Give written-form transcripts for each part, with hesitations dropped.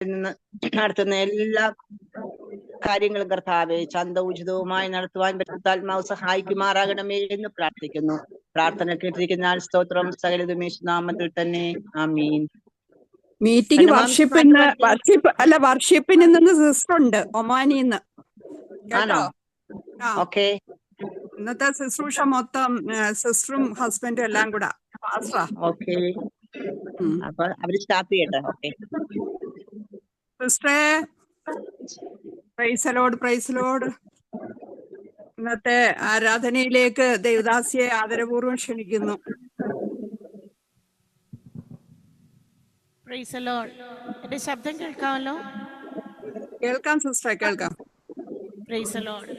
നിന്ന് നടത്തുന്ന എല്ലാ കാര്യങ്ങളും കർത്താവെ ചന്തോചിതവുമായി നടത്തുവാൻ പരിശുദ്ധാത്മാവ് സഹായിക്കുമാറാകണമേ എന്ന് പ്രാർത്ഥിക്കുന്നു. പ്രാർത്ഥന കേട്ടിരിക്കുന്ന സ്തോത്രം സകലതുമേശ് നാമത്തിൽ തന്നെ ആമീൻ. മീറ്റിംഗ് വർഷിപ്പിന് നിന്ന് സിസ്റ്റർ ഉണ്ട് ഒമാനിന്ന് കേട്ടോ. ഓക്കെ, ഇന്നത്തെ ശുശ്രൂഷ മൊത്തം സിസ്റ്ററും ഹസ്ബൻഡും എല്ലാം കൂടെ. ഓക്കെ, അപ്പൊ അവര് സ്റ്റാർട്ട് ചെയ്യട്ടെ. ഓക്കെ സിസ്റ്ററെ, പ്രൈസ് ലോർഡ്, പ്രൈസ് ലോർഡ്. ഇന്നത്തെ ആരാധനയിലേക്ക് ദേവദാസിയെ ആദരപൂർവ്വം ക്ഷണിക്കുന്നു. Praise lord. എന്റെ ശബ്ദം കേൾക്കാമല്ലോ? കേൾക്കാം സിസ്റ്ററെ, കേൾക്കാം. Praise lord.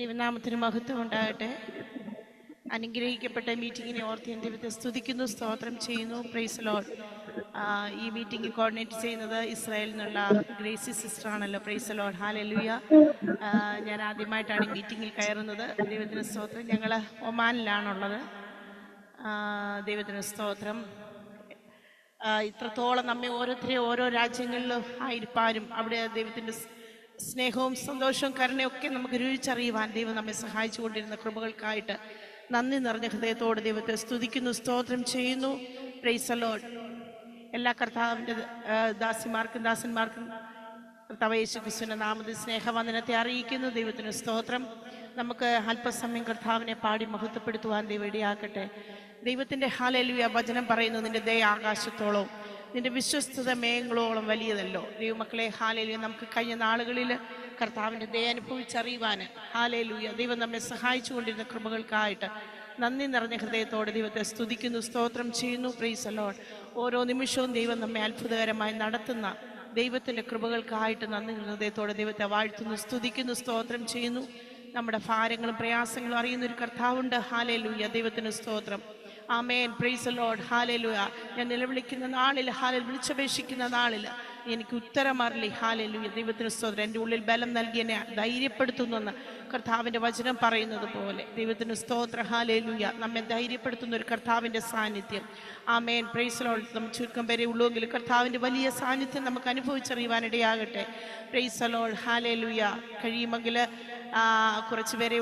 ദൈവനാമത്തിന് മഹത്വം ഉണ്ടാകട്ടെ. അനുഗ്രഹിക്കപ്പെട്ട മീറ്റിങ്ങിനെ ഓർത്ത് ഞാൻ ദൈവത്തെ സ്തുതിക്കുന്നു, സ്തോത്രം ചെയ്യുന്നു. Praise lord. ഈ മീറ്റിംഗ് കോർഡിനേറ്റ് ചെയ്യുന്നത് ഇസ്രായേലിൽ നിന്നുള്ള ഗ്രേസി സിസ്റ്റർ ആണല്ലോ. Praise Lord, hallelujah. ഞാൻ ആദ്യമായിട്ടാണ് ഈ മീറ്റിങ്ങിൽ കയറുന്നത്. ദൈവത്തിന് സ്തോത്രം. ഞങ്ങൾ ഒമാനിലാണുള്ളത്. ദൈവത്തിന് സ്തോത്രം. ഇത്രത്തോളം നമ്മെ ഓരോരുത്തരെയും ഓരോ രാജ്യങ്ങളിലും ആയിരിക്കാനും അവിടെ ദൈവത്തിൻ്റെ സ്നേഹവും സന്തോഷവും കരുണയും ഒക്കെ നമുക്ക് രുചിച്ചറിയുവാൻ ദൈവം നമ്മെ സഹായിച്ചു കൊണ്ടിരുന്ന കൃപകൾക്കായിട്ട് നന്ദി നിറഞ്ഞ ഹൃദയത്തോടെ ദൈവത്തെ സ്തുതിക്കുന്നു, സ്തോത്രം ചെയ്യുന്നു. Praise lord. എല്ലാ കർത്താവിൻ്റെ ദാസിമാർക്കും ദാസന്മാർക്കും കർത്താവ് യേശു ക്രിസ്തുവിൻ്റെ നാമത്തിൽ സ്നേഹവന്ദനത്തെ അറിയിക്കുന്നു. ദൈവത്തിന് സ്തോത്രം. നമുക്ക് അല്പസമയം കർത്താവിനെ പാടി മഹത്വപ്പെടുത്തുവാൻ ദൈവം ഇടയാക്കട്ടെ. ദൈവത്തിൻ്റെ ഹല്ലേലൂയ വചനം പറയുന്നു, നിന്റെ ദയ ആകാശത്തോളം, നിന്റെ വിശ്വസ്തത മേഘങ്ങളോളം വലിയതല്ലോ. ദൈവമക്കളെ, ഹല്ലേലൂയ. നമുക്ക് കഴിഞ്ഞ നാളുകളിൽ കർത്താവിൻ്റെ ദയ അനുഭവിച്ചറിയുവാൻ ഹല്ലേലൂയ ദൈവം നമ്മെ സഹായിച്ചു കൊണ്ടിരുന്ന കൃപകൾക്കായിട്ട് നന്ദി നിറഞ്ഞ ഹൃദയത്തോടെ ദൈവത്തെ സ്തുതിക്കുന്നു, സ്തോത്രം ചെയ്യുന്നു. Praise lord. ഓരോ നിമിഷവും ദൈവം നമ്മെ അത്ഭുതകരമായി നടത്തുന്ന ദൈവത്തിൻ്റെ കൃപകൾക്കായിട്ട് നന്ദി ഹൃദയത്തോടെ ദൈവത്തെ വാഴ്ത്തുന്നു, സ്തുതിക്കുന്നു, സ്തോത്രം ചെയ്യുന്നു. നമ്മുടെ ഭാരങ്ങളും പ്രയാസങ്ങളും അറിയുന്നൊരു കർത്താവുണ്ട്. ഹല്ലേലൂയ. ദൈവത്തിന് സ്തോത്രം. ആമേൻ. Praise Lord. ഹല്ലേലൂയ. ഞാൻ നിലവിളിക്കുന്ന നാളിൽ, വിളിച്ചപേക്ഷിക്കുന്ന നാളിൽ എനിക്ക് ഉത്തരം അറിയില്ല. ഹല്ലേലൂയ. ദൈവത്തിന് സ്തോത്രം. എൻ്റെ ഉള്ളിൽ ബലം നൽകി എന്നെ ധൈര്യപ്പെടുത്തുന്നെന്ന് കർത്താവിൻ്റെ വചനം പറയുന്നത് പോലെ ദൈവത്തിന് സ്തോത്രം. ഹല്ലേലൂയ. നമ്മെ ധൈര്യപ്പെടുത്തുന്ന ഒരു കർത്താവിൻ്റെ സാന്നിധ്യം. ആമേൻ. Praise Lord. നമ്മൾ ചുരുക്കം വരെ ഉള്ളുവെങ്കിൽ കർത്താവിൻ്റെ വലിയ സാന്നിധ്യം നമുക്ക് അനുഭവിച്ചറിയുവാനിടയാകട്ടെ. Praise Lord. ഹല്ലേലൂയ. കഴിയുമെങ്കിൽ കുറച്ച് പേരെ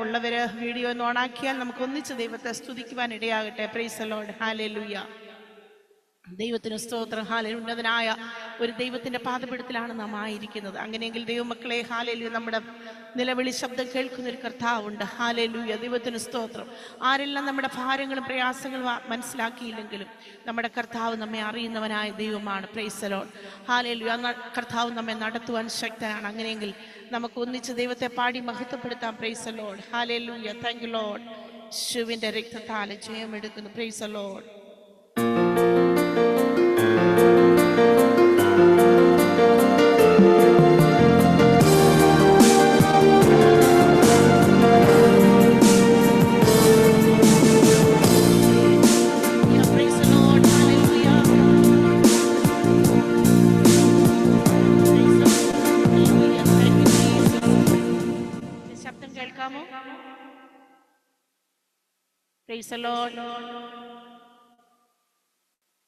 ഉള്ളവർ വീഡിയോ ഒന്ന് ഓണാക്കിയാൽ നമുക്ക് ഒന്നിച്ച് ദൈവത്തെ സ്തുതിക്കുവാൻ ഇടയാകട്ടെ. Praise Lord. ഹല്ലേലൂയ. ദൈവത്തിന് സ്തോത്രം. ഹല്ലേലൂയ. ഉന്നതനായ ഒരു ദൈവത്തിൻ്റെ പാദപീഠത്തിലാണ് നാം ആയിരിക്കുന്നത്. അങ്ങനെയെങ്കിൽ ദൈവമക്കളെ, ഹല്ലേലൂയ, നമ്മുടെ നിലവിളി ശബ്ദം കേൾക്കുന്ന ഒരു കർത്താവുണ്ട്. ഹല്ലേലൂയ. ദൈവത്തിന് സ്തോത്രം. ആരെല്ലാം നമ്മുടെ ഭാരങ്ങളും പ്രയാസങ്ങളും മനസ്സിലാക്കിയില്ലെങ്കിലും നമ്മുടെ കർത്താവ് നമ്മെ അറിയുന്നവനായ ദൈവമാണ്. Praise Lord. ഹല്ലേലൂയ. കർത്താവ് നമ്മെ നടത്തുവാൻ ശക്തനാണ്. അങ്ങനെയെങ്കിൽ നമുക്ക് ഒന്നിച്ച് ദൈവത്തെ പാടി മഹത്വപ്പെടുത്താം. Praise Lord. ഹല്ലേലൂയ. Thank you Lord. യേശുവിൻ്റെ രക്തത്താൽ ജയമെടുക്കുന്നു. Praise Lord.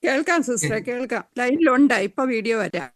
കേൾക്കാം സിസ്റ്ററെ, കേൾക്കാം. ലൈനിലുണ്ട്. ഇപ്പൊ വീഡിയോ വരാം.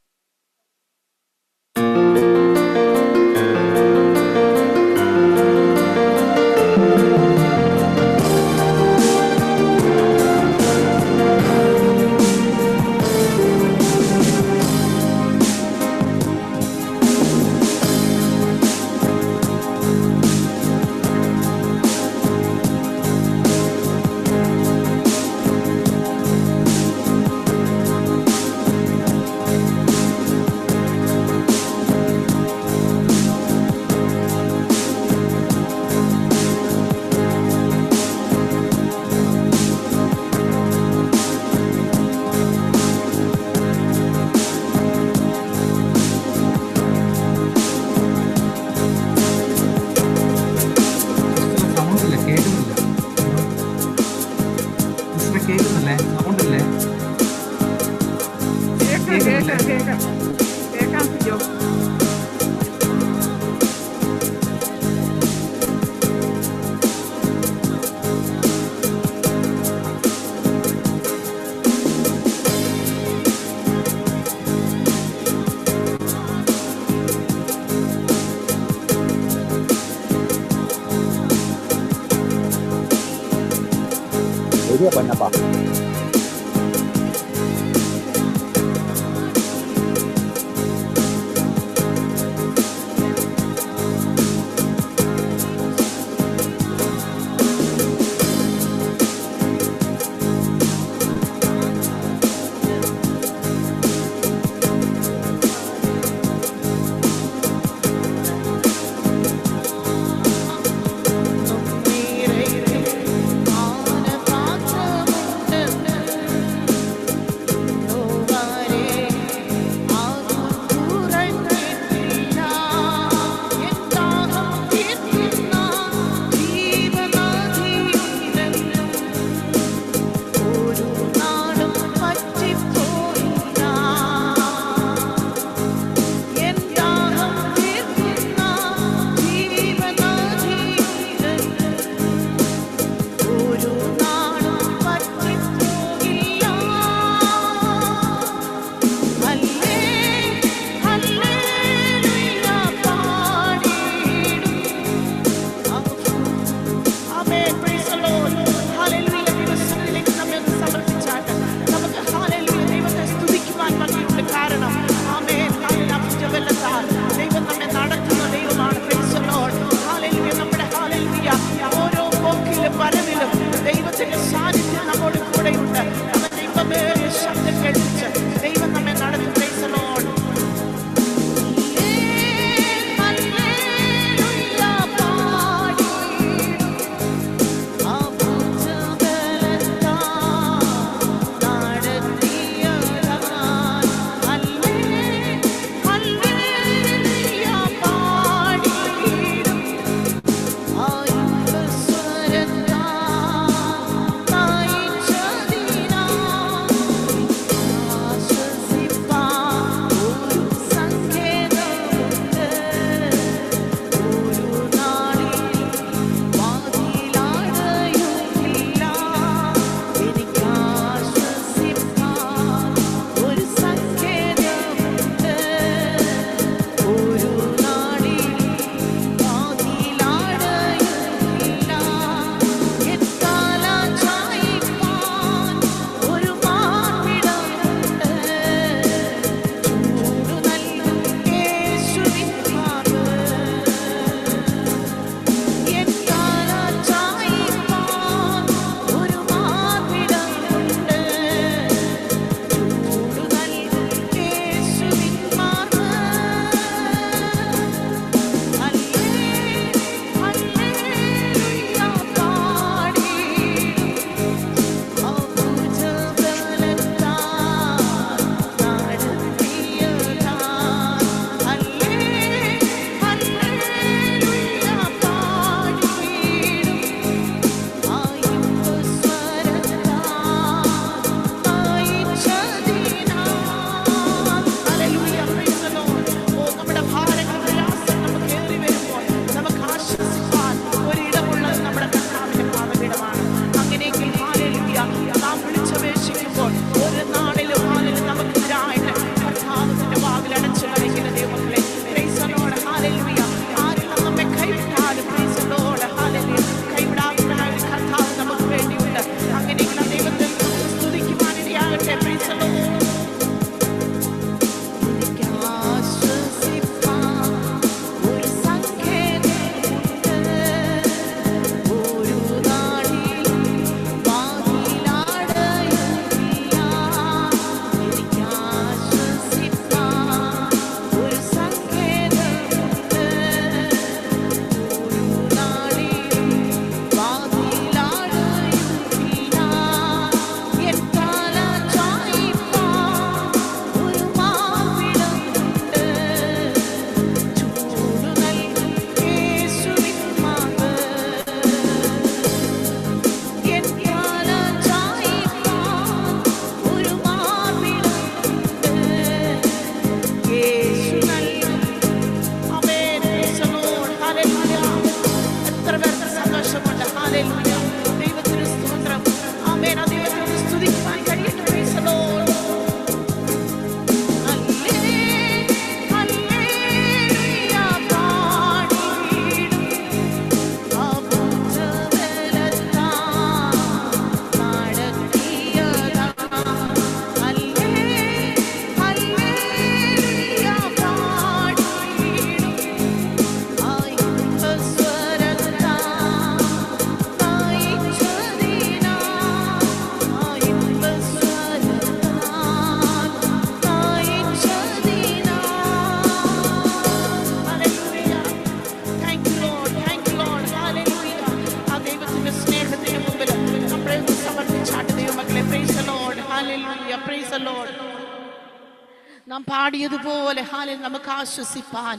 പാടിയതുപോലെ ഹാലിൽ നമുക്ക് ആശ്വസിപ്പാൻ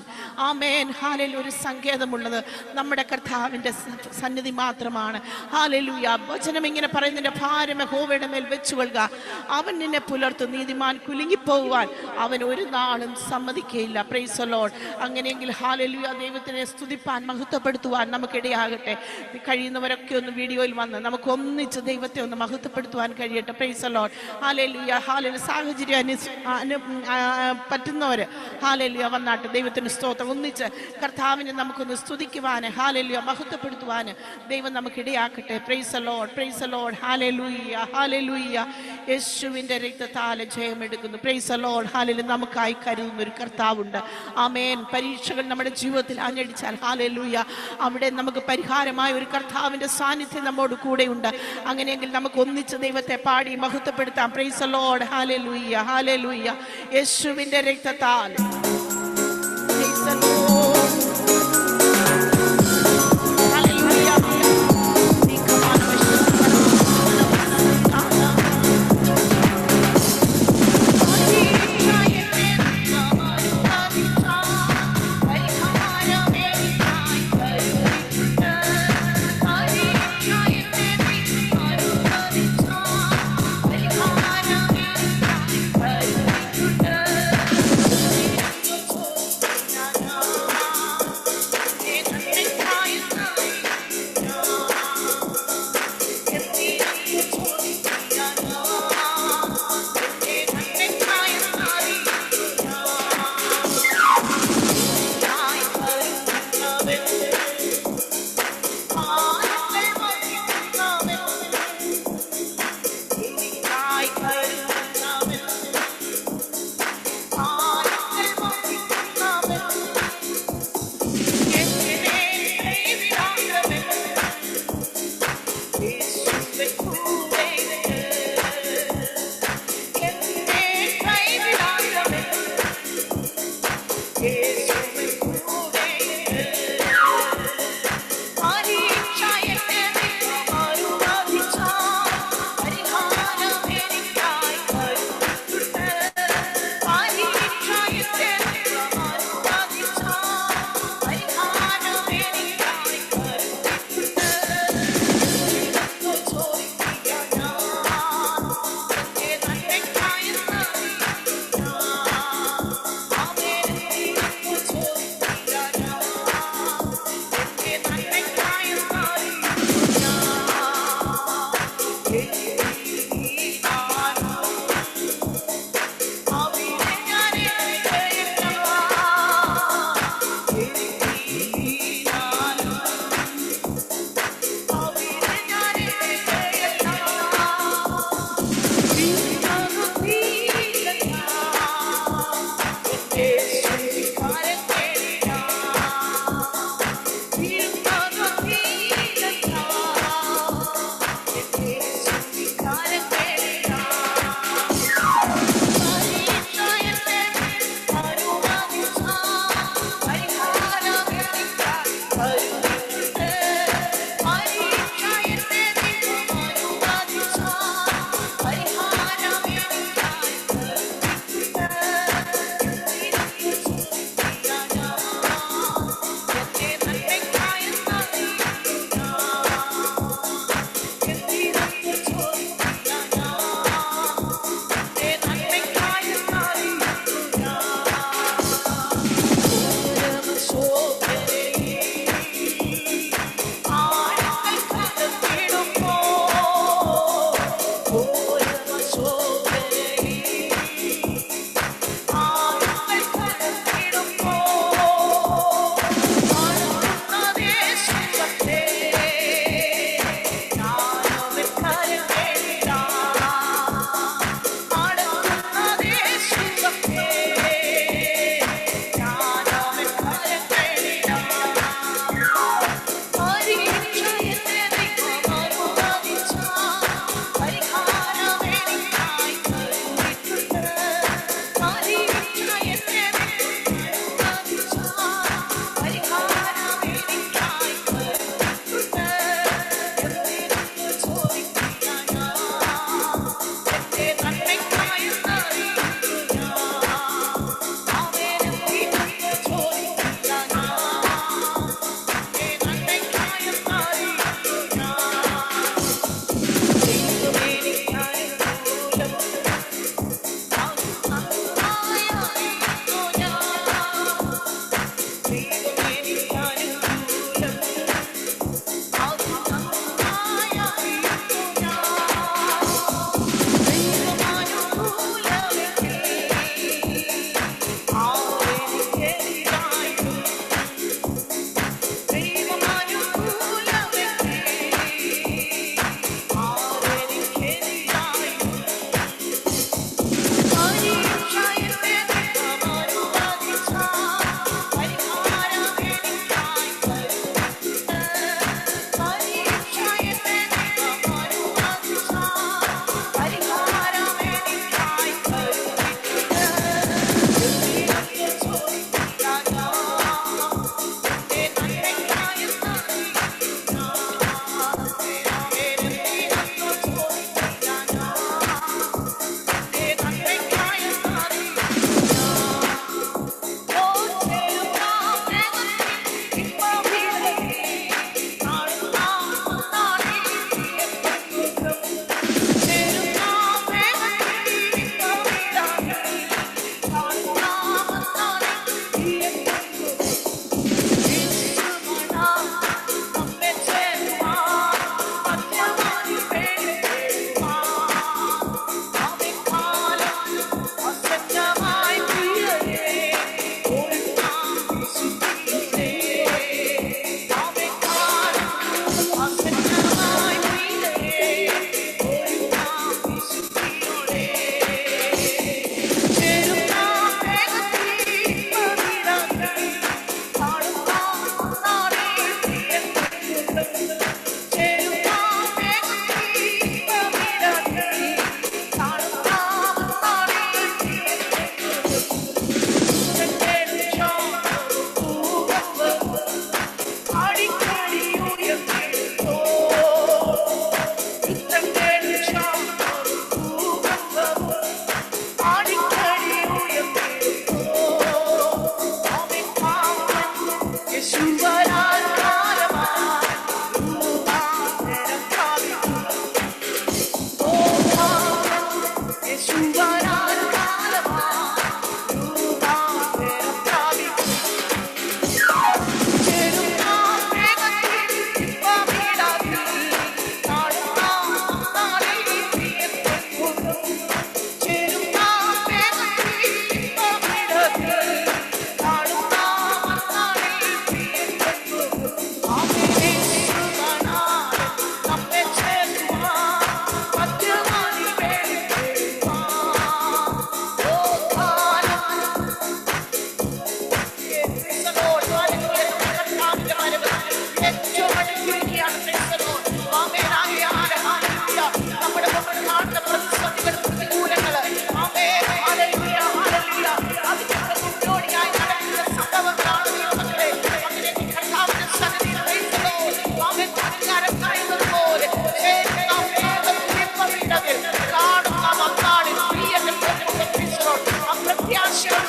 ആമേൻ ഹാലിൽ ഒരു സങ്കേതമുള്ളത് നമ്മുടെ കർത്താവിൻ്റെ സന്നിധി മാത്രമാണ്. ഹാലലൂയ. വചനം ഇങ്ങനെ പറയുന്നതിൻ്റെ ഭാരം യഹോവയുടെ മേൽ വെച്ചുകൊള്ളുക, അവൻ നിന്നെ പുലർത്തും, നീതിമാൻ കുലുങ്ങിപ്പോകുവാൻ അവൻ ഒരു നാളും സമ്മതിക്കുകയില്ല. Praise the Lord. അങ്ങനെയെങ്കിൽ ഹാലലൂയ, ദൈവത്തിനെ സ്തുതിപ്പാൻ മഹത്വപ്പെടുത്തുവാൻ നമുക്കിടയാകട്ടെ. കഴിയുന്നവരൊക്കെ ഒന്ന് വീഡിയോയിൽ വന്ന് നമുക്ക് ഒന്നിച്ച് ദൈവത്തെ ഒന്ന് മഹത്വപ്പെടുത്തുവാൻ കഴിയട്ടെ. Price the Lord. ഹാലലൂയ. ഹാലലൂയ. സാഹചര്യം പറ്റുന്നവര് ഹാലലൂയ വന്നാട്ട് ദൈവത്തിന് സ്തോത്രം. ഒന്നിച്ച് കർത്താവിനെ നമുക്കൊന്ന് സ്തുതിക്കുവാന് ഹാലലൂയ മഹത്വപ്പെടുത്തുവാന് ദൈവം നമുക്കിടയാക്കട്ടെ. Praise the Lord. Praise the Lord. ഹാലലൂയ. ഹാലലൂയ. യേശുവിന്റെ രക്തത്താലെ ജയമെടുക്കുന്നു. Praise the Lord. ഹാലലൂയ. നമുക്കായി കരുതുന്ന ഒരു കർത്താവുണ്ട്. ആമേൻ. പരീക്ഷകൾ നമ്മുടെ ജീവിതത്തിൽ ആഞ്ഞടിച്ചാൽ ഹാലലൂയ, അവിടെ നമുക്ക് പരിഹാരമായ ഒരു കർത്താവിന്റെ സാന്നിധ്യം നമ്മോട് കൂടെയുണ്ട്. അങ്ങനെയെങ്കിൽ നമുക്ക് ഒന്നിച്ച് ദൈവത്തെ പാടി മഹത്വപ്പെടുത്താം. Praise the Lord. ഹാലലൂയ. ഹാലലൂയ. യേശുവിന്റെ രക്തത്താൽ പ്രൈസ് ദി ലോർഡ്.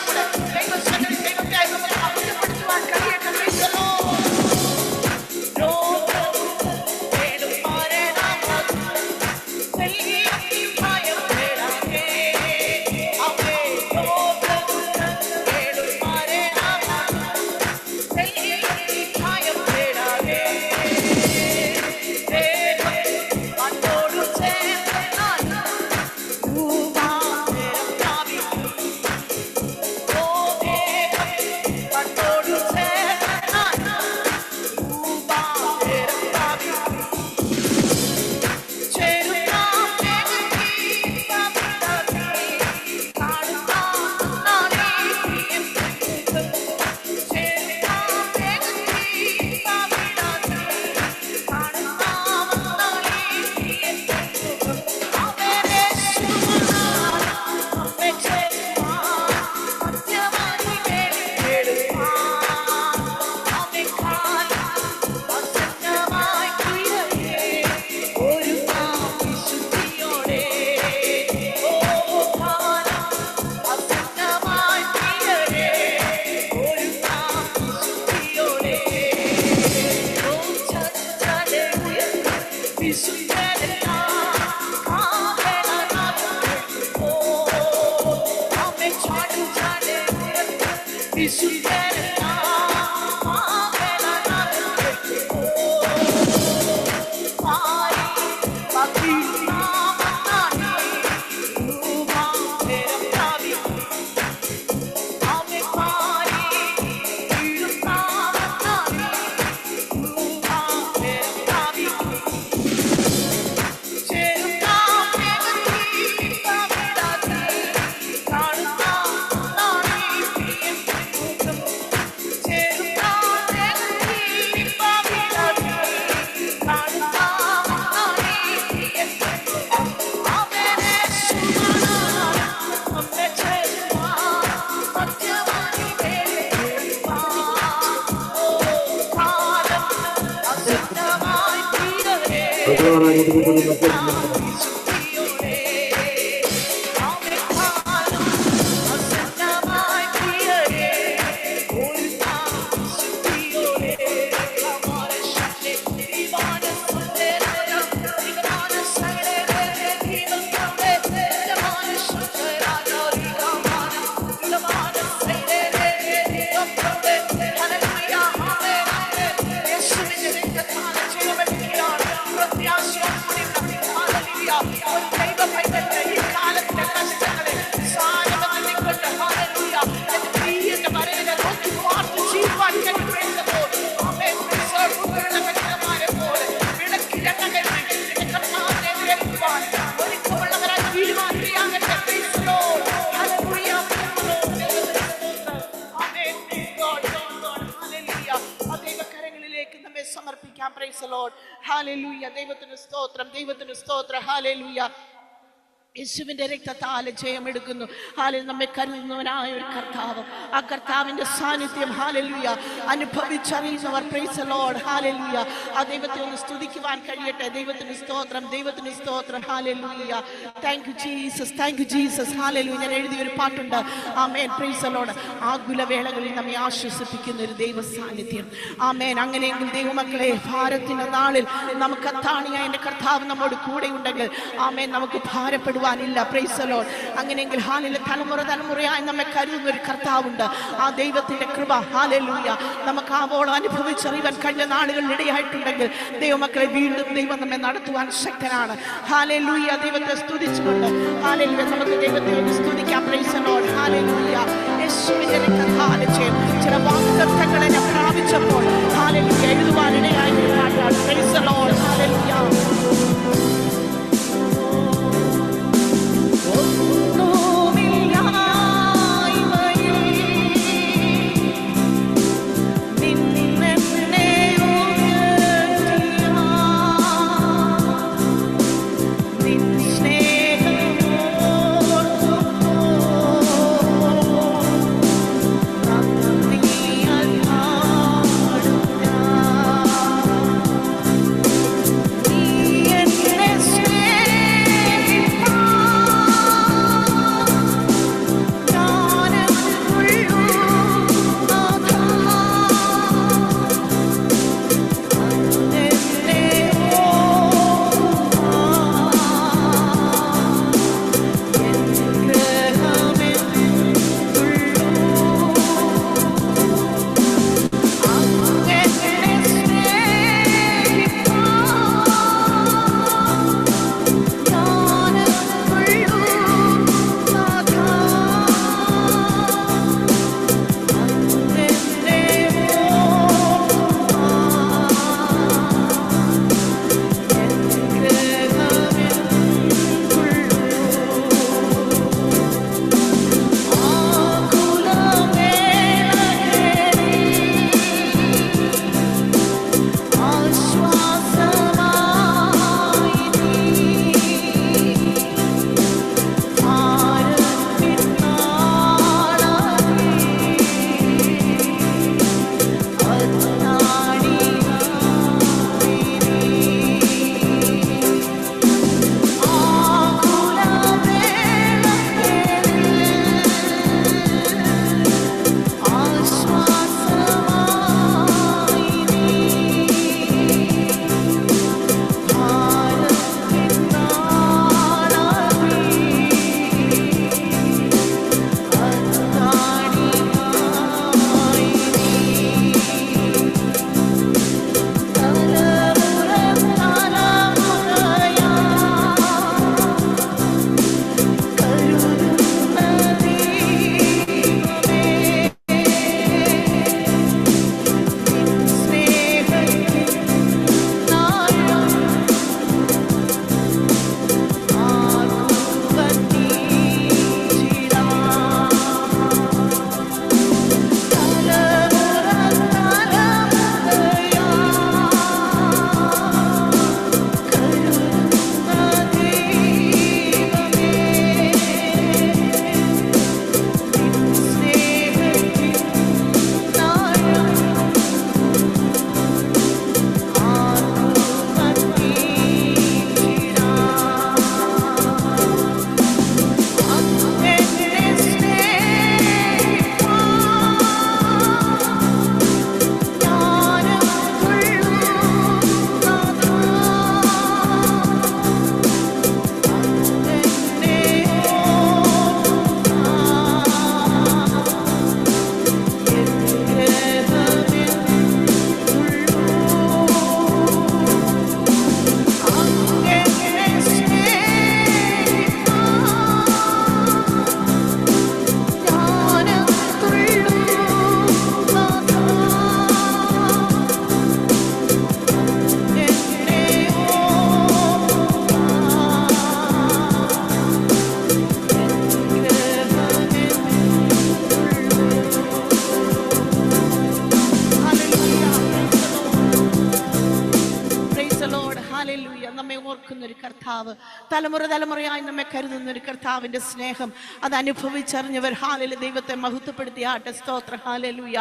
കൂടെ ദൈവത്തെ നമുക്ക് അഭിവൃദ്ധിപ്പെടുത്തുവാൻ കഴിയട്ടെ. Praise the Lord. Praise the Lord. Hallelujah. ദൈവത്തിന് സ്തോത്രം, ദൈവത്തിന് സ്തോത്രം. Hallelujah. യേശുവിന്റെ രക്തത്താൽ ജയമെടുക്കുന്നു. ഹാലൽ നമ്മെ കരുതുന്നവനായ ഒരു കർത്താവ്, ആ കർത്താവിന്റെ സാന്നിധ്യം ഹാലലുയ അനുഭവിച്ചറിയുന്നവർ പ്രൈസ് ദി ലോർഡ്. ഹാലലുയ. ആ ദൈവത്തെ ഒന്ന് സ്തുതിക്കുവാൻ കഴിയട്ടെ. ദൈവത്തിന് സ്തോത്രം, ദൈവത്തിന് സ്തോത്രം. ഹാലലുയ. Thank you Jesus, thank you Jesus. ഹാലലുയ. ഞാൻ എഴുതിയൊരു പാട്ടുണ്ട്. ആമേൻ. Praise the Lord. ആകുലവേളകളിൽ നമ്മെ ആശ്വസിപ്പിക്കുന്ന ഒരു ദൈവ സാന്നിധ്യം. ആമേൻ. അങ്ങനെയെങ്കിൽ ദൈവമക്കളെ, ഭാരത്തിന്റെ നാളിൽ നമുക്ക് അത്താണിയായ എൻ്റെ കർത്താവ് നമ്മോട് കൂടെ ഉണ്ടെങ്കിൽ ആമേൻ നമുക്ക് ഭാരപ്പെടുവാനില്ല. Praise the Lord. അങ്ങനെയെങ്കിൽ ഹാലലുയ തലമുറയായി നമ്മെ കരുതുന്ന ഒരു കർത്താവുണ്ട്. ആ ദൈവത്തിന്റെ കൃപ ഹാലലുയ നമുക്ക് ആവോളം അനുഭവിച്ചറിയാൻ കഴിഞ്ഞ നാളുകളിൽ ഇടയായിട്ടുണ്ടെങ്കിൽ ദൈവമക്കളെ വീണ്ടും ദൈവം നമ്മെ നടത്തുവാൻ ശക്തനാണ്. ഹാലലുയ. ദൈവത്തെ സ്തുതിച്ചുകൊണ്ട് ഹാലലുയ നമുക്ക് ദൈവത്തെ ഒന്ന് സ്തുതിക്കാം. Praise the Lord. ഹാലലുയ. യേശുവിന്റെ രക്തത്താൽ ചില വാഗ്ദത്തങ്ങളെ ഞാൻ പ്രാപിച്ചപ്പോൾ ഹാലലുയ എഴുതുവാനിടയായി പാട്ടാണ്. Praise the Lord. ഹാലലുയ. കർത്താവ്. തലമുറ തലമുറയായി നമ്മെ കരുതുന്ന ഒരു കർത്താവിന്റെ സ്നേഹം അത് അനുഭവിച്ചറിഞ്ഞവർ ഹാലലൂയ ദൈവത്തെ മഹത്വപ്പെടുത്തിയാട്ടെ. സ്തോത്ര ഹാലലൂയ.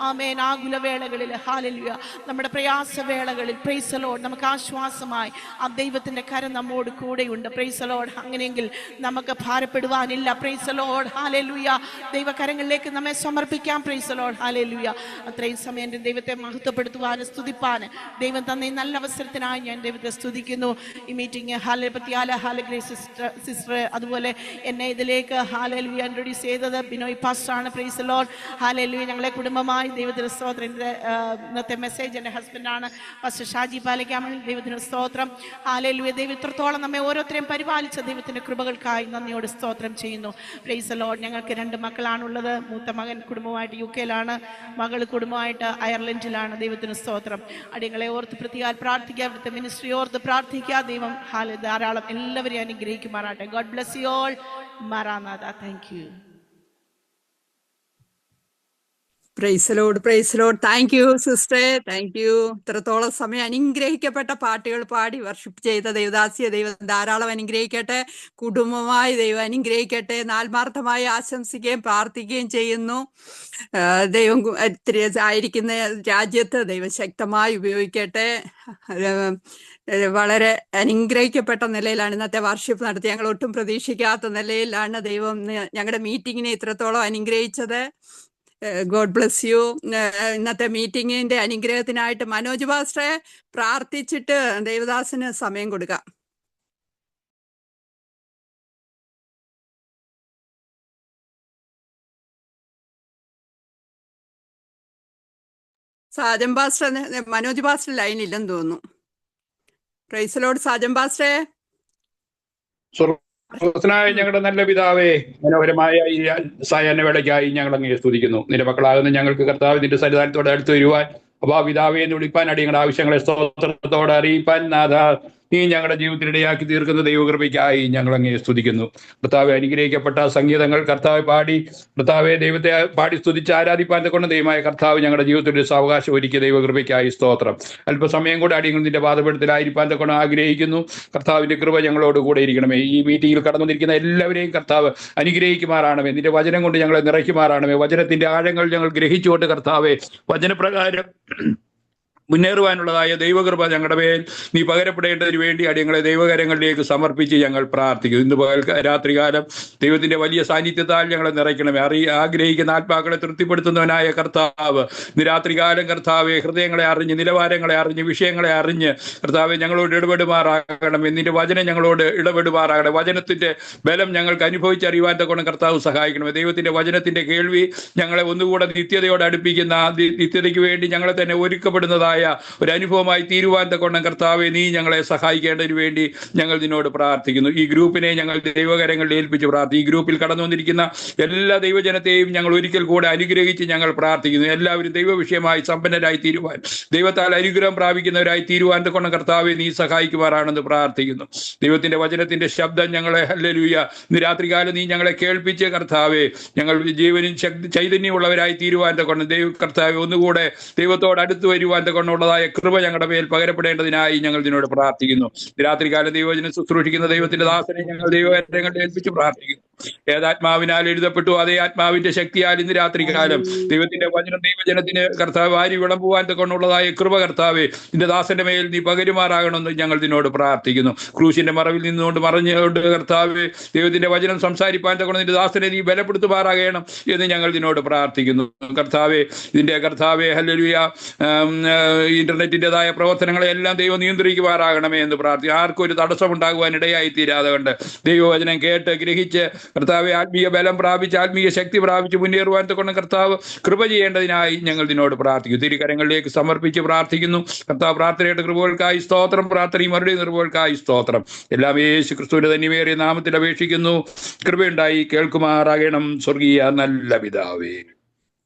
ആമേൻ. ആകുല വേളകളിൽ ഹാലലൂയ, നമ്മുടെ പ്രയാസവേളകളിൽ പ്രൈസ് ദി ലോർഡ് നമുക്ക് ആശ്വാസമായി ആ ദൈവത്തിന്റെ കരം നമ്മോട് കൂടെയുണ്ട്. Praise the Lord. അങ്ങനെയെങ്കിൽ നമുക്ക് ഭാരപ്പെടുവാനില്ല. Praise the Lord. ഹാലലൂയ. ദൈവകരങ്ങളിലേക്ക് നമ്മെ സമർപ്പിക്കാം. Praise the Lord. ഹാലലൂയ. അത്രയും സമയം ദൈവത്തെ മഹത്വപ്പെടുത്തുവാനും സ്തുതിപ്പാന് ദൈവം തന്ന ഈ നല്ല അവസരത്തിനായി ഞാൻ ദൈവത്തെ സ്തുതിക്കുന്നു. ഈ മീറ്റിംഗ് ഹാലഗ്രേസ് സിസ്റ്റർ അതുപോലെ എന്നെ ഇതിലേക്ക് ഹാലലൂയ ഇൻട്രൊഡ്യൂസ് ചെയ്തത് ബിനോയ് പാസ്റ്ററാണ്. Praise the Lord. ഹാലലൂയ. ഞങ്ങളെ കുടുംബമായി ദൈവത്തിന് സ്തോത്രം. ഇന്നത്തെ മെസ്സേജ് എൻ്റെ ഹസ്ബൻഡാണ് പാസ്റ്റർ ഷാജി പാലക്കാമൽ. ദൈവത്തിന് സ്തോത്രം. ഹാലലൂയ. ദൈവം ഇത്രത്തോളം നമ്മെ ഓരോരുത്തരെയും പരിപാലിച്ച ദൈവത്തിൻ്റെ കൃപകൾക്കായി നന്ദിയോട് സ്തോത്രം ചെയ്യുന്നു. Price the Lord. ഞങ്ങൾക്ക് 2 മക്കളാണുള്ളത്. മൂത്ത മകൻ കുടുംബമായിട്ട് UK-യിലാണ്, മകൾ കുടുംബമായിട്ട് അയർലൻഡിലാണ്. ദൈവത്തിന് സ്തോത്രം. അടിയങ്ങളെ ഓർത്ത് പ്രത്യേകം പ്രാർത്ഥിക്കുക. അവിടുത്തെ മിനിസ്ട്രി ഓർത്ത് പ്രാർത്ഥിക്കുക. ദൈവം ധാരാളം എല്ലാവരെയും അനുഗ്രഹിക്കുമാറാട്ടെ. God bless you all. മാറാനാഥ. Thank you. Praise lord. Praise lord. Thank you സിസ്റ്ററെ. Thank you. ഇത്രത്തോളം സമയം അനുഗ്രഹിക്കപ്പെട്ട പാട്ടുകൾ പാടി വർഷിപ്പ് ചെയ്ത ദൈവദാസിയെ ദൈവം ധാരാളം അനുഗ്രഹിക്കട്ടെ. കുടുംബമായി ദൈവം അനുഗ്രഹിക്കട്ടെ. ആത്മാർത്ഥമായി ആശംസിക്കുകയും പ്രാർത്ഥിക്കുകയും ചെയ്യുന്നു. ദൈവം ആയിരിക്കുന്ന രാജ്യത്ത് ദൈവം ശക്തമായി ഉപയോഗിക്കട്ടെ. വളരെ അനുഗ്രഹിക്കപ്പെട്ട നിലയിലാണ് ഇന്നത്തെ വർഷിപ്പ് നടത്തി. ഞങ്ങൾ ഒട്ടും പ്രതീക്ഷിക്കാത്ത നിലയിലാണ് ദൈവം ഞങ്ങളുടെ മീറ്റിങ്ങിനെ ഇത്രത്തോളം അനുഗ്രഹിച്ചത്. God bless U. ഇന്നത്തെ മീറ്റിങ്ങിന്റെ അനുഗ്രഹത്തിനായിട്ട് മനോജ് പാസ്റ്ററെ പ്രാർത്ഥിച്ചിട്ട് ദേവദാസിന് സമയം കൊടുക്കാം. സാജൻ പാസ്റ്റർ, മനോജ് പാസ്റ്റർ ലൈനില്ലെന്ന് തോന്നുന്നു. Price the Lord. സാജൻ പാസ്റ്ററെ. സ്വർഗ്ഗസ്ഥനായ ഞങ്ങളുടെ നല്ല പിതാവേ, മനോഹരമായ ഈ സായാഹ്ന വേളയ്ക്കായി ഞങ്ങൾ അങ്ങയെ സ്തുതിക്കുന്നു. നിന്റെ മക്കളാകുന്ന ഞങ്ങൾക്ക് കർത്താവ് നിന്റെ സന്നിധാനത്തോടെ അടുത്ത് വരുവാൻ, അപ്പാ പിതാവേ എന്ന് വിളിപ്പാൻ, അടിയങ്ങളുടെ ആവശ്യങ്ങളെ സ്തോത്രത്തോടെ അറിയിപ്പാൻ നാഥ നീ ഞങ്ങളുടെ ജീവിതത്തിനിടയാക്കി തീർക്കുന്ന ദൈവകൃപയ്ക്കായി ഞങ്ങൾ അങ്ങയെ സ്തുതിക്കുന്നു. കർത്താവ് അനുഗ്രഹിക്കപ്പെട്ട സംഗീതങ്ങൾ കർത്താവ് പാടി, കർത്താവെ ദൈവത്തെ പാടി സ്തുതിച്ച് ആരാധിപ്പാൻ കൊണ്ട് ദൈവമായ കർത്താവ് ഞങ്ങളുടെ ജീവിതത്തിൻ്റെ സാവകാശം ഒരുക്കിയ ദൈവകൃപയ്ക്കായി സ്തോത്രം. അല്പസമയം കൂടെ അടിയങ്ങൾ നിന്റെ പാദപീഠത്തിലായിരിക്കാൻ കൊണ്ട് ആഗ്രഹിക്കുന്നു. കർത്താവിന്റെ കൃപ ഞങ്ങളോട് കൂടെ ഇരിക്കണമേ. ഈ മീറ്റിംഗിൽ കടന്നു വന്നിരിക്കുന്ന എല്ലാവരെയും കർത്താവ് അനുഗ്രഹിക്കുമാറാണമേ. നിന്റെ വചനം കൊണ്ട് ഞങ്ങളെ നിറയ്ക്കുമാറാണമേ. വചനത്തിന്റെ ആഴങ്ങൾ ഞങ്ങൾ ഗ്രഹിച്ചുകൊണ്ട് കർത്താവെ വചനപ്രകാരം മുന്നേറുവാനുള്ളതായ ദൈവകൃപ ഞങ്ങളുടെ മേൽ നീ പകരപ്പെടേണ്ടതിന് വേണ്ടി അടിയങ്ങളെ ദൈവകരങ്ങളിലേക്ക് സമർപ്പിച്ച് ഞങ്ങൾ പ്രാർത്ഥിക്കുന്നു. ഇന്ന് രാത്രികാലം ദൈവത്തിന്റെ വലിയ സാന്നിധ്യത്താൽ ഞങ്ങളെ നിറയ്ക്കണമേ. ആഗ്രഹിക്കുന്ന ആത്മാക്കളെ തൃപ്തിപ്പെടുത്തുന്നവനായ കർത്താവ് ഇന്ന് രാത്രികാലം കർത്താവെ ഹൃദയങ്ങളെ അറിഞ്ഞ്, നിലവാരങ്ങളെ അറിഞ്ഞ്, വിഷയങ്ങളെ അറിഞ്ഞ് കർത്താവെ ഞങ്ങളോട് ഇടപെടുമാറാകണം. നിന്റെ വചനം ഞങ്ങളോട് ഇടപെടുമാറാകണം. വചനത്തിന്റെ ബലം ഞങ്ങൾക്ക് അനുഭവിച്ചറിയുവാൻ തക്കൊണ്ട് കർത്താവ് സഹായിക്കണമേ. ദൈവത്തിന്റെ വചനത്തിന്റെ കേൾവി ഞങ്ങളെ ഒന്നുകൂടെ നിത്യതയോട് അടുപ്പിക്കുന്ന നിത്യതയ്ക്ക് വേണ്ടി ഞങ്ങളെ തന്നെ ഒരുക്കപ്പെടുന്നതായ ഒരു അനുഭവമായി തീരുവാൻ തക്കോണം കർത്താവെ നീ ഞങ്ങളെ സഹായിക്കേണ്ടതിന് വേണ്ടി ഞങ്ങൾ നിന്നോട് പ്രാർത്ഥിക്കുന്നു. ഈ ഗ്രൂപ്പിനെ ഞങ്ങൾ ദൈവകരങ്ങളിൽ ഏൽപ്പിച്ച് പ്രാർത്ഥിക്കും. ഈ ഗ്രൂപ്പിൽ കടന്നു വന്നിരിക്കുന്ന എല്ലാ ദൈവജനത്തെയും ഞങ്ങൾ ഒരിക്കൽ കൂടെ അനുഗ്രഹിച്ച് ഞങ്ങൾ പ്രാർത്ഥിക്കുന്നു. എല്ലാവരും ദൈവവിഷയമായി സമ്പന്നരായി തീരുവാൻ, ദൈവത്താൽ അനുഗ്രഹം പ്രാപിക്കുന്നവരായി തീരുവാൻ തക്കോണം കർത്താവെ നീ സഹായിക്കുമാറാണെന്ന് പ്രാർത്ഥിക്കുന്നു. ദൈവത്തിന്റെ വചനത്തിന്റെ ശബ്ദം ഞങ്ങളെ ഹല്ലേലൂയ ഇന്ന് രാത്രികാലം നീ ഞങ്ങളെ കേൾപ്പിച്ച് കർത്താവെ ഞങ്ങൾ ജീവനും ചൈതന്യമുള്ളവരായി തീരുവാൻ തക്കോണം കർത്താവെ ഒന്നുകൂടെ ദൈവത്തോട് അടുത്ത് വരുവാൻ തക്കോണം ഉള്ളതായ കൃപ ഞങ്ങളുടെ മേൽ പകരപ്പെടേണ്ടതിനായി ഞങ്ങൾ ഇതിനോട് പ്രാർത്ഥിക്കുന്നു. രാത്രികാലം ദൈവവചനം ശുശ്രൂഷിക്കുന്ന ദൈവത്തിന്റെ ദാസനെ ഞങ്ങൾ ദൈവകരങ്ങളിൽ ഏൽപ്പിച്ച് പ്രാർത്ഥിക്കുന്നു. ഏതാത്മാവിനാൽ എഴുതപ്പെട്ടു അതേ ആത്മാവിന്റെ ശക്തിയാൽ ഇന്ന് രാത്രികാലം ദൈവത്തിന്റെ വചനം ദൈവജനത്തിന് കർത്താവ് വാരി വിളമ്പുവാൻ തക്കൊണ്ടുള്ളതായ കൃപ കർത്താവെ നിന്റെ ദാസന്റെ മേൽ നീ പകരുമാറാകണമെന്ന് ഞങ്ങൾ ഇതിനോട് പ്രാർത്ഥിക്കുന്നു. ക്രൂശിന്റെ മറവിൽ നിന്നുകൊണ്ട് മറഞ്ഞുകൊണ്ട് കർത്താവ് ദൈവത്തിന്റെ വചനം സംസാരിപ്പാൻ തക്കൊണ്ട് നിന്റെ ദാസനെ നീ ബലപ്പെടുത്തുമാറാകണം എന്ന് ഞങ്ങൾ ഇതിനോട് പ്രാർത്ഥിക്കുന്നു. കർത്താവെ ഇതിന്റെ കർത്താവെ ഹല്ലേലൂയ ഇന്റർനെറ്റിൻ്റെതായ പ്രവർത്തനങ്ങളെല്ലാം ദൈവം നിയന്ത്രിക്കുമാറാകണമേ എന്ന് പ്രാർത്ഥിക്കും. ആർക്കും ഒരു തടസ്സമുണ്ടാകുവാൻ ഇടയായി തീരാതെ കൊണ്ട് ദൈവവചനം കേട്ട് ഗ്രഹിച്ച് കർത്താവെ ആത്മീയ ബലം പ്രാപിച്ച് ആത്മീയ ശക്തി പ്രാപിച്ച് മുന്നേറുവാൻ കൊണ്ട് കർത്താവ് കൃപ ചെയ്യേണ്ടതിനായി ഞങ്ങൾ ഇതിനോട് പ്രാർത്ഥിക്കും. തിരുക്കരങ്ങളിലേക്ക് സമർപ്പിച്ച് പ്രാർത്ഥിക്കുന്നു. കർത്താവ് പ്രാർത്ഥനയുടെ കൃപകൾക്കായി സ്തോത്രം, പ്രാർത്ഥനയും മറുപടി കൃപകൾക്കായി സ്തോത്രം. എല്ലാം യേശു ക്രിസ്തുവിന്റെ ധന്യമേറിയ നാമത്തിൽ അപേക്ഷിക്കുന്നു. കൃപയുണ്ടായി കേൾക്കുമാറാകണം സ്വർഗീയ നല്ല പിതാവേ.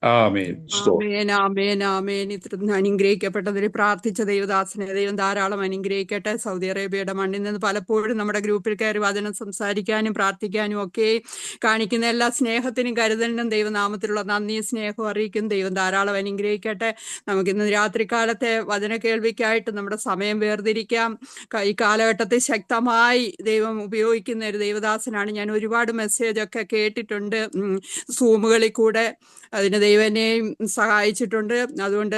ആമേൻ. ആമേൻ ആമേൻ ആമേൻ. ഇത്ര അനുഗ്രഹിക്കപ്പെട്ടതിൽ പ്രാർത്ഥിച്ച ദൈവദാസനെ ദൈവം ധാരാളം അനുഗ്രഹിക്കട്ടെ. സൗദി അറേബ്യയുടെ മണ്ണിൽ നിന്ന് പലപ്പോഴും നമ്മുടെ ഗ്രൂപ്പിൽ കയറി വചനം സംസാരിക്കാനും പ്രാർത്ഥിക്കാനും ഒക്കെ കാണിക്കുന്ന എല്ലാ സ്നേഹത്തിനും കരുതലിനും ദൈവനാമത്തിലുള്ള നന്ദി സ്നേഹവും അറിയിക്കും. ദൈവം ധാരാളം അനുഗ്രഹിക്കട്ടെ. നമുക്കിന്ന് രാത്രികാലത്തെ വചന കേൾവിക്കായിട്ട് നമ്മുടെ സമയം വേർതിരിക്കാം. ഈ കാലഘട്ടത്തിൽ ശക്തമായി ദൈവം ഉപയോഗിക്കുന്ന ഒരു ദൈവദാസനാണ്. ഞാൻ ഒരുപാട് മെസ്സേജൊക്കെ കേട്ടിട്ടുണ്ട് സൂമുകളിൽ കൂടെ. അതിന് ദൈവം എന്നെയും സഹായിച്ചിട്ടുണ്ട്. അതുകൊണ്ട്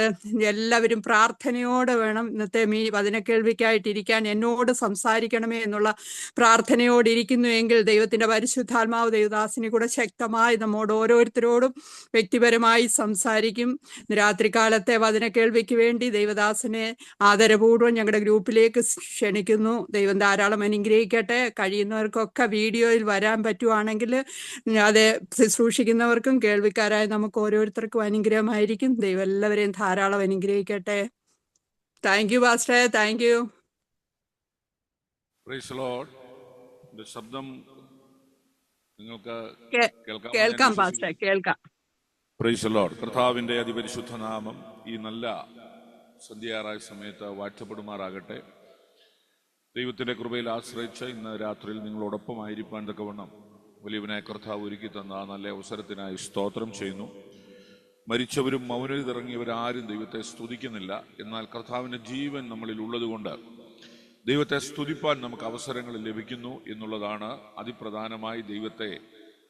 എല്ലാവരും പ്രാർത്ഥനയോടെ വേണം ഇന്നത്തെ വചന കേൾവിക്കായിട്ടിരിക്കാൻ. എന്നോട് സംസാരിക്കണമേ എന്നുള്ള പ്രാർത്ഥനയോടിരിക്കുന്നുവെങ്കിൽ ദൈവത്തിന്റെ പരിശുദ്ധാത്മാവ് ദൈവദാസിനെ കൂടെ ശക്തമായി നമ്മോട് ഓരോരുത്തരോടും വ്യക്തിപരമായി സംസാരിക്കും. രാത്രികാലത്തെ വചന കേൾവിക്ക് വേണ്ടി ദൈവദാസനെ ആദരപൂർവ്വം ഞങ്ങളുടെ ഗ്രൂപ്പിലേക്ക് ക്ഷണിക്കുന്നു. ദൈവം ധാരാളം അനുഗ്രഹിക്കട്ടെ. കഴിയുന്നവർക്കൊക്കെ വീഡിയോയിൽ വരാൻ പറ്റുവാണെങ്കിൽ അത് ശുശ്രൂഷിക്കുന്നവർക്കും കേൾവിക്കാരായ നമുക്ക് ഓരോരുത്തർക്കും അനുഗ്രഹമായിരിക്കും. ദൈവം എല്ലാവരെയും ധാരാളം അനുഗ്രഹിക്കട്ടെ. Thank you pastor. Thank you. Price the Lord. എൻ്റെ ശബ്ദം നിങ്ങൾക്ക് കേൾക്കാം പാസ്റ്റർ, കേൾക്കാം. Price the Lord. കർത്താവിൻ്റെ അതിപരിശുദ്ധ നാമം ഈ നല്ല സന്ധ്യാറായ സമയത്ത് വാഴ്ത്തപ്പെടുമാറാകട്ടെ. ദൈവത്തിൻ്റെ കൃപയിൽ ആശ്രയിച്ച് ഇന്ന് രാത്രിയിൽ നിങ്ങളോടൊപ്പം ആയിരിക്കാൻ തക്കവണ്ണം വലിയവനായ കർത്താവ് ഒരുക്കി തന്ന ആ നല്ല അവസരത്തിനായി സ്തോത്രം ചെയ്യുന്നു. മരിച്ചവരും മൗനത്തിറങ്ങിയവരാരും ദൈവത്തെ സ്തുതിക്കുന്നില്ല. എന്നാൽ കർത്താവിൻ്റെ ജീവൻ നമ്മളിൽ ഉള്ളതുകൊണ്ട് ദൈവത്തെ സ്തുതിപ്പാൻ നമുക്ക് അവസരങ്ങൾ ലഭിക്കുന്നു എന്നുള്ളതാണ് അതിപ്രധാനമായി ദൈവത്തെ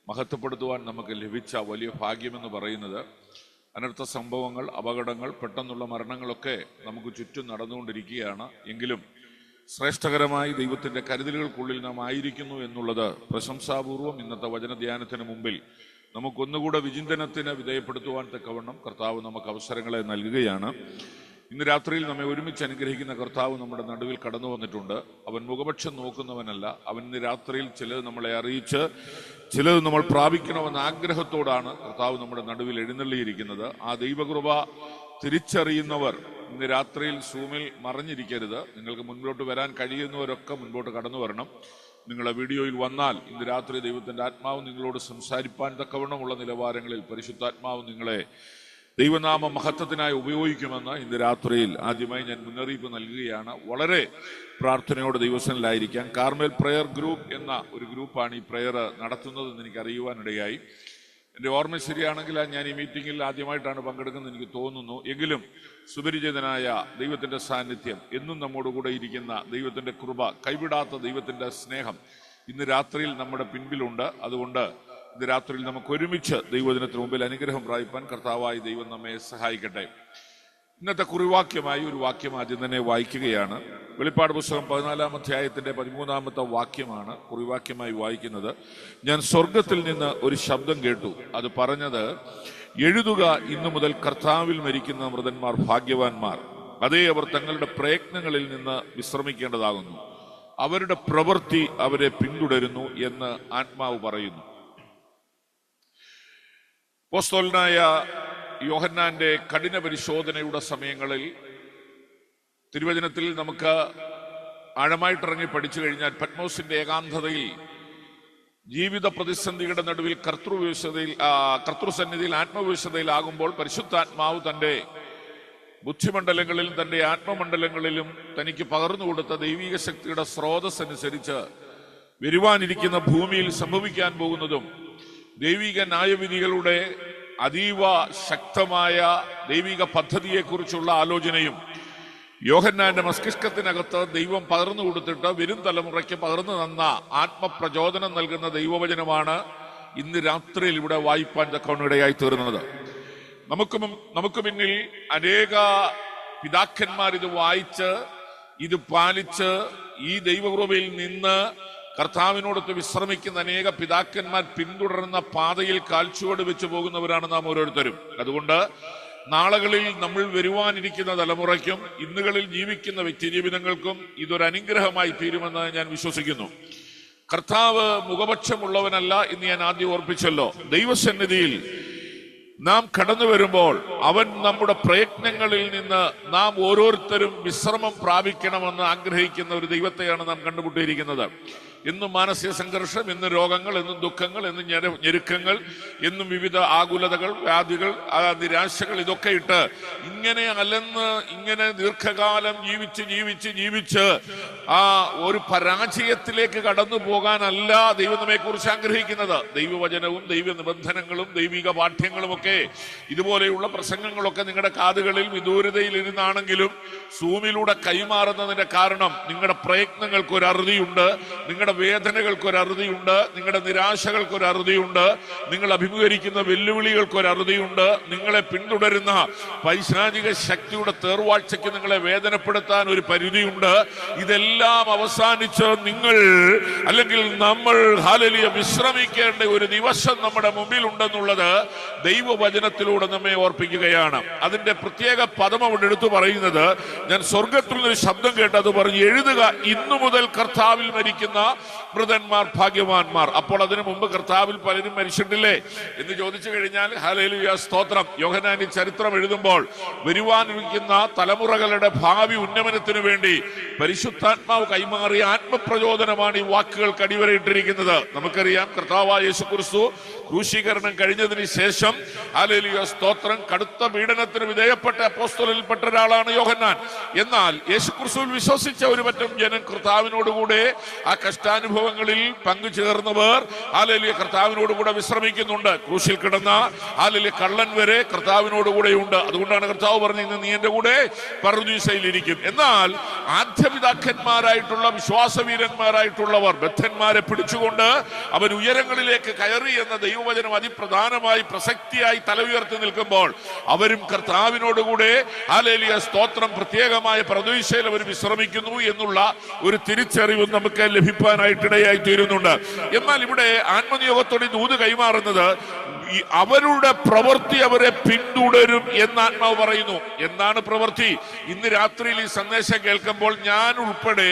മഹത്വപ്പെടുത്തുവാൻ നമുക്ക് ലഭിച്ച വലിയ ഭാഗ്യമെന്ന് പറയുന്നത്. അനർത്ഥ സംഭവങ്ങൾ, അപകടങ്ങൾ, പെട്ടെന്നുള്ള മരണങ്ങളൊക്കെ നമുക്ക് ചുറ്റും നടന്നുകൊണ്ടിരിക്കുകയാണ്. എങ്കിലും ശ്രേഷ്ഠകരമായി ദൈവത്തിൻ്റെ കരുതലുകൾക്കുള്ളിൽ നാം ആയിരിക്കുന്നു എന്നുള്ളത് പ്രശംസാപൂർവം ഇന്നത്തെ വചനധ്യാനത്തിന് മുമ്പിൽ നമുക്കൊന്നുകൂടെ വിചിന്തനത്തിന് വിധേയപ്പെടുത്തുവാൻ തക്കവണ്ണം കർത്താവ് നമുക്ക് അവസരങ്ങളെ നൽകുകയാണ്. ഇന്ന് രാത്രിയിൽ നമ്മെ ഒരുമിച്ച് അനുഗ്രഹിക്കുന്ന കർത്താവ് നമ്മുടെ നടുവിൽ കടന്നു വന്നിട്ടുണ്ട്. അവൻ മുഖപക്ഷം നോക്കുന്നവനല്ല. അവൻ ഇന്ന് രാത്രിയിൽ ചിലത് നമ്മളെ അറിയിച്ച് ചിലത് നമ്മൾ പ്രാപിക്കണമെന്ന ആഗ്രഹത്തോടാണ് കർത്താവ് നമ്മുടെ നടുവിൽ എഴുന്നള്ളിയിരിക്കുന്നത്. ആ ദൈവകൃപ തിരിച്ചറിയുന്നവർ ഇന്ന് രാത്രിയിൽ സൂമിൽ മറഞ്ഞിരിക്കരുത്. നിങ്ങൾക്ക് മുൻപോട്ട് വരാൻ കഴിയുന്നവരൊക്കെ മുൻപോട്ട് കടന്നു വരണം. നിങ്ങളെ വീഡിയോയിൽ വന്നാൽ ഇന്ന് രാത്രി ദൈവത്തിൻ്റെ ആത്മാവ് നിങ്ങളോട് സംസാരിപ്പാൻ തക്കവണ്ണമുള്ള നിലവാരങ്ങളിൽ പരിശുദ്ധാത്മാവ് നിങ്ങളെ ദൈവനാമ മഹത്വത്തിനായി ഉപയോഗിക്കുമെന്ന് ഇന്ന് രാത്രിയിൽ ആദ്യമായി ഞാൻ മുന്നറിയിപ്പ് നൽകുകയാണ്. വളരെ പ്രാർത്ഥനയോടെ ദൈവസനിലായിരിക്കാൻ. കാർമൽ പ്രയർ ഗ്രൂപ്പ് എന്ന ഒരു ഗ്രൂപ്പാണ് ഈ പ്രയർ നടത്തുന്നതെന്ന് എനിക്ക് അറിയുവാനിടയായി. എൻ്റെ ഓർമ്മ ശരിയാണെങ്കിൽ ഞാൻ ഈ മീറ്റിങ്ങിൽ ആദ്യമായിട്ടാണ് പങ്കെടുക്കുന്നത് എനിക്ക് തോന്നുന്നു. എങ്കിലും സുപരിചിതനായ ദൈവത്തിൻ്റെ സാന്നിധ്യം, എന്നും നമ്മോടുകൂടെ ഇരിക്കുന്ന ദൈവത്തിൻ്റെ കൃപ, കൈവിടാത്ത ദൈവത്തിൻ്റെ സ്നേഹം ഇന്ന് രാത്രിയിൽ നമ്മുടെ പിൻപിലുണ്ട്. അതുകൊണ്ട് ഇന്ന് രാത്രിയിൽ നമുക്ക് ഒരുമിച്ച് ദൈവദിനത്തിന് മുമ്പിൽ അനുഗ്രഹം പ്രാപിപ്പാൻ കർത്താവായി ദൈവം നമ്മെ സഹായിക്കട്ടെ. ഇന്നത്തെ കുറിവാക്യമായി ഒരു വാക്യം ആദ്യം തന്നെ വായിക്കുകയാണ്. വെളിപ്പാട് പുസ്തകം 14-ാം അധ്യായത്തിന്റെ 13-ാമത്തെ വാക്യമാണ് കുറിവാക്യമായി വായിക്കുന്നത്. ഞാൻ സ്വർഗത്തിൽ നിന്ന് ഒരു ശബ്ദം കേട്ടു. അത് പറഞ്ഞത്, എഴുതുക, ഇന്നു മുതൽ കർത്താവിൽ മരിക്കുന്ന മൃതന്മാർ ഭാഗ്യവാന്മാർ. അതേ, അവർ തങ്ങളുടെ പ്രയത്നങ്ങളിൽ നിന്ന് വിശ്രമിക്കേണ്ടതാകുന്നു. അവരുടെ പ്രവൃത്തി അവരെ പിന്തുടരുന്നു എന്ന് ആത്മാവ് പറയുന്നു. അപ്പോസ്തലനായ യോഹന്നാന്റെ കഠിന പരിശോധനയുടെ സമയങ്ങളിൽ തിരുവചനത്തിൽ നമുക്ക് ആഴമായിട്ടിറങ്ങി പഠിച്ചു കഴിഞ്ഞാൽ പത്മോസിന്റെ ഏകാന്തതയിൽ, ജീവിത പ്രതിസന്ധിയുടെ നടുവിൽ കർത്തൃസന്നിധിയിൽ ആത്മവിശുദ്ധയിലാകുമ്പോൾ പരിശുദ്ധാത്മാവ് തന്റെ ബുദ്ധിമണ്ഡലങ്ങളിലും തന്റെ ആത്മമണ്ഡലങ്ങളിലും തനിക്ക് പകർന്നു കൊടുത്ത ദൈവിക ശക്തിയുടെ സ്രോതസ് അനുസരിച്ച് വരുവാനിരിക്കുന്ന ഭൂമിയിൽ സംഭവിക്കാൻ പോകുന്നതും ദൈവിക ന്യായവിധികളുടെ അതീവ ശക്തമായ ദൈവിക പദ്ധതിയെക്കുറിച്ചുള്ള ആലോചനയും യോഹന്നാന്റെ മസ്തിഷ്കത്തിനകത്ത് ദൈവം പകർന്നു കൊടുത്തിട്ട് വരും തലമുറയ്ക്ക് പകർന്നു തന്ന ആത്മപ്രചോദനം നൽകുന്ന ദൈവവചനമാണ് ഇന്ന് രാത്രിയിൽ ഇവിടെ വായിപ്പാൻ തക്കവണ്ണം തീർന്നത്. നമുക്ക് മുന്നിൽ അനേക പിതാക്കന്മാർ ഇത് വായിച്ച് ഇത് പാലിച്ച് ഈ ദൈവകൃപയിൽ നിന്ന് കർത്താവിനോടൊത്ത് വിശ്രമിക്കുന്ന അനേക പിതാക്കന്മാർ പിന്തുടരുന്ന പാതയിൽ കാൽച്ചുവട് വെച്ച് പോകുന്നവരാണ് നാം ഓരോരുത്തരും. അതുകൊണ്ട് നാളുകളിൽ നമ്മൾ വരുവാനിരിക്കുന്ന തലമുറയ്ക്കും ഇന്നുകളിൽ ജീവിക്കുന്ന വ്യക്തിജീവിതങ്ങൾക്കും ഇതൊരു അനുഗ്രഹമായി തീരുമെന്ന് ഞാൻ വിശ്വസിക്കുന്നു. കർത്താവ് മുഖപക്ഷമുള്ളവനല്ല എന്ന് ഞാൻ ആദ്യം ഓർപ്പിച്ചല്ലോ. ദൈവസന്നിധിയിൽ നാം കടന്നു വരുമ്പോൾ അവൻ നമ്മുടെ പ്രയത്നങ്ങളിൽ നിന്ന് നാം ഓരോരുത്തരും വിശ്രമം പ്രാപിക്കണമെന്ന് ആഗ്രഹിക്കുന്ന ഒരു ദൈവത്തെയാണ് നാം കണ്ടുമുട്ടിയിരിക്കുന്നത്. എന്നും മാനസിക സംഘർഷം, എന്നും രോഗങ്ങൾ, എന്നും ദുഃഖങ്ങൾ, എന്നും ഞെരുക്കങ്ങൾ, എന്നും വിവിധ ആകുലതകൾ, വ്യാധികൾ, നിരാശകൾ, ഇതൊക്കെ ഇട്ട് ഇങ്ങനെ അലന്ന് ഇങ്ങനെ ദീർഘകാലം ജീവിച്ച് ആ ഒരു പരാജയത്തിലേക്ക് കടന്നു പോകാനല്ല ദൈവം നമ്മെ കുറിച്ച് ആഗ്രഹിക്കുന്നത്. ദൈവവചനവും ദൈവ നിബന്ധനകളും ദൈവിക പാഠ്യങ്ങളും ഒക്കെ ഇതുപോലെയുള്ള പ്രസംഗങ്ങളൊക്കെ നിങ്ങളുടെ കാതുകളിൽ വിദൂരതയിൽ ഇരുന്നാണെങ്കിലും സൂമിലൂടെ കൈമാറുന്നതിന്റെ കാരണം നിങ്ങളുടെ പ്രയത്നങ്ങൾക്ക് ഒരു അറുതിയുണ്ട്, നിങ്ങളുടെ വേദനകൾക്ക് ഒരു അറുതിയുണ്ട്, നിങ്ങളുടെ നിരാശകൾക്ക് ഒരു അറുതിയുണ്ട്, നിങ്ങൾ അഭിമുഖീകരിക്കുന്ന വെല്ലുവിളികൾക്ക് ഒരു അറുതിയുണ്ട്, നിങ്ങളെ പിന്തുടരുന്ന പൈശാചിക ശക്തിയുടെ തേർവാഴ്ചയ്ക്ക് നിങ്ങളെ വേദനപ്പെടുത്താൻ ഒരു പരിധിയുണ്ട്. ഇതെല്ലാം അവസാനിച്ച് നിങ്ങൾ അല്ലെങ്കിൽ നമ്മൾ ഹല്ലേലൂയ വിശ്രമിക്കേണ്ട ഒരു ദിവസം നമ്മുടെ മുമ്പിൽ ഉണ്ടെന്നുള്ളത് ദൈവവചനത്തിലൂടെ നമ്മെ ഓർപ്പിക്കുകയാണ്. അതിന്റെ പ്രത്യേക പദം അവിടെ എടുത്തു പറയുന്നത്, ഞാൻ സ്വർഗത്തിൽ നിന്നൊരു ശബ്ദം കേട്ടത് പറഞ്ഞു, എഴുതുക, ഇന്നു മുതൽ കർത്താവിൽ മരിക്കുന്ന മൃതന്മാർ ഭാഗ്യവാന്മാർ. അപ്പോൾ അതിനു മുമ്പ് കർത്താവിൽ പലരും മരിച്ചിട്ടില്ലേ എന്ന് ചോദിച്ചു കഴിഞ്ഞാൽ ഹല്ലേലൂയ സ്തോത്രം. യോഹന്നാൻ ചരിത്രം എഴുതുമ്പോൾ വരുവാനിരിക്കുന്ന തലമുറകളുടെ ഭാവി ഉന്നമനത്തിനു വേണ്ടി പരിശുദ്ധാത്മാവ് കൈമാറിയ ആത്മപ്രചോദനമാണ് ഈ വാക്കുകൾക്ക് അടിവരയിട്ടിരിക്കുന്നത്. നമുക്കറിയാം, കർത്താവായ യേശുക്രിസ്തു ക്രൂശീകരണം കഴിഞ്ഞതിന് ശേഷം ഹല്ലേലൂയ സ്തോത്രം കടുത്ത പീഡനത്തിന് വിധേയപ്പെട്ട അപ്പോസ്തലരിൽപ്പെട്ട ഒരാളാണ് യോഹന്നാൻ. എന്നാൽ യേശുക്രിസ്തുവിൽ വിശ്വസിച്ച ഒരു പറ്റം ജനം കർത്താവിനോടുകൂടെ ആ കഷ്ടാനുഭവങ്ങളിൽ പങ്കുചേർന്നവർ ഹല്ലേലൂയ കർത്താവിനോടുകൂടെ വിശ്രമിക്കുന്നുണ്ട്. ക്രൂശിൽ കിടന്ന ഹല്ലേലൂയ കള്ളൻ വരെ കർത്താവിനോടുകൂടെയുണ്ട്. അതുകൊണ്ടാണ് കർത്താവ് പറഞ്ഞത്, ഇന്ന് നീ എന്റെ കൂടെ പറുദീസയിലിരിക്കും. എന്നാൽ ആദ്യപിതാക്കന്മാരായിട്ടുള്ള വിശ്വാസവീരന്മാരായിട്ടുള്ളവർ ബദ്ധന്മാരെ പിടിച്ചുകൊണ്ട് അവൻ ഉയരങ്ങളിലേക്ക് കയറി എന്ന ദൈവവചനം അതിപ്രധാനമായി പ്രസക്തിയായി തല ഉയർത്തി നിൽക്കുമ്പോൾ അവരും കർത്താവിനോടുകൂടെ ഹല്ലേലൂയ സ്തോത്രം പ്രത്യേകമായ പറുദീസയിൽ അവർ വിശ്രമിക്കുന്നു എന്നുള്ള ഒരു തിരിച്ചറിവ് നമുക്ക് ലഭിക്കാനായിട്ടിടയായി തീരുന്നുണ്ട്. എന്നാൽ ഇവിടെ ആത്മനിയോഗത്തോടെ ദൂത് കൈമാറുന്നത് അവരുടെ പ്രവൃത്തി അവരെ പിന്തുടരും എന്ന് ആത്മാവ് പറയുന്നു. എന്താണ് പ്രവൃത്തി? ഇന്ന് രാത്രിയിൽ ഈ സന്ദേശം കേൾക്കുമ്പോൾ ഞാൻ ഉൾപ്പെടെ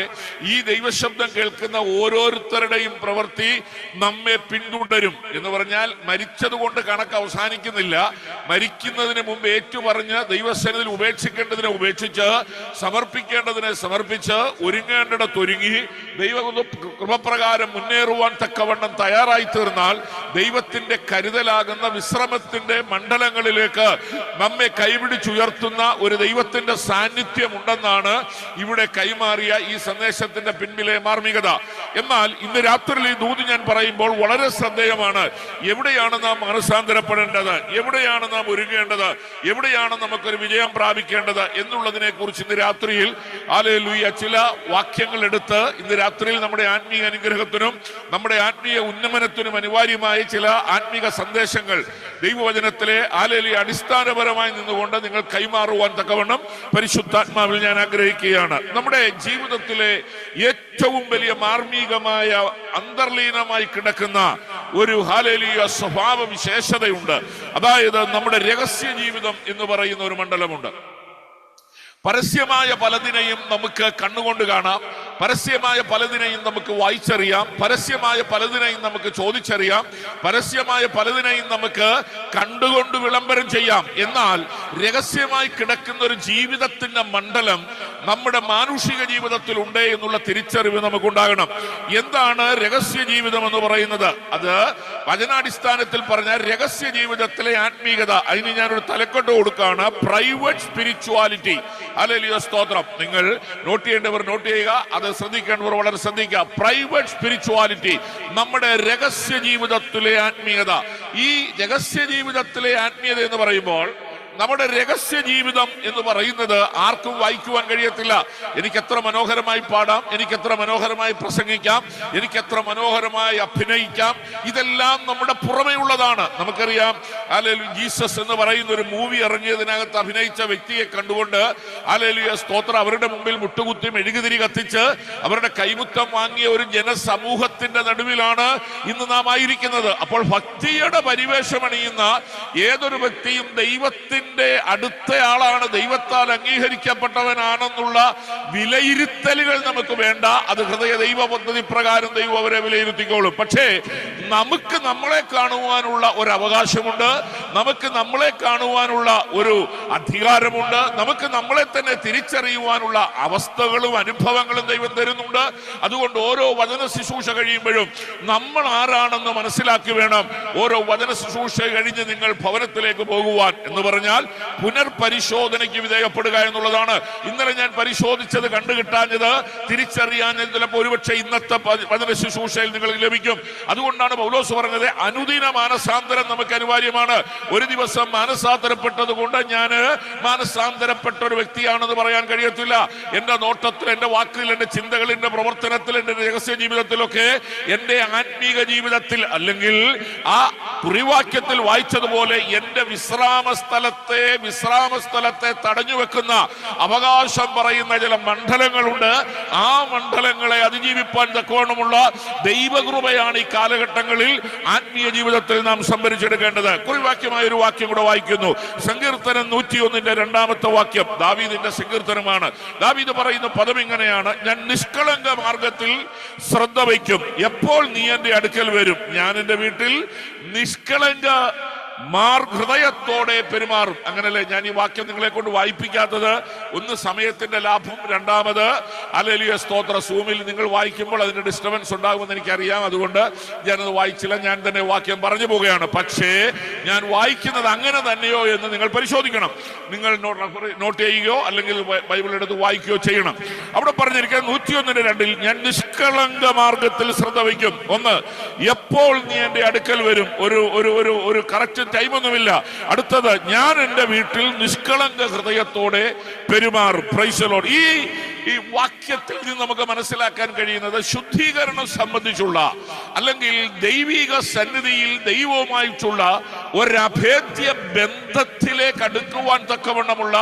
ഈ ദൈവശബ്ദം കേൾക്കുന്ന ഓരോരുത്തരുടെയും പ്രവൃത്തി നമ്മെ പിന്തുടരും എന്ന് പറഞ്ഞാൽ മരിച്ചത് കൊണ്ട് കണക്ക് അവസാനിക്കുന്നില്ല. മരിക്കുന്നതിന് മുമ്പ് ഏറ്റുപറഞ്ഞ് ദൈവസന്നിധിയിൽ ഉപേക്ഷിക്കേണ്ടതിനെ ഉപേക്ഷിച്ച് സമർപ്പിക്കേണ്ടതിനെ സമർപ്പിച്ച് ഒരുങ്ങേണ്ടിടത്ത് ഒരുങ്ങി ദൈവ കൃപപ്രകാരം മുന്നേറുവാൻ തക്കവണ്ണം തയ്യാറായി തീർന്നാൽ ദൈവത്തിന്റെ കരുതലാകുന്ന വിശ്രമത്തിന്റെ മണ്ഡലങ്ങളിലേക്ക് നമ്മെ കൈപിടിച്ചുയർത്തുന്ന ഒരു ദൈവത്തിന്റെ സാന്നിധ്യം ഉണ്ടെന്നാണ് ഇവിടെ കൈമാറിയ ഈ സന്ദേശത്തിന്റെ പിൻപിലെ മാർമികത. എന്നാൽ ഇന്ന് രാത്രിയിൽ ഈ ദൂത് ഞാൻ പറയുമ്പോൾ വളരെ ശ്രദ്ധേയമാണ്. എവിടെയാണ് നാം മനസ്സാന്തരപ്പെടേണ്ടത്, എവിടെയാണ് നാം ഒരുങ്ങേണ്ടത്, എവിടെയാണ് നമുക്കൊരു വിജയം പ്രാപിക്കേണ്ടത് എന്നുള്ളതിനെ കുറിച്ച് ഇന്ന് രാത്രിയിൽ ഹല്ലേലൂയ ചില വാക്യങ്ങൾ എടുത്ത് ഇന്ന് രാത്രിയിൽ നമ്മുടെ ആത്മീയ അനുഗ്രഹത്തിനും നമ്മുടെ ആത്മീയ ഉന്നമനത്തിനും അനിവാര്യമായ ചില ആത്മീക സന്ദേശങ്ങൾ ദൈവവചനത്തിലെ ഹല്ലേലൂയ അടിസ്ഥാനപരമായി നിന്നുകൊണ്ട് നിങ്ങൾ കൈമാറുവാൻ തക്കവണ്ണം പരിശുദ്ധാത്മാവിൽ ഞാൻ ആഗ്രഹിക്കുകയാണ്. നമ്മുടെ ജീവിതത്തിലെ ഏറ്റവും വലിയ മാർമികമായ അന്തർലീനമായി കിടക്കുന്ന ഒരു ഹല്ലേലൂയ സ്വഭാവ വിശേഷതയുണ്ട്. അതായത് നമ്മുടെ രഹസ്യ ജീവിതം എന്ന് പറയുന്ന ഒരു മണ്ഡലമുണ്ട്. പരസ്യമായ പലതിനെയും നമുക്ക് കണ്ണുകൊണ്ട് കാണാം, പരസ്യമായ പലതിനെയും നമുക്ക് വായിച്ചറിയാം, പരസ്യമായ പലതിനെയും നമുക്ക് ചോദിച്ചറിയാം, പരസ്യമായ പലതിനെയും നമുക്ക് കണ്ടുകൊണ്ട് വിളംബരം ചെയ്യാം. എന്നാൽ രഹസ്യമായി കിടക്കുന്ന ഒരു ജീവിതത്തിന്റെ മണ്ഡലം നമ്മുടെ മാനുഷിക ജീവിതത്തിൽ ഉണ്ട് എന്നുള്ള തിരിച്ചറിവ് നമുക്കുണ്ടാകണം. എന്താണ് രഹസ്യ ജീവിതം എന്ന് പറയുന്നത്? അത് വചനാടിസ്ഥാനത്തിൽ പറഞ്ഞാൽ രഹസ്യ ജീവിതത്തിലെ ആത്മീയത. അതിന് ഞാനൊരു തലക്കെട്ട് കൊടുക്കുകയാണ്, പ്രൈവറ്റ് സ്പിരിച്വാലിറ്റി. ഹല്ലേലൂയ സ്തോത്രം. നിങ്ങൾ നോട്ട് ചെയ്യേണ്ടവർ നോട്ട് ചെയ്യുക, അത് ശ്രദ്ധിക്കേണ്ടവർ വളരെ ശ്രദ്ധിക്കുക. പ്രൈവറ്റ് സ്പിരിച്വാലിറ്റി, നമ്മുടെ രഹസ്യ ജീവിതത്തിലെ ആത്മീയത. ഈ രഹസ്യ ജീവിതത്തിലെ ആത്മീയത എന്ന് പറയുമ്പോൾ നമ്മുടെ രഹസ്യ ജീവിതം എന്ന് പറയുന്നത് ആർക്കും വായിക്കുവാൻ കഴിയത്തില്ല. എനിക്കെത്ര മനോഹരമായി പാടാം, എനിക്കെത്ര മനോഹരമായി പ്രസംഗിക്കാം, എനിക്കെത്ര മനോഹരമായി അഭിനയിക്കാം, ഇതെല്ലാം നമ്മുടെ പുറമേ ഉള്ളതാണ്. നമുക്കറിയാം, ഹല്ലേലൂയ ജീസസ് എന്ന് പറയുന്ന ഒരു മൂവി ഇറങ്ങിയതിനകത്ത് അഭിനയിച്ച വ്യക്തിയെ കണ്ടുകൊണ്ട് ഹല്ലേലൂയ സ്തോത്രം അവരുടെ മുമ്പിൽ മുട്ടുകുത്തി മെഴുകുതിരി കത്തിച്ച് അവരുടെ കൈമുത്തം വാങ്ങിയ ഒരു ജനസമൂഹത്തിന്റെ നടുവിലാണ് ഇന്ന് നാം ആയിരിക്കുന്നത്. അപ്പോൾ ഭക്തിയുടെ പരിവേഷമണിയുന്ന ഏതൊരു വ്യക്തിയും ദൈവത്തിന്റെ ദൈവത്തിന്റെ അടുത്തയാളാണ്, ദൈവത്താൽ അംഗീകരിക്കപ്പെട്ടവനാണെന്നുള്ള വിലയിരുത്തലുകൾ നമുക്ക് വേണ്ട. അത് ഹൃദയ ദൈവ പദ്ധതി പ്രകാരം ദൈവം അവരെ വിലയിരുത്തിക്കോളും. പക്ഷേ നമുക്ക് നമ്മളെ കാണുവാനുള്ള ഒരു അവകാശമുണ്ട്, നമുക്ക് നമ്മളെ കാണുവാനുള്ള ഒരു അധികാരമുണ്ട്, നമുക്ക് നമ്മളെ തന്നെ തിരിച്ചറിയുവാനുള്ള അവസ്ഥകളും അനുഭവങ്ങളും ദൈവം തരുന്നുണ്ട്. അതുകൊണ്ട് ഓരോ വചന ശുശ്രൂഷ കഴിയുമ്പോഴും നമ്മൾ ആരാണെന്ന് മനസ്സിലാക്കി വേണം ഓരോ വചന ശുശ്രൂഷ കഴിഞ്ഞ് നിങ്ങൾ ഭവനത്തിലേക്ക് പോകുവാൻ. എന്ന് പറഞ്ഞാൽ പുനർപരിശോധനയ്ക്ക് വിധേയപ്പെടുക എന്നുള്ളതാണ്. ഇന്നലെ ഞാൻ പരിശോധിച്ചത് കണ്ടുകിട്ടാഞ്ഞത് തിരിച്ചറിയാഞ്ഞത് ചിലപ്പോൾ ഒരുപക്ഷെ ഇന്നത്തെ വചന ശുശ്രൂഷയിൽ നിങ്ങൾക്ക് ലഭിക്കും. അതുകൊണ്ടാണ് പൗലോസ് പറഞ്ഞത് അനുദിന മാനസാന്തരം നമുക്ക് അനിവാര്യമാണ്. ഒരു ദിവസം മാനസാന്തരപ്പെട്ടത് കൊണ്ട് ഞാൻ മാനസാന്തരപ്പെട്ട ഒരു വ്യക്തിയാണെന്ന് പറയാൻ കഴിയത്തില്ല. എന്റെ നോട്ടത്തിൽ, എന്റെ വാക്കിൽ, എന്റെ ചിന്തകളിൽ, എന്റെ പ്രവർത്തനത്തിൽ, എന്റെ രഹസ്യ ജീവിതത്തിലൊക്കെ, എന്റെ ആത്മീക ജീവിതത്തിൽ, അല്ലെങ്കിൽ ആ കുറിവാക്യത്തിൽ വായിച്ചതുപോലെ എന്റെ വിശ്രാമ സ്ഥലത്തെ തടഞ്ഞു വെക്കുന്ന അവകാശം പറയുന്ന ചില മണ്ഡലങ്ങളുണ്ട്. ആ മണ്ഡലങ്ങളെ അതിജീവിപ്പാൻ തക്കവണ്ണമുള്ള ദൈവകൃപയാണ് ഈ കാലഘട്ടങ്ങളിൽ ആത്മീയ ജീവിതത്തിൽ നാം സംഭരിച്ചെടുക്കേണ്ടത്. കുറിവാക്യമായ ഒരു വാക്യം കൂടെ വായിക്കുന്നു. സങ്കീർത്തനം 101 രണ്ടാമത്തെ വാക്യം ദാവീദിന്റെ സങ്കീർത്തനമാണ്. ദാവീദ് പറയുന്ന പദം ഇങ്ങനെയാണ്: ഞാൻ നിഷ്കളങ്ക മാർഗത്തിൽ ശ്രദ്ധ വയ്ക്കും, എപ്പോൾ നീ എന്റെ അടുക്കൽ വരും. ഞാൻ എന്റെ വീട്ടിൽ നിഷ്കളങ്ക ഹൃദയത്തോടെ പെരുമാറും. അങ്ങനല്ലേ ഞാൻ ഈ വാക്യം നിങ്ങളെ കൊണ്ട് വായിപ്പിക്കാത്തത്? ഒന്ന് സമയത്തിന്റെ ലാഭം, രണ്ടാമത് ഹല്ലേലൂയ സ്തോത്ര. സൂമിൽ നിങ്ങൾ വായിക്കുമ്പോൾ അതിന്റെ ഡിസ്റ്റർബൻസ് ഉണ്ടാകുമെന്ന് എനിക്കറിയാം, അതുകൊണ്ട് ഞാനത് വായിച്ചില്ല. ഞാൻ തന്നെ വാക്യം പറഞ്ഞു പോവുകയാണ്. പക്ഷേ ഞാൻ വായിക്കുന്നത് അങ്ങനെ തന്നെയോ എന്ന് നിങ്ങൾ പരിശോധിക്കണം. നിങ്ങൾ നോട്ട് ചെയ്യുകയോ അല്ലെങ്കിൽ ബൈബിൾ എടുത്ത് വായിക്കുകയോ ചെയ്യണം. അവിടെ പറഞ്ഞിരിക്കുന്നത് 101:2 ഞാൻ നിഷ്കളങ്ക മാർഗത്തിൽ ശ്രദ്ധ വയ്ക്കും. ഒന്ന്, എപ്പോൾ നീ എന്റെ അടുക്കൽ വരും. ഒരു കറക്റ്റ് ടൈമൊന്നുമില്ല. അടുത്തത്, ഞാൻ എന്റെ വീട്ടിൽ നിഷ്കളങ്ക ഹൃദയത്തോടെ പെരുമാറും. Price the Lord. ഈ വാക്യത്തിൽ നിന്ന് നമുക്ക് മനസ്സിലാക്കാൻ കഴിയുന്നത് ശുദ്ധീകരണം സംബന്ധിച്ചുള്ള, അല്ലെങ്കിൽ ദൈവിക സന്നിധിയിൽ ദൈവവുമായിട്ടുള്ള ഒരഭേദ്യ ബന്ധത്തിലേക്ക് അടുക്കുവാൻ തക്കവണ്ണമുള്ള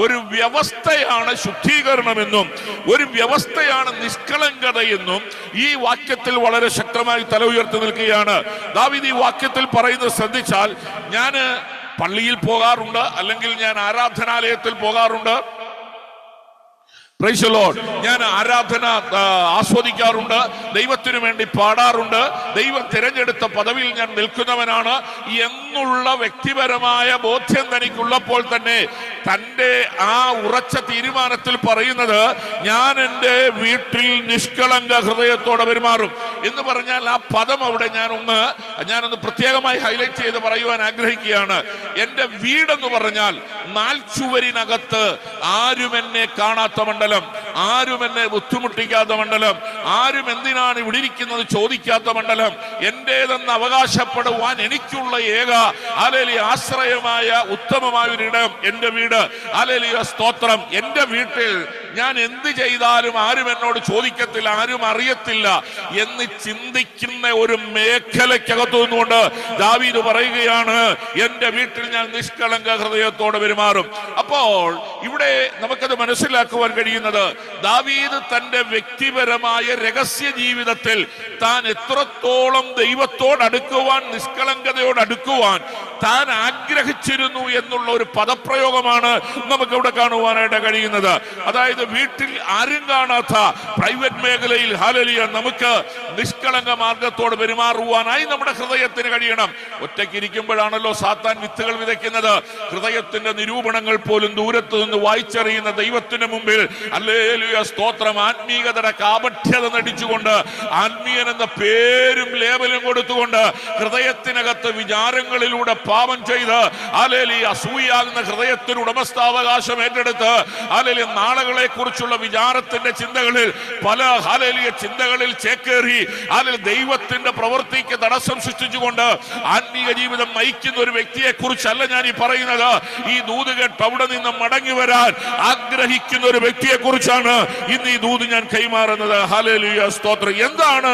ഒരു വ്യവസ്ഥയാണ് ശുദ്ധീകരണമെന്നും ഒരു വ്യവസ്ഥയാണ് നിഷ്കളങ്കതയെന്നും ഈ വാക്യത്തിൽ വളരെ ശക്തമായി തല ഉയർത്തി നിൽക്കുകയാണ്. ദാവീദ് ഈ വാക്യത്തിൽ പറയുന്നത് ശ്രദ്ധിച്ചാൽ, ഞാൻ പള്ളിയിൽ പോകാറുണ്ട്, അല്ലെങ്കിൽ ഞാൻ ആരാധനാലയത്തിൽ പോകാറുണ്ട്, പ്രൈസ് ദി ലോർഡ്, ഞാൻ ആരാധന ആസ്വദിക്കാറുണ്ട്, ദൈവത്തിനു വേണ്ടി പാടാറുണ്ട്, ദൈവം തിരഞ്ഞെടുത്ത പദവിയിൽ ഞാൻ നിൽക്കുന്നവനാണ് എന്നുള്ള വ്യക്തിപരമായ ബോധ്യം തനിക്കുള്ളപ്പോൾ തന്നെ തന്റെ ആ ഉറച്ച തീരുമാനത്തിൽ പറയുന്നത്, ഞാൻ എൻ്റെ വീട്ടിൽ നിഷ്കളങ്ക ഹൃദയത്തോടെ പെരുമാറും എന്ന് പറഞ്ഞാൽ ആ പദം അവിടെ ഞാനൊന്ന് പ്രത്യേകമായി ഹൈലൈറ്റ് ചെയ്ത് പറയുവാൻ ആഗ്രഹിക്കുകയാണ്. എൻ്റെ വീടെന്ന് പറഞ്ഞാൽ നാൽച്ചുവരിനകത്ത് ആരും എന്നെ കാണാത്ത മണ്ഡലം, ആരും എന്നെ ബുദ്ധിമുട്ടിക്കാത്ത മണ്ഡലം, ആരും എന്തിനാണ് ഇവിടെ ഇരിക്കുന്നത് ചോദിക്കാത്ത മണ്ഡലം, എന്റേതെന്ന് അവകാശപ്പെടുവാൻ എനിക്കുള്ള ഏക ഹല്ലേലൂയ ആശ്രയമായ ഉത്തമമായ ഒരിടം എന്റെ വീട്. ഹല്ലേലൂയ സ്തോത്രം. എന്റെ വീട്ടിൽ ഞാൻ എന്ത് ചെയ്താലും ആരും എന്നോട് ചോദിക്കത്തില്ല, ആരും അറിയത്തില്ല എന്ന് ചിന്തിക്കുന്ന ഒരു മേഖലയ്ക്കകത്തു നിന്നുകൊണ്ട് ദാവീദ് പറയുകയാണ്, എന്റെ വീട്ടിൽ ഞാൻ നിഷ്കളങ്ക ഹൃദയത്തോടെ പെരുമാറും. അപ്പോൾ ഇവിടെ നമുക്കത് മനസ്സിലാക്കുവാൻ കഴിയുന്നത്, ദാവീദ് തന്റെ വ്യക്തിപരമായ രഹസ്യ ജീവിതത്തിൽ താൻ എത്രത്തോളം ദൈവത്തോട് അടുക്കുവാൻ, നിഷ്കളങ്കതയോട് അടുക്കുവാൻ താൻ ആഗ്രഹിച്ചിരുന്നു എന്നുള്ള ഒരു പദപ്രയോഗമാണ് നമുക്കിവിടെ കാണുവാനായിട്ട് കഴിയുന്നത്. അതായത് വീട്ടിൽ ആരും കാണാത്ത പ്രൈവറ്റ് മേഖലയിൽ ഹല്ലേലൂയ നമുക്ക് നിഷ്കളങ്ക മാർഗത്തോട് പെരുമാറുവാനായി നമ്മുടെ ഹൃദയത്തിന് കഴിയണം. ഒറ്റയ്ക്കിരിക്കുമ്പോഴാണല്ലോ സാത്താൻ വിത്തുകൾ വിതയ്ക്കുന്നത്. ഹൃദയത്തിന്റെ നിരൂപണങ്ങൾ പോലും ദൂരത്ത് നിന്ന് വായിച്ചറിയുന്ന ദൈവത്തിന് മുമ്പിൽ ഹല്ലേലൂയ സ്തോത്രം ആത്മീയതയുടെ കാപഠ്യത നടിച്ചുകൊണ്ട്, ആത്മീയൻ എന്ന പേരും ലേബലും കൊടുത്തുകൊണ്ട് ഹൃദയത്തിനകത്ത് വിചാരങ്ങളിലൂടെ പാപം ചെയ്ത് ഹല്ലേലൂയ അസൂയാകുന്ന ഹൃദയത്തിന് ഉടമസ്ഥാവകാശം ഏറ്റെടുത്ത് ഹല്ലേലൂയ നാളുകളെ കുറിച്ചുള്ള വിചാരത്തിന്റെ ചിന്തകളിൽ പല ഹല്ലേലൂയ ചിന്തകളിൽ ചേക്കേറി ഹല്ലേലൂയ ദൈവത്തിന്റെ പ്രവൃത്തിക്ക് തടസ്സം സൃഷ്ടിച്ചുകൊണ്ട് ആത്മീയ ജീവിതം നയിക്കുന്ന ഒരു വ്യക്തിയെ കുറിച്ചല്ല ഞാൻ ഈ പറയുന്നത്. ഈ ദൂത് കേട്ട് അവിടെ നിന്ന് മടങ്ങി വരാൻ ആഗ്രഹിക്കുന്ന ഒരു വ്യക്തിയെ കുറിച്ചാണ് ഇന്ന് ഈ ദൂത് ഞാൻ കൈമാറുന്നത്. ഹല്ലേലൂയ സ്തോത്രം. എന്താണ്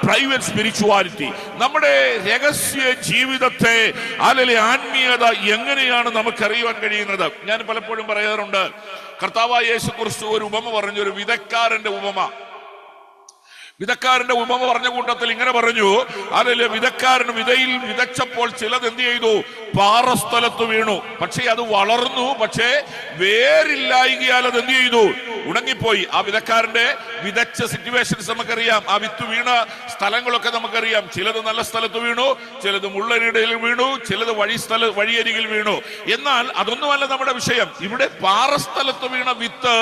പ്രൈവറ്റ് സ്പിരിച്വാലിറ്റി? നമ്മുടെ രഹസ്യ ജീവിതത്തെ ഹല്ലേലൂയ ആത്മീയത എങ്ങനെയാണ് നമുക്കറിയാൻ കഴിയുന്നത്? ഞാൻ പലപ്പോഴും പറയാറുണ്ട്, കർത്താവായ യേശു ക്രിസ്തു ഒരു ഉപമ പറഞ്ഞു, ഒരു വിതക്കാരന്റെ ഉപമ. വിതക്കാരന്റെ ഉപമ പറഞ്ഞ കൂട്ടത്തിൽ ഇങ്ങനെ പറഞ്ഞു, അതില് വിതക്കാരൻ വിതയിൽ വിതച്ചപ്പോൾ ചിലത് എന്ത് ചെയ്തു? പാറസ്ഥലത്ത് വീണു. പക്ഷെ അത് വളർന്നു, പക്ഷേ വേരില്ലായികയാൽ അത് എന്ത് ചെയ്തു? ഉണങ്ങിപ്പോയി. ആ വിതക്കാരന്റെ വിതച്ച സിറ്റുവേഷൻസ് നമുക്കറിയാം. ആ വിത്ത് വീണ സ്ഥലങ്ങളൊക്കെ നമുക്കറിയാം. ചിലത് നല്ല സ്ഥലത്ത് വീണു, ചിലത് മുള്ളരിടയിൽ വീണു, ചിലത് വഴിയരികിൽ വീണു. എന്നാൽ അതൊന്നുമല്ല നമ്മുടെ വിഷയം. ഇവിടെ പാറസ്ഥലത്ത് വീണ വിത്ത്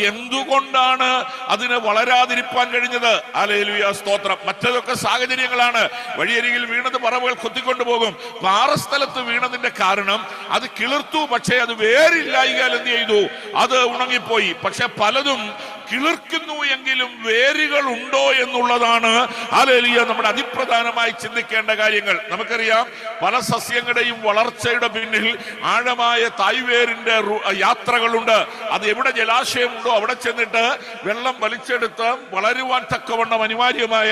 എന്തുകൊണ്ടാണ് അതിന് വളരാതിരിക്കാൻ കഴിഞ്ഞത്? ഹല്ലേലൂയ, സ്തോത്രം. മറ്റതൊക്കെ സാഹചര്യങ്ങളാണ്. വഴിയരികിൽ വീണത് പറവുകൾ കൊത്തിക്കൊണ്ടു പോകും. പാറസ്ഥലത്ത് വീണതിന്റെ കാരണം അത് കിളിർത്തു, പക്ഷേ അത് വേരില്ലായികയാൽ എന്ത് ചെയ്തു? അത് ഉണങ്ങിപ്പോയി. പക്ഷെ പലതും കിളിർക്കുന്നു എങ്കിലും വേരുകൾ ഉണ്ടോ എന്നുള്ളതാണ് ഹല്ലേലൂയ നമ്മുടെ അതിപ്രധാനമായി ചിന്തിക്കേണ്ട കാര്യങ്ങൾ. നമുക്കറിയാം, പല സസ്യങ്ങളുടെയും വളർച്ചയുടെ പിന്നിൽ ആഴമായ തായ്വേരിന്റെ യാത്രകളുണ്ട്. അത് എവിടെ ജലാശയമുണ്ടോ അവിടെ ചെന്നിട്ട് വെള്ളം വലിച്ചെടുത്ത് വളരുവാൻ തക്കവണ്ണം അനിവാര്യമായ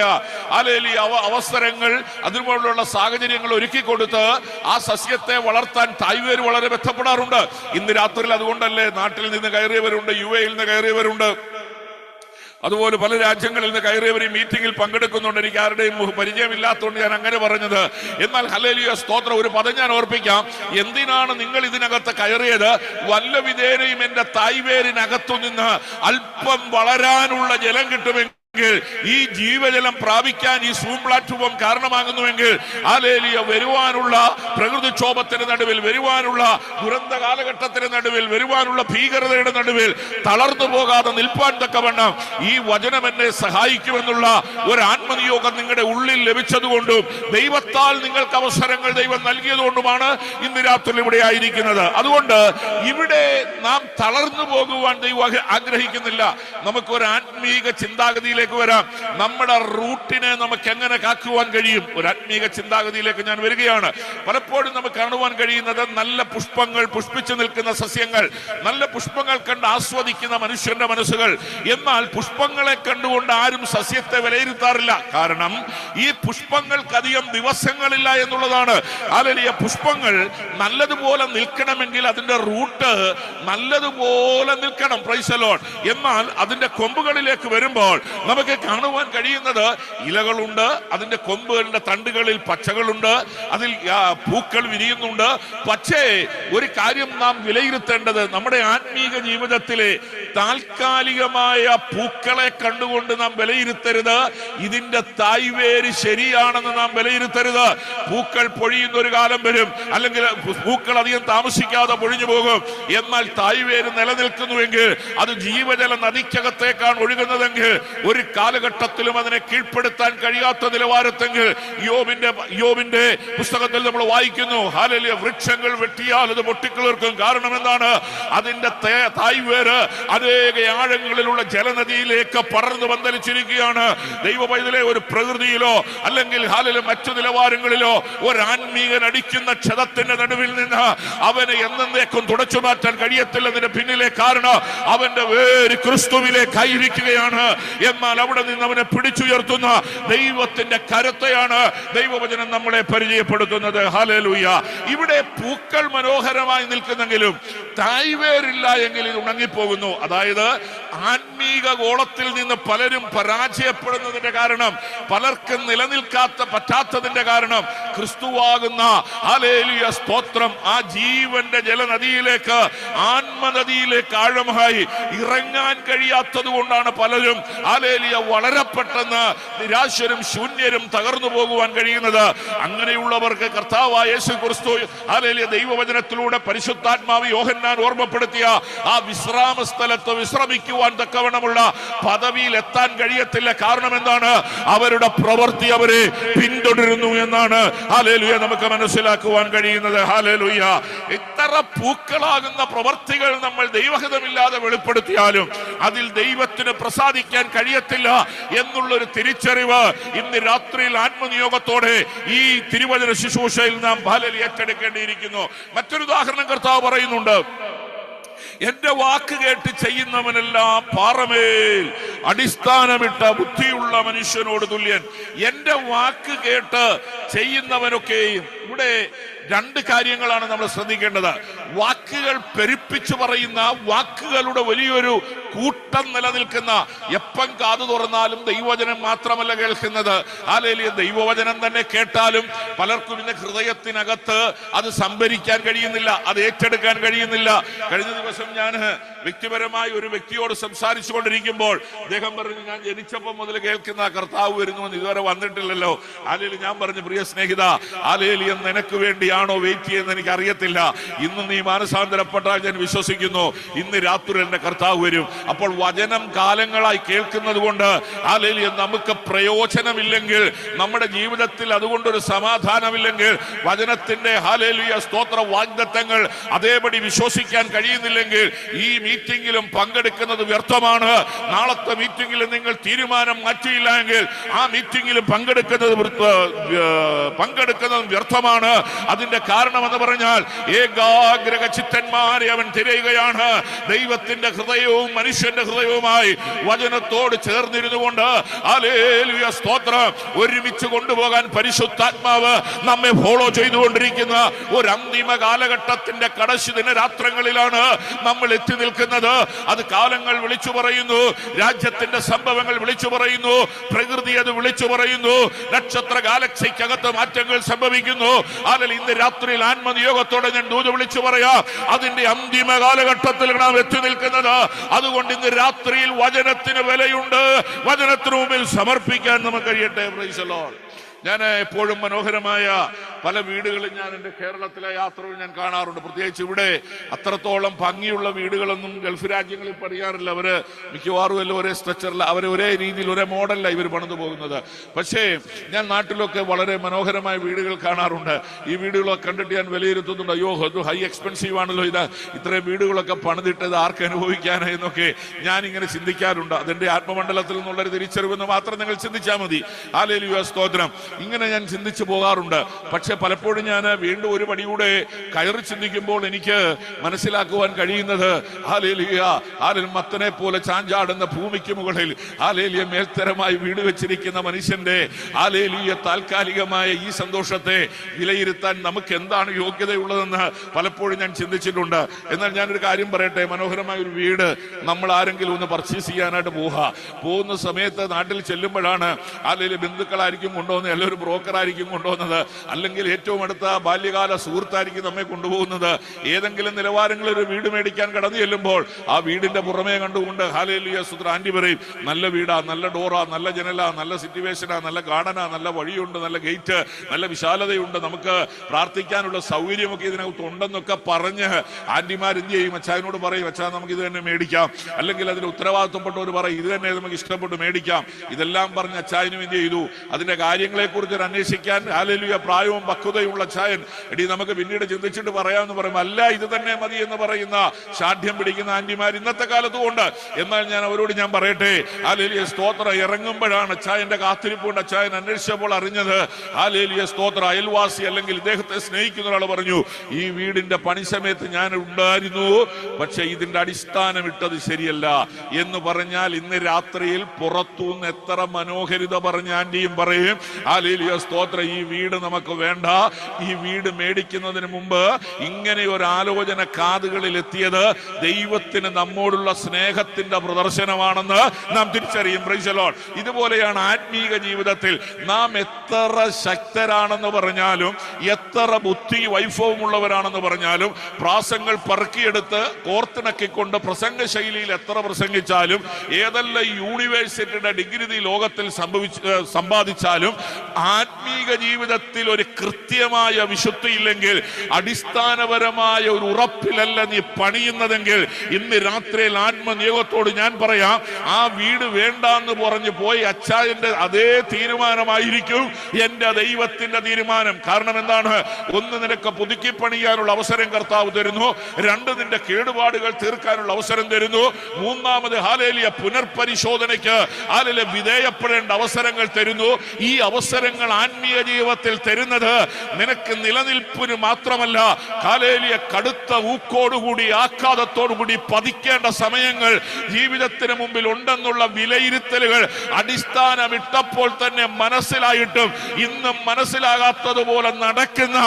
ഹല്ലേലൂയ അവസരങ്ങൾ, അതുപോലുള്ള സാഹചര്യങ്ങൾ ഒരുക്കി കൊടുത്ത് ആ സസ്യത്തെ വളർത്താൻ തായ്വേര് വളരെ ബന്ധപ്പെടാറുണ്ട്. ഇന്ന് രാത്രിയിൽ അതുകൊണ്ടല്ലേ നാട്ടിൽ നിന്ന് കയറിയവരുണ്ട്, UAE-യിൽ നിന്ന് കയറിയവരുണ്ട്, അതുപോലെ പല രാജ്യങ്ങളിൽ നിന്ന് കയറിയവർ ഈ മീറ്റിംഗിൽ പങ്കെടുക്കുന്നുണ്ട്. എനിക്ക് ആരുടെയും പരിചയമില്ലാത്തതുകൊണ്ട് ഞാൻ അങ്ങനെ പറഞ്ഞത്. എന്നാൽ ഹല്ലേലൂയ, സ്തോത്രം, ഒരു പദം ഞാൻ ഓർപ്പിക്കാം. എന്തിനാണ് നിങ്ങൾ ഇതിനകത്ത് കയറിയത്? വല്ല വിധേനയും എന്റെ തായ്വേരിനകത്തു നിന്ന് അല്പം വളരാനുള്ള ജലം കിട്ടുമെങ്കിൽ, ഈ ജീവജലം പ്രാപിക്കാൻ ഈ സൂം പ്ലാറ്റ്ഫോം കാരണമാകുന്നുവെങ്കിൽ, ഹല്ലേലൂയ, വരുവാനുള്ള പ്രകൃതിക്ഷോഭത്തിന് നടുവിൽ, വരുവാനുള്ള ദുരന്ത കാലഘട്ടത്തിന് നടുവിൽ, വരുവാനുള്ള ഭീകരതയുടെ നടുവിൽ തളർന്നു പോകാതെ നിൽപ്പാൻ തക്കവണ്ണം ഈ വചനം എന്നെ സഹായിക്കുമെന്നുള്ള ഒരു ആത്മനിയോഗം നിങ്ങളുടെ ഉള്ളിൽ ലഭിച്ചതുകൊണ്ടും ദൈവത്താൽ നിങ്ങൾക്ക് അവസരങ്ങൾ ദൈവം നൽകിയതുകൊണ്ടുമാണ് ഇന്ന് രാത്രി ഇവിടെ ആയിരിക്കുന്നത്. അതുകൊണ്ട് ഇവിടെ നാം തളർന്നു പോകുവാൻ ദൈവം ആഗ്രഹിക്കുന്നില്ല. നമുക്കൊരു ആത്മീക ചിന്താഗതിയിലേക്ക് വരാം. നമ്മുടെ റൂട്ടിനെ നമുക്ക് എങ്ങനെ കാക്കുവാൻ കഴിയും? ഒരു ആത്മീക ചിന്താഗതിയിലേക്ക് ഞാൻ വരികയാണ്. പലപ്പോഴും നമുക്ക് കാണുവാൻ കഴിയുന്നത് നല്ല പുഷ്പങ്ങൾ പുഷ്പിച്ചു നിൽക്കുന്ന സസ്യങ്ങൾ, നല്ല പുഷ്പങ്ങൾ കണ്ട് ആസ്വദിക്കുന്ന മനുഷ്യന്റെ മനസ്സുകൾ. എന്നാൽ പുഷ്പങ്ങളെ കണ്ടുകൊണ്ട് ആരും സസ്യത്തെ വിലയിരുത്താറില്ല. കാരണം ഈ പുഷ്പങ്ങൾക്കധികം ദിവസങ്ങളില്ല എന്നുള്ളതാണ്. ഹല്ലേലൂയ, പുഷ്പങ്ങൾ നല്ലതുപോലെ നിൽക്കണമെങ്കിൽ അതിന്റെ റൂട്ട് നല്ലതുപോലെ നിൽക്കണം. Price the Lord. എന്നാൽ അതിന്റെ കൊമ്പുകളിലേക്ക് വരുമ്പോൾ നമുക്ക് കാണുവാൻ കഴിയുന്നത് ഇലകളുണ്ട്, അതിന്റെ കൊമ്പുകളുടെ തണ്ടുകളിൽ പച്ചകളുണ്ട്, അതിൽ പൂക്കൾ വിരിയുന്നുണ്ട്. പക്ഷേ ഒരു കാര്യം നാം വിലയിരുത്തേണ്ടത്, നമ്മുടെ ആത്മീക ജീവിതത്തിലെ താൽക്കാലികമായ പൂക്കളെ കണ്ടുകൊണ്ട് നാം വിലയിരുത്തരുത്. ഇതിന്റെ തായ്വേര് ശരിയാണെന്ന് നാം വിലയിരുത്തരുത്. പൂക്കൾ പൊഴിയുന്ന ഒരു കാലം വരും, അല്ലെങ്കിൽ പൂക്കൾ അധികം താമസിക്കാതെ പൊഴിഞ്ഞു പോകും. എന്നാൽ തായ്വേര് നിലനിൽക്കുന്നുവെങ്കിൽ, അത് ജീവജല നദിക്കകത്തേക്കാണ് ഒഴുകുന്നതെങ്കിൽ, ഒരു കാലഘട്ടത്തിലും അതിനെ കീഴ്പ്പെടുത്താൻ കഴിയാത്ത നിലവാരത്തെങ്കിൽ, യോബിന്റെ പുസ്തകത്തിൽ നമ്മൾ വായിക്കുന്നു, ഹല്ലേലൂയ, വൃക്ഷങ്ങൾ വെട്ടിയാൽ അത് പൊട്ടിക്കിളിർക്കും. കാരണം എന്താണ്? അതിന്റെ തായ്വേര് അനേക ആഴങ്ങളിലുള്ള ജലനദിയിലേക്ക് പടർന്നു പന്തലിച്ചിരിക്കുകയാണ്. ദൈവ പൈതലെ, ഒരു പ്രകൃതിയിലോ അല്ലെങ്കിൽ ഹല്ലേലൂയ മറ്റു നിലവാരങ്ങളിലോ ഒരു ആത്മീകൻ അടിക്കുന്ന ക്ഷതത്തിന്റെ നടുവിൽ നിന്ന് അവനെ എന്നേക്കും തുടച്ചു മാറ്റാൻ കഴിയത്തില്ലതിന്റെ പിന്നിലെ കാരണം അവന്റെ വേര് ക്രിസ്തുവിലേക്കായിരിക്കുകയാണ്. എന്നാൽ അവിടെ നിന്ന് അവനെ പിടിച്ചുയർത്തുന്ന ദൈവത്തിന്റെ കരുത്തെയാണ് ദൈവവചനം നമ്മളെ പരിചയപ്പെടുത്തുന്നത്. ഹല്ലേലൂയ. ഇവിടെ പൂക്കൾ മനോഹരമായി നിൽക്കുന്നെങ്കിലും തായ്വേരില്ല എങ്കിൽ ഇത് ഉണങ്ങിപ്പോകുന്നു. അതായത് ആത്മീക ഗോളത്തിൽ നിന്ന് പലരും പരാജയപ്പെടുന്നതിന്റെ കാരണം, പലർക്കും പറ്റാത്തതിന്റെ കാരണം, ക്രിസ്തുവാകുന്ന ഹല്ലേലൂയ, സ്തോത്രം, ആ ജീവന്റെ ജലനദിയിലേക്ക്, ആത്മനദിയിലേക്ക് ആഴമായി ഇറങ്ങാൻ കഴിയാത്തത് കൊണ്ടാണ് പലരും ഹല്ലേലൂയ വളരെ പെട്ടെന്ന് നിരാശരും ശൂന്യരും തകർന്നു പോകുവാൻ കഴിയുന്നത്. അങ്ങനെയുള്ളവർക്ക് കർത്താവായ യേശു ക്രിസ്തു ഹല്ലേലൂയ ദൈവവചനത്തിലൂടെ പരിശുദ്ധാത്മാവ് യോഹന്നാൻ ഓർമ്മപ്പെടുത്തിയ ആ വിശ്രാമ സ്ഥലത്ത് വിശ്രമിക്കുവാൻ തക്കവണ്ണമുള്ള പദവിയിൽ എത്താൻ കഴിയത്തില്ല. കാരണം എന്താണ്? അവരുടെ പ്രവൃത്തി അവരെ പിന്തുടരുന്നു എന്നാണ് ഹല്ലേലൂയ നമുക്ക് മനസ്സിലാക്കുവാൻ കഴിയുന്നത്. ഹല്ലേലൂയ. ഇത്ര പൂക്കളാകുന്ന പ്രവൃത്തികൾ നമ്മൾ ദൈവഹിതമില്ലാതെ വെളിപ്പെടുത്തിയാലും അതിൽ ദൈവത്തിന് പ്രസാദിക്കാൻ കഴിയത്തില്ല എന്നുള്ളൊരു തിരിച്ചറിവ് ഇന്ന് രാത്രിയിൽ ആത്മനിയോഗത്തോടെ ഈ തിരുവചന ശുശ്രൂഷയിൽ നാം ഹല്ലേലൂയ ഏറ്റെടുക്കേണ്ടിയിരിക്കുന്നു. മറ്റൊരു ഉദാഹരണം കർത്താവ് പറയുന്നുണ്ട്. എന്റെ വാക്ക് കേട്ട് ചെയ്യുന്നവനെല്ലാം പാറമേൽ അടിസ്ഥാനമിട്ട ബുദ്ധിയുള്ള മനുഷ്യനോട് തുല്യൻ. എന്റെ വാക്ക് കേട്ട് ചെയ്യുന്നവനൊക്കെയും, ഇവിടെ രണ്ട് കാര്യങ്ങളാണ് നമ്മൾ ശ്രദ്ധിക്കേണ്ടത്. വാക്കുകൾ പെരുപ്പിച്ചു പറയുന്ന വാക്കുകളുടെ വലിയൊരു കൂട്ടം നിലനിൽക്കുന്ന, എപ്പം കാതു തുറന്നാലും ദൈവവചനം മാത്രമല്ല കേൾക്കുന്നത്, ഹല്ലേലൂയ, ദൈവവചനം തന്നെ കേട്ടാലും പലർക്കും ഇന്ന് ഹൃദയത്തിനകത്ത് അത് സംഭരിക്കാൻ കഴിയുന്നില്ല, അത് ഏറ്റെടുക്കാൻ കഴിയുന്നില്ല. കഴിഞ്ഞ ദിവസം ഞാൻ വ്യക്തിപരമായി ഒരു വ്യക്തിയോട് സംസാരിച്ചു കൊണ്ടിരിക്കുമ്പോൾ അദ്ദേഹം പറഞ്ഞു, ഞാൻ ജനിച്ചപ്പോൾ മുതൽ കേൾക്കുന്ന കർത്താവ് വരുന്നുവെന്ന് ഇതുവരെ വന്നിട്ടില്ലല്ലോ. ഹല്ലേലൂയ. ഞാൻ പറഞ്ഞു, പ്രിയ സ്നേഹിത, ഹല്ലേലൂയ, നിനക്ക് വേണ്ടിയാണോ വെയിറ്റ് ചെയ്യുന്നത് എനിക്ക് അറിയത്തില്ല. ഇന്ന് നീ മാനസാന്തരപ്പെട്ടാൽ ഞാൻ വിശ്വസിക്കുന്നു ഇന്ന് രാത്രി എന്റെ കർത്താവ് വരും. അപ്പോൾ വചനം കാലങ്ങളായി കേൾക്കുന്നത് കൊണ്ട് ഹല്ലേലൂയ നമുക്ക് പ്രയോജനമില്ലെങ്കിൽ, നമ്മുടെ ജീവിതത്തിൽ അതുകൊണ്ടൊരു സമാധാനമില്ലെങ്കിൽ, വചനത്തിന്റെ ഹല്ലേലൂയ സ്തോത്ര വാഗ്ദത്തങ്ങൾ അതേപടി വിശ്വസിക്കാൻ കഴിയുന്നില്ലെങ്കിൽ ഈ മീറ്റിംഗിലും പങ്കെടുക്കുന്നത് വ്യർത്ഥമാണ്. നാളത്തെ മീറ്റിംഗിൽ നിങ്ങൾ തീരുമാനം മാറ്റിയില്ല എങ്കിൽ ആ മീറ്റിംഗിൽ പങ്കെടുക്കുന്നത് വ്യർത്ഥമാണ്. അതിന്റെ കാരണം എന്ന് പറഞ്ഞാൽ ഏകാഗ്രക ചിത്തന്മാരെ അവൻ തിരയുകയാണ്. ദൈവത്തിന്റെ ഹൃദയവും മനുഷ്യന്റെ ഹൃദയവുമായി വചനത്തോട് ചേർന്നിരുന്നു കൊണ്ട് ഹല്ലേലൂയ സ്തോത്രം ഒരുമിച്ച് കൊണ്ടുപോകാൻ പരിശുദ്ധാത്മാവ് നമ്മെ ഫോളോ ചെയ്തുകൊണ്ടിരിക്കുന്ന ഒരു അന്തിമ കാലഘട്ടത്തിന്റെ കടശി ദിനരാത്രങ്ങളിലാണ് നമ്മൾ എത്തി നിൽക്കുന്നത്. അത് കാലങ്ങൾ വിളിച്ചു പറയുന്നു, രാജ്യത്തിന്റെ സംഭവങ്ങൾ വിളിച്ചു പറയുന്നു, പ്രകൃതി അത് വിളിച്ചു പറയുന്നു, നക്ഷത്ര ഗാലക്സിക്കകത്ത് മാറ്റങ്ങൾ സംഭവിക്കുന്നു. അതിൽ ഇന്ന് രാത്രിയിൽ ആത്മനിയോഗത്തോടെ ഞാൻ ദൂത് വിളിച്ചു പറയാം, അതിന്റെ അന്തിമ കാലഘട്ടത്തിൽ നാം എത്തി നിൽക്കുന്നത്. അതുകൊണ്ട് ഇന്ന് രാത്രിയിൽ വചനത്തിന് വിലയുണ്ട്, വചനത്തിന് മുമ്പിൽ സമർപ്പിക്കാൻ നമുക്ക് കഴിയട്ടെ. Price the Lord. ഞാൻ എപ്പോഴും മനോഹരമായ പല വീടുകളും ഞാൻ എൻ്റെ കേരളത്തിലെ യാത്രകൾ ഞാൻ കാണാറുണ്ട്. പ്രത്യേകിച്ച് ഇവിടെ അത്രത്തോളം ഭംഗിയുള്ള വീടുകളൊന്നും ഗൾഫ് രാജ്യങ്ങളിൽ പണിയാറില്ല. അവര് മിക്കവാറും എല്ലാം ഒരേ സ്ട്രക്ചറിൽ, അവർ ഒരേ രീതിയിൽ ഒരേ മോഡലിലാണ് ഇവർ പണിതു പോകുന്നത്. പക്ഷേ ഞാൻ നാട്ടിലൊക്കെ വളരെ മനോഹരമായ വീടുകൾ കാണാറുണ്ട്. ഈ വീടുകളൊക്കെ കണ്ടിട്ട് ഞാൻ വിലയിരുത്തുന്നുണ്ട്, അയ്യോ അത് ഹൈ എക്സ്പെൻസീവ് ആണല്ലോ, ഇത് ഇത്രയും വീടുകളൊക്കെ പണിതിട്ടത് ആർക്ക് അനുഭവിക്കാനാ എന്നൊക്കെ ഞാനിങ്ങനെ ചിന്തിക്കാറുണ്ട്. അതിന്റെ ആത്മമണ്ഡലത്തിൽ നിന്നുള്ളൊരു തിരിച്ചറിവെന്ന് മാത്രം നിങ്ങൾ ചിന്തിച്ചാൽ മതി. ഹല്ലേലൂയ സ്തോത്രം. ഇങ്ങനെ ഞാൻ ചിന്തിച്ചു പോകാറുണ്ട്. പക്ഷെ പലപ്പോഴും ഞാൻ വീണ്ടും ഒരു പടി കൂടെ കയറി ചിന്തിക്കുമ്പോൾ എനിക്ക് മനസ്സിലാക്കുവാൻ കഴിയുന്നത് ഹല്ലേലൂയ, മത്തനെ പോലെ ചാഞ്ചാടുന്ന ഭൂമിക്ക് മുകളിൽ ഹല്ലേലൂയ മേൽത്തരമായി വീട് വെച്ചിരിക്കുന്ന മനുഷ്യന്റെ ഹല്ലേലൂയ താൽക്കാലികമായ ഈ സന്തോഷത്തെ വിലയിരുത്താൻ നമുക്ക് എന്താണ് യോഗ്യതയുള്ളതെന്ന് പലപ്പോഴും ഞാൻ ചിന്തിച്ചിട്ടുണ്ട്. എന്നാൽ ഞാനൊരു കാര്യം പറയട്ടെ, മനോഹരമായ ഒരു വീട് നമ്മൾ ആരെങ്കിലും ഒന്ന് പർച്ചേസ് ചെയ്യാനായിട്ട് പോകുന്ന സമയത്ത് നാട്ടിൽ ചെല്ലുമ്പോഴാണ് ഹല്ലേലൂയ ബന്ധുക്കളായിരിക്കും കൊണ്ടുവന്നത്, അല്ലെങ്കിൽ ഒരു ബ്രോക്കർ ആയിരിക്കും കൊണ്ടുവന്നത്, അല്ലെങ്കിൽ ഏറ്റവും അടുത്ത ബാല്യകാല സുഹൃത്തായിരിക്കും നമ്മെ കൊണ്ടുപോകുന്നത്. ഏതെങ്കിലും നിലവാരങ്ങളിൽ ഒരു വീട് മേടിക്കാൻ കടന്നു ചെല്ലുമ്പോൾ ആ വീടിന്റെ പുറമേ കണ്ടുകൊണ്ട് ഹല്ലേലൂയ സ്തോത്രം ആന്റി പറയും, നല്ല വീടാ, നല്ല ഡോറാ, നല്ല ജനലാ, നല്ല സിറ്റുവേഷനാ, നല്ല ഗാർഡനാ, നല്ല വഴിയുണ്ട്, നല്ല ഗേറ്റ്, നല്ല വിശാലതയുണ്ട്, നമുക്ക് പ്രാർത്ഥിക്കാനുള്ള സൗകര്യമൊക്കെ ഇതിനകത്ത് ഉണ്ടെന്നൊക്കെ പറഞ്ഞ് ആന്റിമാർ എന്ത് ചെയ്യും, അച്ചായനോട് പറയും, അച്ഛാ നമുക്ക് ഇത് തന്നെ മേടിക്കാം, അല്ലെങ്കിൽ അതിന് ഉത്തരവാദിത്വപ്പെട്ടവർ പറയും ഇത് തന്നെ നമുക്ക് ഇഷ്ടപ്പെട്ട് മേടിക്കാം. ഇതെല്ലാം പറഞ്ഞ് അച്ചായനും എന്ത് ചെയ്തു, അതിന്റെ കാര്യങ്ങളെ കുറിച്ച് അന്വേഷിക്കാൻ ഹല്ലേലൂയ പ്രായവും പക്വതയുള്ള അച്ചായൻ, എടി നമുക്ക് പിന്നീട് ചിന്തിച്ചിട്ട് പറയാമെന്ന് പറയും. അല്ല, ഇത് തന്നെ മതി എന്ന് പറയുന്ന ശാഠ്യം പിടിക്കുന്ന ആന്റിമാർ ഇന്നത്തെ കാലത്തും ഉണ്ട്. എന്നാൽ ഞാൻ അവരോട് ഞാൻ പറയട്ടെ, ഹല്ലേലൂയ സ്തോത്രം, ഇറങ്ങുമ്പോഴാണ് അച്ചായന്റെ കാത്തിരിപ്പുണ്ട്. അച്ചായൻ അന്വേഷിച്ചപ്പോൾ അറിഞ്ഞത് ഹല്ലേലൂയ സ്തോത്രം അയൽവാസി അല്ലെങ്കിൽ ഇദ്ദേഹത്തെ സ്നേഹിക്കുന്ന ഒരാൾ പറഞ്ഞു, ഈ വീടിന്റെ പണി സമയത്ത് ഞാൻ ഉണ്ടായിരുന്നു, പക്ഷെ ഇതിന്റെ അടിസ്ഥാനം ഇട്ടത് ശരിയല്ല എന്ന് പറഞ്ഞാൽ ഇന്ന് രാത്രിയിൽ പുറത്തുനിന്ന് എത്ര മനോഹരിത പറഞ്ഞ ആന്റിയും പറയും ഹല്ലേലൂയ സ്തോത്രം, ഈ വീട് നമുക്ക് വേണ്ട. ഈ വീട് മേടിക്കുന്നതിന് മുമ്പ് ഇങ്ങനെ ഒരു ആലോചന കാതുകളിൽ എത്തിയത് ദൈവത്തിന് നമ്മോടുള്ള സ്നേഹത്തിന്റെ പ്രദർശനമാണെന്ന് നാം തിരിച്ചറിയും. Price the Lord. ഇതുപോലെയാണ് ആത്മീക ജീവിതത്തിൽ നാം എത്ര ശക്തരാണെന്ന് പറഞ്ഞാലും, എത്ര ബുദ്ധി വൈഭവമുള്ളവരാണെന്ന് പറഞ്ഞാലും, പ്രാസങ്ങൾ പറക്കിയെടുത്ത് കോർത്തിണക്കിക്കൊണ്ട് പ്രസംഗ ശൈലിയിൽ എത്ര പ്രസംഗിച്ചാലും, ഏതെല്ലാം യൂണിവേഴ്സിറ്റിയുടെ ഡിഗ്രി ലോകത്തിൽ സമ്പാദിച്ചാലും, ആത്മീക ജീവിതത്തിൽ ഒരു കൃത്യമായ വിശുദ്ധി ഇല്ലെങ്കിൽ, അടിസ്ഥാനപരമായ ഒരു ഉറപ്പിലല്ല നീ പണിയുന്നതെങ്കിൽ, ഇന്ന് രാത്രിയിൽ ആത്മനിയോഗത്തോട് ഞാൻ പറയാം, ആ വീട് വേണ്ടെന്ന് പറഞ്ഞു പോയി അച്ചായന്റെ അതേ തീരുമാനമായിരിക്കും എന്റെ ദൈവത്തിന്റെ തീരുമാനം. കാരണം എന്താണ്? ഒന്ന്, നിനക്ക് പുതുക്കി പണിയാനുള്ള അവസരം കർത്താവ് തരുന്നു. രണ്ട്, നിന്റെ കേടുപാടുകൾ തീർക്കാനുള്ള അവസരം തരുന്നു. മൂന്നാമത് ഹല്ലേലൂയ പുനർപരിശോധനയ്ക്ക് ഹല്ലേലൂയ വിധേയപ്പെടേണ്ട അവസരങ്ങൾ തരുന്നു. ഈ അവസരം അവസരങ്ങൾ ആത്മീയ ജീവിതത്തിൽ തരുന്നത് നിനക്ക് നിലനിൽപ്പിന് മാത്രമല്ല, ഹല്ലേലൂയ, കടുത്ത ഊക്കോടുകൂടി ആഘാതത്തോടുകൂടി പതിക്കേണ്ട സമയങ്ങൾ ജീവിതത്തിന് മുമ്പിൽ ഉണ്ടെന്നുള്ള വിലയിരുത്തലുകൾ അടിസ്ഥാനമിട്ടപ്പോൾ തന്നെ മനസ്സിലായിട്ടും ഇന്നും മനസ്സിലാകാത്തതുപോലെ നടക്കുന്ന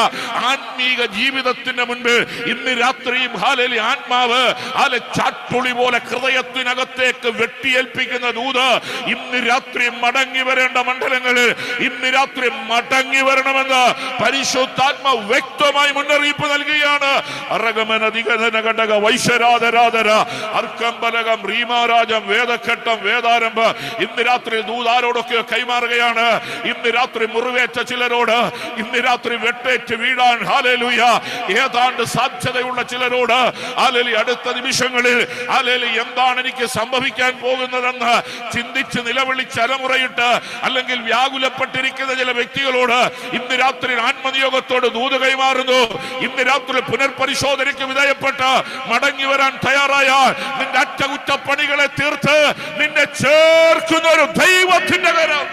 ആത്മീക ജീവിതത്തിന്റെ മുൻപിൽ ഇന്ന് രാത്രിയും ഹല്ലേലൂയ ആത്മാവ് ചാട്ടുളി പോലെ ഹൃദയത്തിനകത്തേക്ക് വെട്ടിയേൽപ്പിക്കുന്ന ദൂത് ഇന്ന് രാത്രി മടങ്ങി വരേണ്ട മണ്ഡലങ്ങളിൽ ഇന്ന് രാത്രി മടങ്ങി വരണമെന്ന് പരിശുദ്ധാത്മാവ് വ്യക്തമായി മുന്നറിയിപ്പ് നൽകുകയാണ്. അർക്കമ്പലകം റീമാരാജം വേദഘട്ടം വേദാരംഭ ഇന്ന് രാത്രി ദൂതാരോടൊക്കെ കൈമാറുകയാണ്. ഇന്ന് രാത്രി മുറിവേറ്റ ചിലരോട്, ഇന്ന് രാത്രി വെട്ടേറ്റ് വീഴാൻ ഹല്ലേലൂയ ഏതാണ്ട് സാധ്യതയുള്ള ചിലരോട് ഹല്ലേലൂയ അടുത്ത നിമിഷങ്ങളിൽ ഹല്ലേലൂയ എന്താണ് എനിക്ക് സംഭവിക്കാൻ പോകുന്നതെന്ന് ചിന്തിച്ച് നിലവിളിച്ച് അലമുറയിട്ട് അല്ലെങ്കിൽ വ്യാകുലപ്പെട്ടിരിക്കുന്ന ചില വ്യക്തികളോട് ഇന്ന് രാത്രി ആത്മനിയോഗത്തോട് ദൂത് കൈമാറുന്നു. ഇന്ന് രാത്രി പുനർപരിശോധനയ്ക്ക് വിധേയപ്പെട്ട് മടങ്ങി വരാൻ തയ്യാറായാൽ നിന്റെ അറ്റകുറ്റപ്പണികളെ തീർത്ത് നിന്നെ ചേർക്കുന്ന ഒരു ദൈവത്തിന്റെ കരം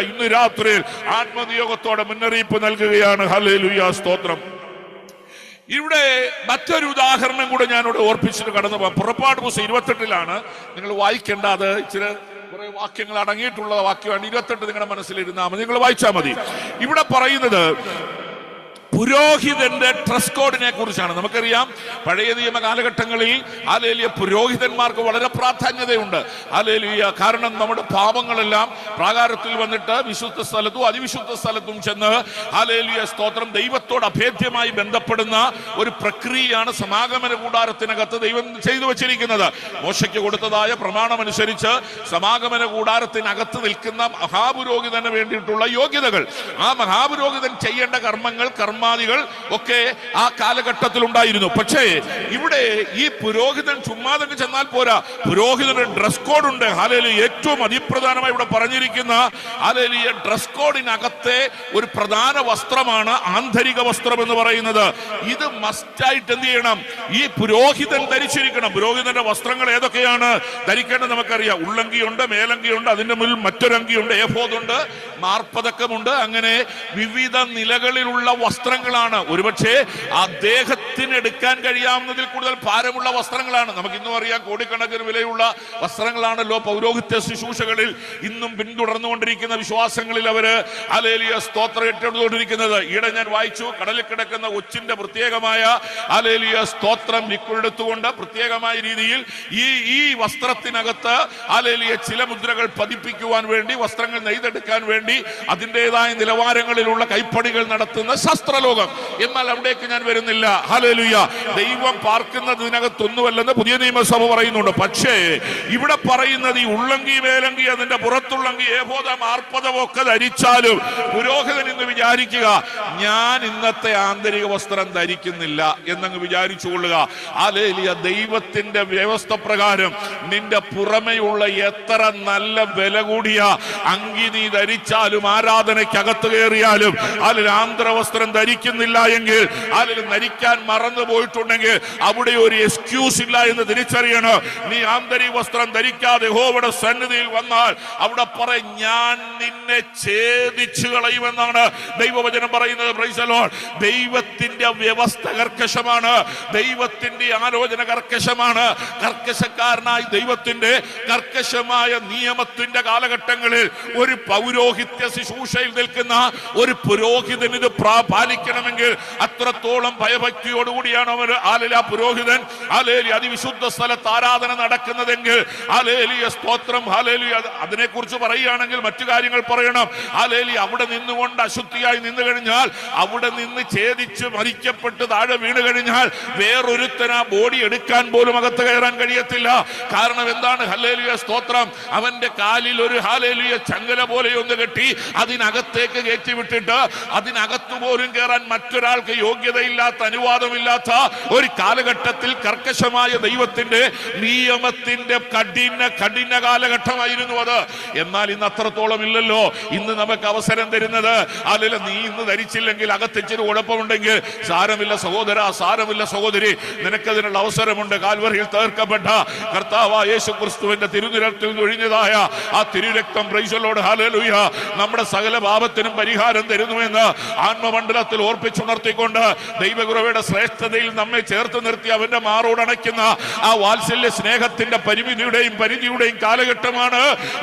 ഇന്ന് രാത്രി ആത്മനിയോഗത്തോടെ മുന്നറിയിപ്പ് നൽകുകയാണ്. ഹല്ലേലൂയ, സ്തോത്രം. ഇവിടെ മറ്റൊരു ഉദാഹരണം കൂടെ ഞാനിവിടെ ഓർപ്പിച്ചിട്ട് കടന്നു പോകാം. പുറപ്പാട് പുസ്തകം 28 നിങ്ങൾ വായിക്കേണ്ട, അത് ഇച്ചിരി കുറെ വാക്യങ്ങൾ അടങ്ങിയിട്ടുള്ള വാക്യമാണ്. 28 നിങ്ങളുടെ മനസ്സിലിരുന്നാൽ മതി, നിങ്ങൾ വായിച്ചാൽ മതി. ഇവിടെ പറയുന്നത് പുരോഹിതന്റെ ഡ്രസ് കോഡിനെ കുറിച്ചാണ്. നമുക്കറിയാം പഴയ നിയമ കാലഘട്ടങ്ങളിൽ ഹല്ലേലൂയ പുരോഹിതന്മാർക്ക് വളരെ പ്രാധാന്യതയുണ്ട്. ഹല്ലേലൂയ, കാരണം നമ്മുടെ പാപങ്ങളെല്ലാം പ്രാകാരത്തിൽ വന്നിട്ട് വിശുദ്ധ സ്ഥലത്തും അതിവിശുദ്ധ സ്ഥലത്തും ചെന്ന് ഹല്ലേലൂയ, സ്തോത്രം, ദൈവത്തോട് അഭേദ്യമായി ബന്ധപ്പെടുന്ന ഒരു പ്രക്രിയയാണ് സമാഗമന കൂടാരത്തിനകത്ത് ദൈവം ചെയ്തു വച്ചിരിക്കുന്നത്. മോശയ്ക്ക് കൊടുത്തതായ പ്രമാണമനുസരിച്ച് സമാഗമന കൂടാരത്തിനകത്ത് നിൽക്കുന്ന മഹാപുരോഹിതന് വേണ്ടിയിട്ടുള്ള യോഗ്യതകൾ, ആ മഹാപുരോഹിതൻ ചെയ്യേണ്ട കർമാദികൾ ഒക്കെ ആ കാലഘട്ടത്തിൽ ഉണ്ടായിരുന്നു. പക്ഷേ ഇവിടെ ഈ പുരോഹിതൻ ചുമ്മാതെ ചെന്നാൽ പോരാ, പുരോഹിതന് ഡ്രസ് കോഡ് ഉണ്ട്. ഹല്ലേലൂയ, ഏറ്റവും അതിപ്രധാനമായി ഇവിടെ പറഞ്ഞിരിക്കുന്ന ഹല്ലേലൂയ ഡ്രസ് കോഡിനകത്തെ ഒരു പ്രധാന വസ്ത്രമാണ് ആന്തരിക വസ്ത്രം എന്ന് പറയുന്നത്. ഇത് മസ്റ്റായിട്ട് എന്ത് ചെയ്യണം? ഈ പുരോഹിതൻ ധരിച്ചിരിക്കണം. പുരോഹിതന്റെ വസ്ത്രങ്ങൾ ഏതൊക്കെയാണ് ധരിക്കേണ്ടത് നമുക്കറിയാം. ഉള്ളങ്കിയുണ്ട്, മേലങ്കിയുണ്ട്, അതിന്റെ മുന്നിൽ മറ്റൊരങ്കിയുണ്ട്, ഏഫോദുണ്ട്, മാർപ്പതക്കമുണ്ട്. അങ്ങനെ വിവിധ നിലകളിലുള്ള വസ്ത്രങ്ങളാണ്. ഒരുപക്ഷെ അദ്ദേഹത്തിന് എടുക്കാൻ കഴിയാവുന്നതിൽ കൂടുതൽ ഭാരമുള്ള വസ്ത്രങ്ങളാണ്. നമുക്ക് ഇന്നും അറിയാം, കോടിക്കണക്കിന് വിലയുള്ള വസ്ത്രങ്ങളാണല്ലോ പൗരോഹിത്യ ശുശ്രൂഷകളിൽ ഇന്നും പിന്തുടർന്നുകൊണ്ടിരിക്കുന്ന വിശ്വാസങ്ങളിൽ അവര് ഹല്ലേലൂയ, സ്തോത്രം ഏറ്റെടുത്തുകൊണ്ടിരിക്കുന്നത്. ഈയിടെ ഞാൻ വായിച്ചു, കടലിൽ കിടക്കുന്ന ഒച്ചിന്റെ പ്രത്യേകമായ ഹല്ലേലൂയ, സ്തോത്രം ലിക്വിഡ് എടുത്തുകൊണ്ട് പ്രത്യേകമായ രീതിയിൽ ഈ വസ്ത്രത്തിനകത്ത് ഹല്ലേലൂയ ചില മുദ്രകൾ പതിപ്പിക്കുവാൻ വേണ്ടി, വസ്ത്രങ്ങൾ നെയ്തെടുക്കാൻ വേണ്ടി അതിൻ്റെതായ നിലവാരങ്ങളിലുള്ള കൈപ്പണികൾ നടത്തുന്ന ശാസ്ത്രലോകം. എന്നാൽ അവിടേക്ക് ഞാൻ വരുന്നില്ല. ഹല്ലേലൂയ, ദൈവം പാർക്കുന്നതിനകത്തൊന്നുമല്ലെന്ന് പുതിയ നിയമസഭ പറയുന്നുണ്ട്. പക്ഷേ ഇവിടെ പറയുന്നത് ഈ ഉള്ളങ്കി, മേലങ്കി, അതിന്റെ പുറത്തുള്ളങ്കി, ഏഫോദം, ആർപ്പതം ഒക്കെ ധരിച്ചാലും പുരോഹിതൻ ഇന്ന് വിചാരിക്കുക, ഞാൻ ഇന്നത്തെ ആന്തരിക വസ്ത്രം ധരിക്കുന്നില്ല എന്നങ്ങ് വിചാരിച്ചുകൊള്ളുക. ഹല്ലേലൂയ, ദൈവത്തിന്റെ വ്യവസ്ഥ പ്രകാരം നിന്റെ പുറമെയുള്ള എത്ര നല്ല വില കൂടിയ അങ്കി നീ ധരിച്ചാലും, ആരാധനയ്ക്കകത്ത് കയറിയാലും അതിൽ ആന്തരവസ്ത്രം ധരിക്കുന്നില്ല എങ്കിൽ, അതിൽ ധരിക്കാൻ മറന്നു പോയിട്ടുണ്ടെങ്കിൽ അവിടെ ഒരു എക്സ്ക്യൂസ് ഇല്ല എന്ന് തിരിച്ചറിയണം. നീ ആന്തരിക വസ്ത്രം ധരിക്കാതെ യഹോവയുടെ സന്നിധിയിൽ വന്നാൽ അവിടെ പറയും, ഞാൻ നിന്നെ ഛേദിച്ചു കളയുമെന്നാണ് ദൈവവചനം പറയുന്നത്. Price the Lord. ദൈവത്തിന്റെ വ്യവസ്ഥ കർക്കശമാണ്, ദൈവത്തിന്റെ ആലോചന കർക്കശമാണ്. കർക്കശക്കാരനായി ദൈവത്തിന്റെ കർക്കശമായ നിയമത്തിന്റെ കാലഘട്ടങ്ങളിൽ ഒരു പൗരോഹിത്യ ശുശ്രൂഷയിൽ നിൽക്കുന്ന ഒരു പുരോഹിതൻ ഇത് പാലിക്കണമെങ്കിൽ അത്രത്തോളം ഭയഭക്തിയോടുകൂടിയാണ് അവർ പുരോഹിതൻ അതിവിശുദ്ധ സ്ഥലത്ത് ആരാധന നടക്കുന്നതെങ്കിൽ സ്തോത്രം. അതിനെക്കുറിച്ച് പറയുകയാണെങ്കിൽ മറ്റു കാര്യങ്ങൾ പറയണം. അവിടെ നിന്നുകൊണ്ട് അശുദ്ധിയായി നിന്നു കഴിഞ്ഞാൽ, അവിടെ നിന്ന് ഛേദിച്ച് മരിക്കപ്പെട്ട് താഴെ വീണ് കഴിഞ്ഞാൽ വേറൊരുത്തന ബോഡി എടുക്കാൻ പോലും അകത്ത് കയറാൻ കഴിയത്തില്ല. കാരണം എന്താണ്? ഹല്ലേലൂയ, സ്തോത്രം. അവന്റെ കാലിൽ ഒരു ഹല്ലേലൂയ ചങ്ങല പോലെ ഒന്ന് കെട്ടി അതിനകത്തേക്ക് കയറ്റി വിട്ടിട്ട് അതിനകത്ത് പോലും കയറാൻ മറ്റൊരാൾക്ക് യോഗ്യതയില്ലാത്ത, അനുവാദമില്ലാത്ത ഒരു കാലഘട്ടത്തിൽ കർക്കശമായ ദൈവത്തിന്റെ നിയമത്തിന്റെ കഠിന കാലഘട്ടമായിരുന്നു അത്. എന്നാൽ ഇന്ന് അത്രത്തോളം ഇല്ലല്ലോ. ഇന്ന് നമുക്ക് അവസരം തരുന്നത്, അല്ലല്ല നീ ഇന്ന് ധരിച്ചില്ലെങ്കിൽ അകത്തിച്ചിരി കുഴപ്പമുണ്ടെങ്കിൽ സാരമില്ല സഹോദര, സാരമില്ല സഹോദരി, നിനക്കതിനുള്ള അവസരമുണ്ട്. കാൽവറിയിൽ തീർക്കപ്പെട്ട കർത്താവായ യേശു ക്രിസ്തുവിന്റെ തിരുനിരത്തിൽ ഒഴിഞ്ഞതായ ആ തിരുരക്തം, പ്രൈസ് ദി ലോർഡ്, ഹല്ലേലൂയ, നമ്മുടെ സകല പാപത്തിനും പരിഹാരം തരുന്നുവെന്ന് ആത്മമണ്ഡലത്തിൽ ഓർപ്പിച്ചുണർത്തിക്കൊണ്ട് ദൈവകൃപയുടെ ശ്രേഷ്ഠതയിൽ നമ്മെ ചേർത്ത് നിർത്തി അവന്റെ മാറോടണയ്ക്കുന്ന ആ വാത്സല്യ സ്നേഹത്തിന്റെ പരിധിയുടെയും കാലഘട്ടമാണ്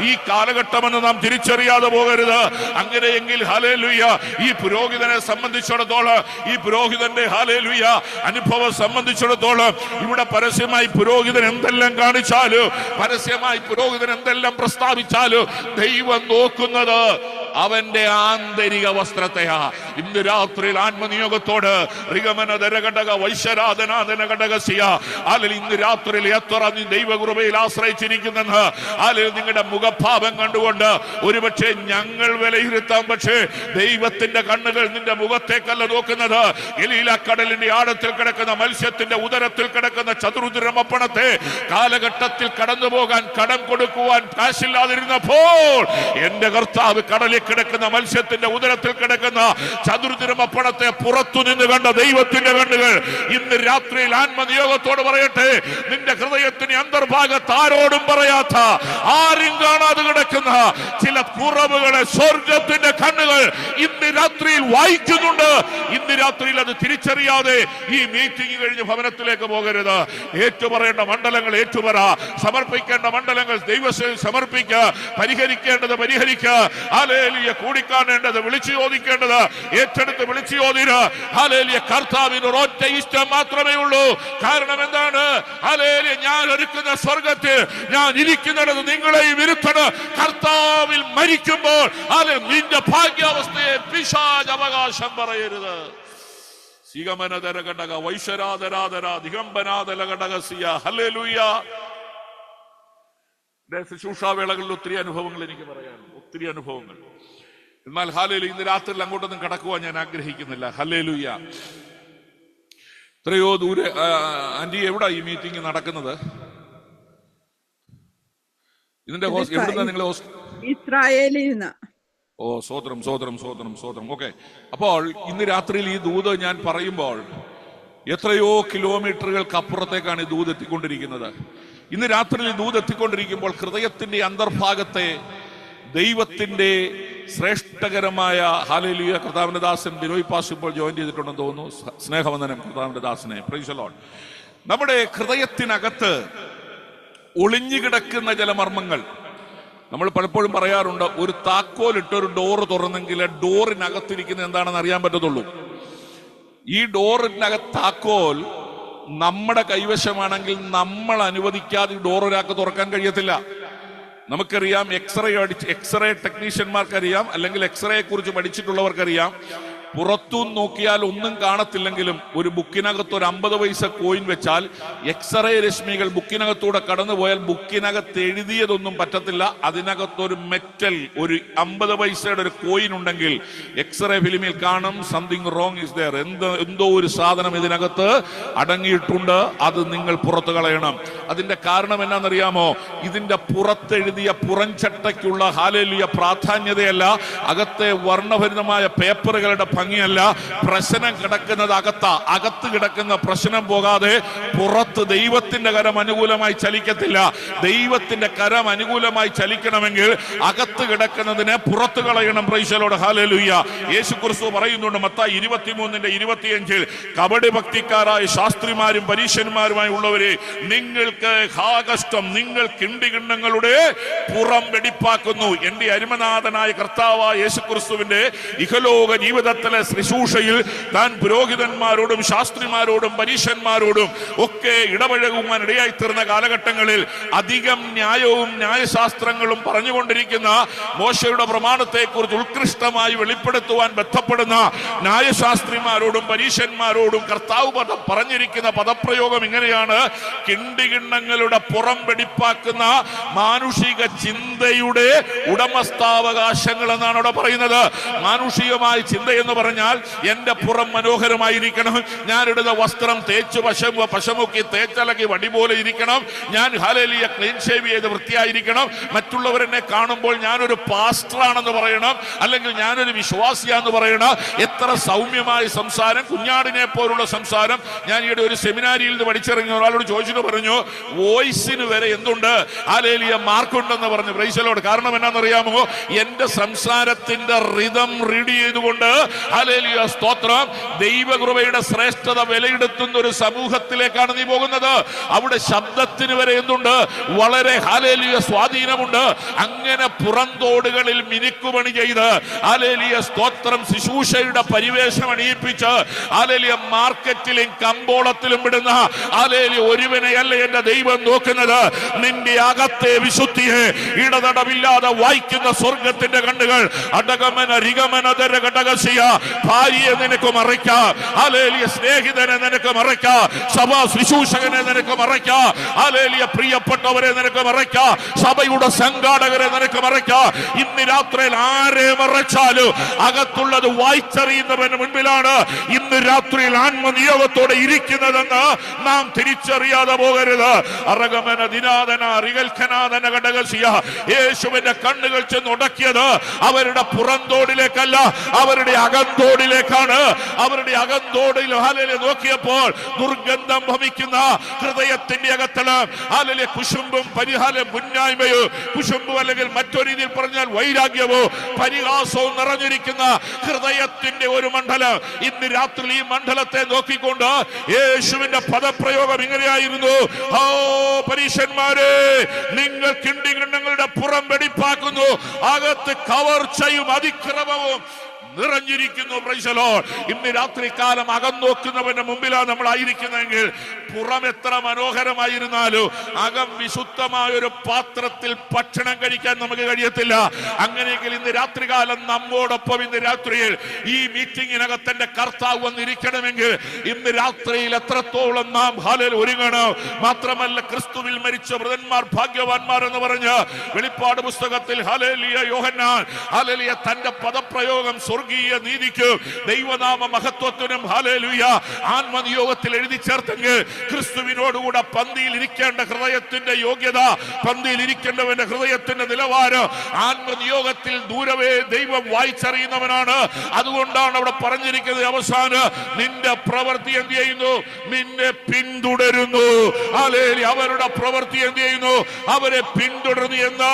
ഈ കാലഘട്ടമെന്ന് നാം തിരിച്ചറിയാതെ പോകരുത്. അങ്ങനെയെങ്കിൽ ഹല്ലേലൂയ, ഈ പുരോഹിതനെ സംബന്ധിച്ചിടത്തോളം, ഈ പുരോഹിതന്റെ ഹല്ലേലൂയ അനുഭവം സംബന്ധിച്ചിടത്തോളം, ഇവിടെ പരസ്യമായി പുരോഹിതൻ എന്തെല്ലാം കാണിച്ചാലും, പരസ്യമായി പുരോഹിതൻ എന്തെല്ലാം പ്രസ്താവിച്ചാലും ദൈവം നോക്കുന്നത് അവന്റെ ആന്തരിക വസ്ത്രത്തെയാ. ഇന്ന് രാത്രിയിൽ ആത്മനിയോഗത്തോട് ഇന്ന് രാത്രിയിൽ എത്ര നീ ദൈവകൃപയിൽ ആശ്രയിച്ചിരിക്കുന്നെന്ന് നിങ്ങളുടെ മുഖഭാവം കണ്ടുകൊണ്ട് ഒരുപക്ഷെ ഞങ്ങൾ വിലയിരുത്താം. പക്ഷേ ദൈവത്തിന്റെ കണ്ണുകൾ നിന്റെ മുഖത്തേക്കല്ല നോക്കുന്നത്. ഗലീലക്കടലിന്റെ ആഴത്തിൽ കിടക്കുന്ന മത്സ്യത്തിന്റെ ഉദരത്തിൽ കിടക്കുന്ന ചതുർദ്രമപ്പണത്തെ കാലഘട്ടത്തിൽ കടന്നു പോകാൻ കടം കൊടുക്കുവാൻ കാശില്ലാതിരുന്നപ്പോൾ എന്റെ കർത്താവ് കടലിൽ കിടക്കുന്ന മത്സ്യത്തിന്റെ ഉദരത്തിൽ കിടക്കുന്ന ചതുർദ്രമപ്പണത്തെ പുറത്തു നിന്ന് കണ്ട ദൈവത്തിന്റെ കണ്ണുകൾ ഇന്ന് രാത്രിയിൽ ആത്മനിയോഗത്തോട് പറയട്ടെ, നിന്റെ ഹൃദയത്തിന് അന്തർഭാഗത്ത് ആരോടും പറയാത്ത, ആരും കാണാതെ കിടക്കുന്ന ചില കുറവുകളെ സ്വർഗത്തിന്റെ കണ്ണുകൾ ഇന്ന് രാത്രിയിൽ വായിക്കുന്നുണ്ട്. ഇന്ന് രാത്രിയിൽ അത് തിരിച്ചറിയാതെ ഈ മീറ്റിംഗ് കഴിഞ്ഞ് ഭവനത്തിലേക്ക് പോകരുത്. ഏറ്റുപറയേണ്ട മണ്ഡലങ്ങൾ ഏറ്റുപറ, സമർപ്പിക്കേണ്ട മണ്ഡലങ്ങൾ ദൈവസേവയിൽ സമർപ്പിക്കുക, പരിഹരിക്കേണ്ടത് പരിഹരിക്കുക, ഹല്ലേലൂയ, കൂടിക്കാണേണ്ടത് വിളിച്ചു ചോദിക്കേണ്ടത് ഏറ്റെടുത്ത് വിളിച്ചു ചോദിക്കുക. ഹല്ലേലൂയ, കർത്താവിന് ഒരൊറ്റ ഇഷ്ടം മാത്രമേ ഉള്ളൂ. കാരണം എന്താണ്? ഹല്ലേലൂയ, ഞാൻ ഒരുക്കുന്ന സ്വർഗത്തിൽ ഞാൻ ഇരിക്കുന്നിടത്ത് നിങ്ങളെയും ഇരുത്തണം. കർത്താവിൽ മരിക്കുമ്പോൾ നിന്റെ ഭാഗ്യാവസ്ഥയെ പിശാച് അവകാശം പറയരുത്. സിഗമനദരഘടക വൈശ്വരാധരാധര ദിഗംബനാദലഘടകസിയ ഹല്ലേലൂയ. ശുശ്രൂഷാവേളകളിൽ ഒത്തിരി അനുഭവങ്ങൾ എനിക്ക് പറയാനുണ്ട്, ഒത്തിരി അനുഭവങ്ങൾ. എന്നാൽ ഹല്ലേലൂയ, ഇന്ന് രാത്രിയിൽ അങ്ങോട്ടൊന്നും കടക്കുവാൻ ഞാൻ ആഗ്രഹിക്കുന്നില്ല. ഹല്ലേലൂയ. എത്രയോ ദൂരെ. ആന്റി, എവിടാ ഈ മീറ്റിംഗ് നടക്കുന്നത്? ഇതിന്റെ എവിടുന്ന നിങ്ങൾ? ഇസ്രായേലിൽ നിന്ന്. ഓ, സ്വോത്രം സ്വോത്രം സ്വോത്രം സ്വോത്രം. ഓക്കെ. അപ്പോൾ ഇന്ന് രാത്രിയിൽ ഈ ദൂത് ഞാൻ പറയുമ്പോൾ എത്രയോ കിലോമീറ്ററുകൾക്ക് അപ്പുറത്തേക്കാണ് ഈ ദൂത് എത്തിക്കൊണ്ടിരിക്കുന്നത്. ഇന്ന് രാത്രിയിൽ ദൂത് എത്തിക്കൊണ്ടിരിക്കുമ്പോൾ ഹൃദയത്തിന്റെ അന്തർഭാഗത്തെ ദൈവത്തിന്റെ ശ്രേഷ്ഠകരമായ ഹല്ലേലൂയ. കർത്താവിന്റെ ദാസൻ ബിനോയ് പാസ് ഇപ്പോൾ ജോയിൻ ചെയ്തിട്ടുണ്ടെന്ന് തോന്നുന്നു. സ്നേഹവന്ദനം കർത്താവിന്റെ ദാസനെ. Price the Lord. നമ്മുടെ ഹൃദയത്തിനകത്ത് ഒളിഞ്ഞുകിടക്കുന്ന ചില മർമ്മങ്ങൾ നമ്മൾ പലപ്പോഴും പറയാറുണ്ട്. ഒരു താക്കോലിട്ട് ഒരു ഡോറ് തുറന്നെങ്കിൽ ഡോറിനകത്തിരിക്കുന്ന എന്താണെന്ന് അറിയാൻ പറ്റത്തുള്ളൂ. ഈ ഡോറിനകത്ത് താക്കോൽ നമ്മുടെ കൈവശമാണെങ്കിൽ നമ്മൾ അനുവദിക്കാതെ ഡോർ ഒരാൾക്ക് തുറക്കാൻ കഴിയത്തില്ല. നമുക്കറിയാം, എക്സ്റേ ടെക്നീഷ്യന്മാർക്കറിയാം, അല്ലെങ്കിൽ എക്സ്റേയെ കുറിച്ച് പഠിച്ചിട്ടുള്ളവർക്കറിയാം, പുറത്തുനിന്ന് നോക്കിയാൽ ഒന്നും കാണത്തില്ലെങ്കിലും ഒരു ബുക്കിനകത്ത് ഒരു 50 പൈസ കോയിൻ വെച്ചാൽ എക്സ്റേ രശ്മികൾ ബുക്കിനകത്തൂടെ കടന്നുപോയാൽ ബുക്കിനകത്ത് എഴുതിയതൊന്നും പറ്റത്തില്ല. അതിനകത്തൊരു മെറ്റൽ, ഒരു 50 പൈസയുടെ ഒരു കോയിൻ ഉണ്ടെങ്കിൽ എക്സ്റേ ഫിലിമിൽ കാണും, സംതിങ് റോങ് ഇസ് ദെയർ, എന്തോ ഒരു സാധനം ഇതിനകത്ത് അടങ്ങിയിട്ടുണ്ട്, അത് നിങ്ങൾ പുറത്തു കളയണം. അതിന്റെ കാരണം എന്നാണെന്നറിയാമോ? ഇതിന്റെ പുറത്തെഴുതിയ പുറംചട്ടയ്ക്കുള്ള ഹല്ലേലൂയ പ്രാധാന്യതയല്ല, അകത്തെ വർണ്ണഭരിതമായ പേപ്പറുകളുടെ ഭംഗിയല്ല. പ്രശ്നം കിടക്കുന്നത് അകത്ത് കിടക്കുന്ന പ്രശ്നം പോകാതെ പുറത്ത് ദൈവത്തിന്റെ കരം അനുകൂലമായി ചലിക്കത്തില്ല. ദൈവത്തിന്റെ കരം അനുകൂലമായി ചലിക്കണമെങ്കിൽ അകത്ത് കിടക്കുന്നതിനെ പുറത്തു കളയണം. Price the lord. ഹല്ലേലൂയ. യേശു ക്രിസ്തു പറയുന്നുണ്ട് മത്തായി 23:25, കപടി ഭക്തിക്കാരായ ശാസ്ത്രിമാരും പരീശന്മാരുമായി ഉള്ളവരെ, നിങ്ങൾക്ക് ഹാകഷ്ടം, നിങ്ങൾ കിണ്ടികിണ്ണങ്ങളുടെ പുറം വെടിപ്പാക്കുന്നു. എന്റെ അരുമനാഥനായ കർത്താവായ യേശു ക്രിസ്തുവിന്റെ ഇഹലോക ജീവിതത്തിലെ ശുശ്രൂഷയിൽ താൻ പുരോഹിതന്മാരോടും ശാസ്ത്രിമാരോടും പരീശന്മാരോടും ഒക്കെ ഇടപഴകുവാൻ ഇടയായിത്തീർന്ന കാലഘട്ടങ്ങളിൽ അധികം ന്യായവും ന്യായശാസ്ത്രങ്ങളും പറഞ്ഞുകൊണ്ടിരിക്കുന്ന മോശയുടെ പ്രമാണത്തെക്കുറിച്ച് ഉത്കൃഷ്ടമായി വെളിപ്പെടുത്തുവാൻ ബന്ധപ്പെടുന്ന ന്യായശാസ്ത്രിമാരോടും പരീശന്മാരോടും കർത്താവ് പറഞ്ഞിരിക്കുന്ന പദപ്രയോഗം ഇങ്ങനെയാണ്: കിണ്ടികിണ്ണങ്ങളുടെ പുറം വെടിപ്പാക്കുന്ന മാനുഷിക ചിന്തയുടെ ഉടമസ്ഥാവകാശങ്ങൾ എന്നാണ് അവിടെ പറയുന്നത്. മാനുഷികമായ ചിന്ത എന്ന് പറഞ്ഞാൽ എന്റെ പുറം മനോഹരമായിരിക്കണം, ഞാനിടുന്ന വസ്ത്രം തേച്ച് പശമുക്കി തേച്ചലക്കി വടി പോലെ ഇരിക്കണം, ഞാൻ ഹല്ലേലൂയ ക്ലീൻ ഷേവ് ചെയ്ത് വൃത്തിയായിരിക്കണം, മറ്റുള്ളവരെന്നെ കാണുമ്പോൾ ഞാനൊരു പാസ്റ്ററാണെന്ന് പറയണം, അല്ലെങ്കിൽ ഞാനൊരു വിശ്വാസിയാന്ന് പറയണം. എത്ര സൗമ്യമായ സംസാരം, കുഞ്ഞാടിനെ പോലുള്ള സംസാരം. ഞാൻ ഈയിടെ ഒരു സെമിനാരിയിൽ നിന്ന് പഠിച്ചിറങ്ങിയ ഒരാളോട് ചോദിച്ചിട്ട് പറഞ്ഞു, വോയിസിന് വരെ എന്തുണ്ട് ഹല്ലേലൂയ മാർക്കുണ്ടെന്ന് പറഞ്ഞു. Price the Lord. കാരണം എന്നാണെന്നറിയാമോ? എന്റെ സംസാരത്തിന്റെ റിതം റീഡ് ചെയ്തുകൊണ്ട് ഹല്ലേലൂയ സ്തോത്രം, ദൈവകൃപയുടെ ശ്രേഷ്ഠത വിലയിരുത്തുന്ന ഒരു സമൂഹത്തിലേക്കാണ് നീ പോകുന്നത്. അവിടെ ശബ്ദത്തിന് വരെ എന്തുണ്ട്? വളരെ ഹല്ലേലൂയ സ്വാധീനമുണ്ട്. അങ്ങനെ പുറന്തോടുകളിൽ മിനുക്കുപണി ചെയ്ത് ഹല്ലേലൂയ സ്തോത്രം ശുശ്രൂഷയുടെ പരിവേഷം അണിയിപ്പിച്ച് ഹല്ലേലൂയ മാർക്കറ്റിലും കമ്പോളത്തിലും വിടുന്ന ഹല്ലേലൂയ ഒരുവനെയല്ല എന്റെ ദൈവം നോക്കുന്നത്, നിന്റെ അകത്തെ വിശുദ്ധിയെ ഇടതടവില്ലാതെ വായിക്കുന്ന സ്വർഗത്തിന്റെ കണ്ണുകൾ. അടകമന രിഗമനതര ഘടകസിയ ഭാര്യയെ നിനക്ക് മറയ്ക്കാം, ഹല്ലേലൂയ സ്നേഹിതനെ നിനക്ക് മറയ്ക്കാം, സഭാ ശുശ്രൂഷകനെ നിനക്ക് മറയ്ക്കാം, ഹല്ലേലൂയ പ്രിയപ്പെട്ടവരെ നിനക്ക് മറയ്ക്കാം, സഭയുടെ സംഘാടകരെ നിനക്ക് മറയ്ക്കാം. ഇന്ന് രാത്രിയിൽ ആരെ മറച്ചാലും അകത്തുള്ളത് വായിച്ചറിയുന്നവന് മുൻപിലാണ് ഇന്ന് രാത്രിയിൽ ആത്മനിയോഗത്തോടെ ഇരിക്കുന്നതെന്ന് നാം തിരിച്ചറിയാതെ പോകരുത്. അറഗമന ദിനാദന റിഗൽഖനാദന ഘടകസിയ യേശുവിന്റെ കണ്ണുകൾ ചെന്ന് ഉടക്കിയത് അവരുടെ പുറന്തോടിലേക്കല്ല, അവരുടെ അകന്തോടിലേക്കാണ്. അവരുടെ അകന്തോടിൽ ഹല്ലേലൂയ നോക്കിയപ്പോൾ ദുർഗന്ധം ഭമിക്കുന്ന ഹൃദയത്തിന്റെ അകത്തള ഹല്ലേലൂയ കുശുമ്പും പരിഹാരം മുന്നായ്മയോ കുശുമ്പും അല്ലെങ്കിൽ മറ്റൊരു രീതിയിൽ പറഞ്ഞാൽ വൈരാഗ്യമോ പരിഹാസവും നിറഞ്ഞിരിക്കുന്ന ഹൃദയത്തിന്റെ ഒരു മണ്ഡലം. ഇന്ന് രാത്രി ഈ മണ്ഡലത്തെ നോക്കിക്കൊണ്ട് യേശുവിന്റെ പദപ്രയോഗം ഇങ്ങനെയായിരുന്നു: ഓ പരീശന്മാരെ, നിങ്ങൾ കിണ്ടികിണ്ണങ്ങളുടെ പുറം വെടിപ്പാക്കുന്നു, അകത്ത് കവർച്ചയും അതിക്രമവും നിറഞ്ഞിരിക്കുന്നു. Price the Lord. ഇന്ന് രാത്രി കാലം അകം നോക്കുന്നവന്റെ മുമ്പിലാണ് നമ്മൾ ആയിരിക്കുന്നതെങ്കിൽ പുറം എത്ര മനോഹരമായിരുന്നാലും അകം വിശുദ്ധമായ ഒരു പാത്രത്തിൽ ഭക്ഷണം കഴിക്കാൻ നമുക്ക് കഴിയത്തില്ല. അങ്ങനെയെങ്കിൽ ഇന്ന് രാത്രികാലം നമ്മോടൊപ്പം ഇന്ന് രാത്രിയിൽ ഈ മീറ്റിംഗിനകത്ത് എന്റെ കർത്താവ് വന്നിരിക്കണമെങ്കിൽ ഇന്ന് രാത്രിയിൽ എത്രത്തോളം നാം ഹല്ലേലൂയ ഒരുങ്ങണം. മാത്രമല്ല, ക്രിസ്തുവിൽ മരിച്ച വൃതന്മാർ ഭാഗ്യവാന്മാർ എന്ന് പറഞ്ഞ് വെളിപ്പാട് പുസ്തകത്തിൽ ഹല്ലേലൂയ യോഹന്നാൻ ഹല്ലേലൂയ തന്റെ പദപ്രയോഗം സ്വർഗീയ നീതിക്കും ദൈവനാമ മഹത്വത്തിനും ഹല്ലേലൂയ ആത്മനിയോഗത്തിൽ എഴുതി ചേർത്തെങ്കിൽ ക്രിസ്തുവിനോടുകൂടെ പന്തിയിൽ ഇരിക്കേണ്ട ഹൃദയത്തിന്റെ യോഗ്യത, പന്തിയിൽ ഇരിക്കേണ്ടവന്റെ ഹൃദയത്തിന്റെ നിലവാരം ആത്മനിയോഗത്തിൽ ദൂരവേ ദൈവം വായിച്ചറിയുന്നവനാണ്. അതുകൊണ്ടാണ് അവിടെ പറഞ്ഞിരിക്കുന്നത് അവസാനം നിന്റെ പ്രവൃത്തി എന്ത് ചെയ്യുന്നു? നിന്നെ പിന്തുടരുന്നു. ഹല്ലേലൂയ. അവരുടെ പ്രവൃത്തി എന്ത് ചെയ്യുന്നു? അവരെ പിന്തുടരുന്നു എന്ന്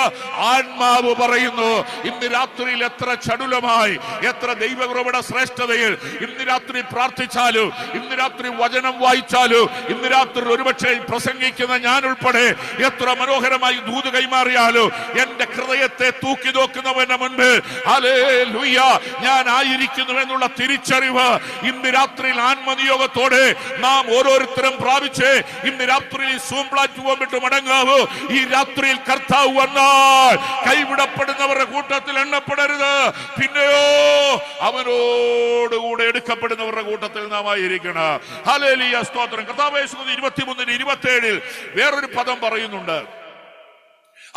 ആത്മാവ് പറയുന്നു. ഇന്ന് രാത്രിയിൽ എത്ര ചടുലമായി, എത്ര ദൈവകൃപയുടെ ശ്രേഷ്ഠതയിൽ ഇന്ന് രാത്രി പ്രാർത്ഥിച്ചാലും, ഇന്ന് രാത്രി വചനം വായിച്ചാലും, ഇന്ന് രാത്രി ഒരുപക്ഷെ പ്രസംഗിക്കുന്ന ഞാൻ ഉൾപ്പെടെ എത്ര മനോഹരമായി ദൂത് കൈമാറിയാലും എന്റെ ഹൃദയത്തെ തൂക്കി നോക്കുന്നവന്റെ മുൻപിൽ ഹല്ലേലൂയ ഞാൻ ആയിരിക്കുന്നു എന്നുള്ള തിരിച്ചറിവ് ഇന്ന് രാത്രിയിൽ ആത്മനിയോഗത്തോടെ നാം ഓരോരുത്തരും പ്രാപിച്ച് ഇന്ന് രാത്രിയിൽ സൂം പ്ലാറ്റ്ഫോം വിട്ട് മടങ്ങാവൂ. ഈ രാത്രിയിൽ കർത്താവ് വന്നാൽ കൈവിടപ്പെടുന്നവരുടെ കൂട്ടത്തിൽ എണ്ണപ്പെടരുത്, പിന്നെയോ അവനോടുകൂടെ എടുക്കപ്പെടുന്നവരുടെ കൂട്ടത്തിൽ നാം ആയിരിക്കണം. ഹല്ലേലൂയ സ്തോത്രം. കർത്താവ് യേശു 23:27 വേറൊരു പദം പറയുന്നുണ്ട്.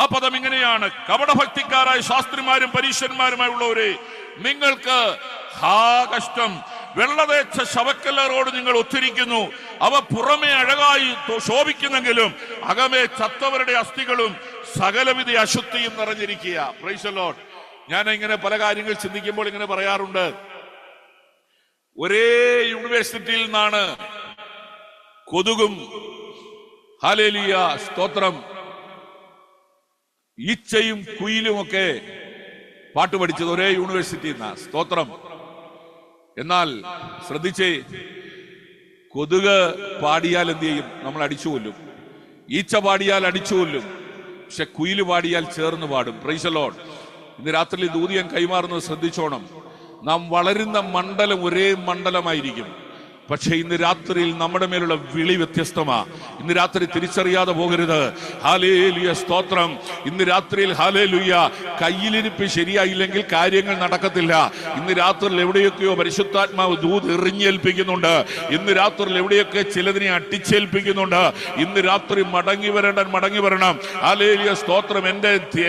ആ പദം ഇങ്ങനെയാണ്: കപടഭക്തിക്കാരായ ശാസ്ത്രിമാരും പരീശന്മാരുമായുള്ളവരെ, നിങ്ങൾക്ക് കഷ്ടം. വെള്ളതേച്ച ശവക്കല്ലറോട് നിങ്ങൾ ഒത്തിരിക്കുന്നു. അവ പുറമെ അഴകായി ശോഭിക്കുന്നെങ്കിലും അകമേ ചത്തവരുടെ അസ്ഥികളും സകലവിധ അശുദ്ധിയും നിറഞ്ഞിരിക്കുക. Price the Lord. ഞാൻ ഇങ്ങനെ പല കാര്യങ്ങൾ ചിന്തിക്കുമ്പോൾ ഇങ്ങനെ പറയാറുണ്ട്, ഒരേ യൂണിവേഴ്സിറ്റിയിൽ നിന്നാണ് കൊതുകും ഹല്ലേലൂയ സ്തോത്രം ഈച്ചയും കുയിലും ഒക്കെ പാട്ട് പഠിച്ചത് ഒരേ യൂണിവേഴ്സിറ്റിയിൽ നിന്നാണ്. സ്തോത്രം. എന്നാൽ ശ്രദ്ധിച്ചേ, കൊതുക് പാടിയാൽ എന്ത് ചെയ്യും? നമ്മൾ അടിച്ചു കൊല്ലും. ഈച്ച പാടിയാൽ അടിച്ചു കൊല്ലും. പക്ഷെ കുയില് പാടിയാൽ ചേർന്ന് പാടും. Price the Lord. ഇന്ന് രാത്രി ദൂതിയം കൈമാറുന്നത് ശ്രദ്ധിച്ചോണം. നാം വളരുന്ന മണ്ഡലം ഒരേ മണ്ഡലമായിരിക്കും. പക്ഷെ ഇന്ന് രാത്രിയിൽ നമ്മുടെ മേലുള്ള വിളി വ്യത്യസ്തമാ. ഇന്ന് രാത്രി തിരിച്ചറിയാതെ പോകരുത്. ഹല്ലേലൂയ, സ്തോത്രം. ഇന്ന് രാത്രിയിൽ ഹല്ലേലൂയ, കയ്യിലിരിപ്പ് ശരിയായില്ലെങ്കിൽ കാര്യങ്ങൾ നടക്കത്തില്ല. ഇന്ന് രാത്രിയിൽ എവിടെയൊക്കെയോ പരിശുദ്ധാത്മാവ് ദൂത് എറിഞ്ഞേൽപ്പിക്കുന്നുണ്ട്. ഇന്ന് രാത്രിയിൽ എവിടെയൊക്കെ ചിലതിനെ അട്ടിച്ചേൽപ്പിക്കുന്നുണ്ട്. ഇന്ന് രാത്രി മടങ്ങി വരണം. ഹല്ലേലൂയ, സ്തോത്രം.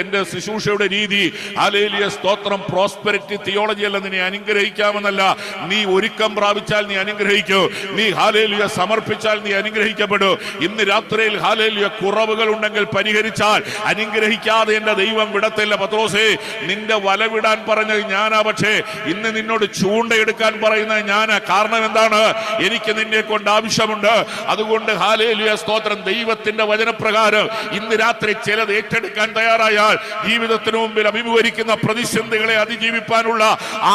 എന്റെ ശുശ്രൂഷയുടെ രീതി ഹല്ലേലൂയ, സ്തോത്രം, പ്രോസ്പെരിറ്റി തിയോളജി അല്ല. നിന്നെ അനുഗ്രഹിക്കാമെന്നല്ല. നീ ഒരുക്കം പ്രാപിച്ചാൽ നീ അനുഗ്രഹിക്കും. നീ ഹല്ലേലൂയ സമർപ്പിച്ചാൽ നീ അനുഗ്രഹിക്കപ്പെടും. ഇന്ന് രാത്രിയിൽ ഹല്ലേലൂയ കുറവുകൾ ഉണ്ടെങ്കിൽ പരിഹരിച്ചാൽ അനുഗ്രഹിക്കാതെ എന്റെ ദൈവം വിടത്തില്ല. പത്രോസേ, നിന്റെ വല വിടാൻ പറഞ്ഞത് ഞാനാ, പക്ഷേ ഇന്ന് നിന്നോട് ചൂണ്ടയെടുക്കാൻ പറയുന്നത് ഞാനാ. കാരണം എന്താണ്? എനിക്ക് നിന്നെ കൊണ്ട് ആവശ്യമുണ്ട്. അതുകൊണ്ട് ഹല്ലേലൂയ, സ്തോത്രം, ദൈവത്തിന്റെ വചനപ്രകാരം ഇന്ന് രാത്രി ചിലത് ഏറ്റെടുക്കാൻ തയ്യാറായാൽ ജീവിതത്തിന് മുമ്പിൽ അഭിമുഖീകരിക്കുന്ന പ്രതിസന്ധികളെ അതിജീവിക്കാനുള്ള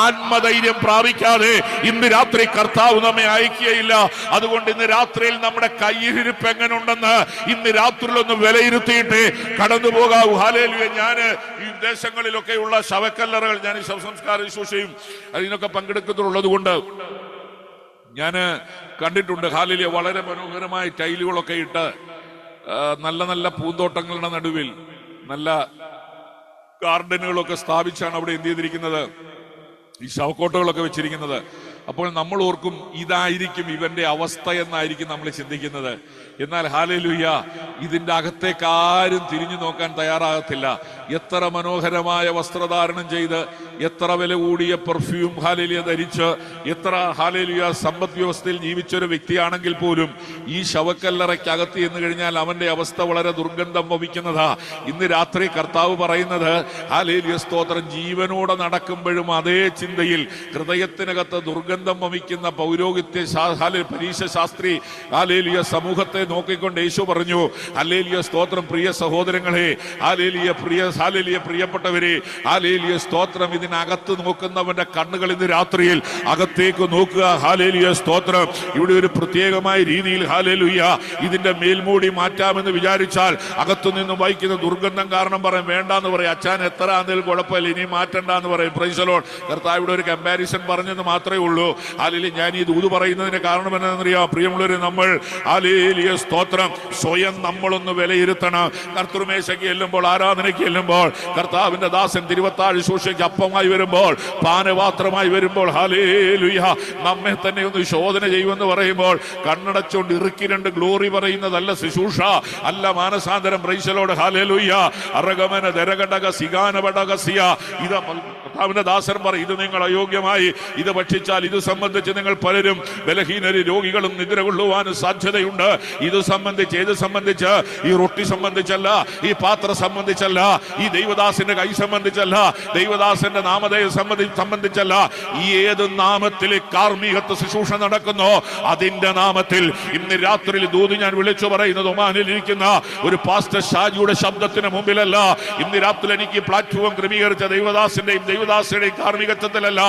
ആത്മധൈര്യം പ്രാപിക്കാതെ ഇന്ന് രാത്രി കർത്താവ് നമ്മെ അയക്കുകയില്ല. അതുകൊണ്ട് ഇന്ന് രാത്രിയിൽ നമ്മുടെ കയ്യിലിരിപ്പ് എങ്ങനെ ഉണ്ടെന്ന് ഇന്ന് രാത്രിയിൽ ഒന്ന് വിലയിരുത്തിയിട്ട് കടന്നു പോകാവൂ. ഹല്ലേലൂയ. ഞാൻ ഈ ദേശങ്ങളിലൊക്കെയുള്ള ശവക്കല്ലറകൾ, ഞാൻ ഈ ശവസംസ്കാര ശുശ്രൂഷയും അതിനൊക്കെ പങ്കെടുക്കുന്നുള്ളത് കൊണ്ട് ഞാൻ കണ്ടിട്ടുണ്ട്. ഹല്ലേലൂയ, വളരെ മനോഹരമായ ടൈലുകളൊക്കെ ഇട്ട് നല്ല നല്ല പൂന്തോട്ടങ്ങളുടെ നടുവിൽ നല്ല ഗാർഡനുകളൊക്കെ സ്ഥാപിച്ചാണ് അവിടെ എന്ത് ചെയ്തിരിക്കുന്നത്, ഈ ശവക്കോട്ടകളൊക്കെ വെച്ചിരിക്കുന്നത്. അപ്പോൾ നമ്മൾ ഓർക്കും ഇതായിരിക്കും ഇവന്റെ അവസ്ഥ എന്നായിരിക്കും നമ്മൾ ചിന്തിക്കുന്നത്. എന്നാൽ ഹല്ലേലൂയ, ഇതിന്റെ അകത്തേക്ക് ആരും തിരിഞ്ഞു നോക്കാൻ തയ്യാറാകത്തില്ല. എത്ര മനോഹരമായ വസ്ത്രധാരണം ചെയ്ത്, എത്ര വില കൂടിയ പെർഫ്യൂം ഹല്ലേലൂയ ധരിച്ച്, എത്ര ഹല്ലേലൂയ സമ്പദ് വ്യവസ്ഥയിൽ ജീവിച്ചൊരു വ്യക്തിയാണെങ്കിൽ പോലും ഈ ശവക്കല്ലറയ്ക്കകത്ത് എന്ന് കഴിഞ്ഞാൽ അവന്റെ അവസ്ഥ വളരെ ദുർഗന്ധം വമിക്കുന്നതാ. ഇന്ന് രാത്രി കർത്താവ് പറയുന്നത് ഹല്ലേലൂയ, സ്തോത്രം, ജീവനോടെ നടക്കുമ്പോഴും അതേ ചിന്തയിൽ ഹൃദയത്തിനകത്ത് ദുർഗന്ധം വമിക്കുന്ന പൗരോഹിത്യ പരീക്ഷ ശാസ്ത്രി ഹല്ലേലൂയ സമൂഹത്തെ നോക്കിക്കൊണ്ട് യേശു പറഞ്ഞു, ഹല്ലേലൂയ, സ്തോത്രം, പ്രിയ സഹോദരങ്ങളെ, ഹല്ലേലൂയ, പ്രിയപ്പെട്ടവരെ, ഹല്ലേലൂയ, സ്തോത്രം, ഇതിനകത്ത് നോക്കുന്നവന്റെ കണ്ണുകൾ ഇന്ന് രാത്രിയിൽ അകത്തേക്ക് നോക്കുക. ഹല്ലേലൂയ, സ്തോത്രം. ഇവിടെ ഒരു പ്രത്യേകമായ രീതിയിൽ ഹല്ലേലൂയ ഇതിന്റെ മേൽമൂടി മാറ്റാമെന്ന് വിചാരിച്ചാൽ അകത്തു നിന്നും വഹിക്കുന്ന ദുർഗന്ധം കാരണം പറയും വേണ്ടാന്ന് പറയും. അച്ഛൻ എത്ര ആണെങ്കിലും കുഴപ്പമില്ല, ഇനി മാറ്റണ്ടെന്ന് പറയും. Price the Lord. കർത്താവ് ഇവിടെ ഒരു കമ്പാരിസൺ പറഞ്ഞെന്ന് മാത്രമേ ഉള്ളൂ. ഹല്ലേലൂയ. ഞാൻ ഈ ദൂത് പറയുന്നതിന് കാരണം എന്താണെന്നറിയാം? പ്രിയമുള്ളവരെ, നമ്മൾ ഹല്ലേലൂയ, സ്തോത്രം, സ്വയം നമ്മളൊന്ന് വിലയിരുത്തണം. കർത്തൃമേശയ്ക്ക് ചെല്ലുമ്പോൾ, ആരാധനയ്ക്ക് ചെല്ലുമ്പോൾ, കർത്താവിന്റെ ദാസൻ തിരുവത്താഴ് ശുശ്രൂഷയ്ക്ക് അപ്പമായി വരുമ്പോൾ, പാനപാത്രമായി വരുമ്പോൾ, ഹല്ലേലൂയ, നമ്മെ തന്നെ ഒന്ന് ശോധന ചെയ്യുമെന്ന് പറയുമ്പോൾ കണ്ണടച്ചുകൊണ്ട് ഇറുക്കി രണ്ട് ഗ്ലോറി പറയുന്നതല്ല ശുശ്രൂഷ, അല്ല മാനസാന്തരം. Price the lord. ഹല്ലേലൂയ. അറഗമന ദരകടക സിഗാനവടകസിയ. ഇത് കർത്താവിന്റെ ദാസൻ പറയും, ഇത് നിങ്ങൾ അയോഗ്യമായി ഇത് ഭക്ഷിച്ചാൽ ഇത് സംബന്ധിച്ച് നിങ്ങൾ പലരും ബലഹീനരും രോഗികളും നിദ്ര കൊള്ളുവാനും സാധ്യതയുണ്ട്. ഇത് സംബന്ധിച്ച്, ഏത് സംബന്ധിച്ച്? ഈ റൊട്ടി സംബന്ധിച്ചല്ല, ഈ പാത്രം സംബന്ധിച്ചല്ല, ഈ ദൈവദാസന്റെ കൈ സംബന്ധിച്ചല്ല, ദൈവദാസന്റെ നാമധേയം സംബന്ധിച്ചല്ല. ഈ ഏത് നാമത്തിൽ കാർമ്മികത്വ ശുശ്രൂഷ നടക്കുന്നോ അതിന്റെ നാമത്തിൽ ഇന്ന് രാത്രിയിൽ ദൂത് ഞാൻ വിളിച്ചു പറയുന്നത് ഒമാനിലിരിക്കുന്ന ഒരു പാസ്റ്റർ ഷാജിയുടെ ശബ്ദത്തിന് മുമ്പിലല്ല. ഇന്ന് രാത്രി എനിക്ക് പ്ലാറ്റ്ഫോം ക്രമീകരിച്ച ദൈവദാസന്റെയും കാർമ്മികത്വത്തിലല്ല.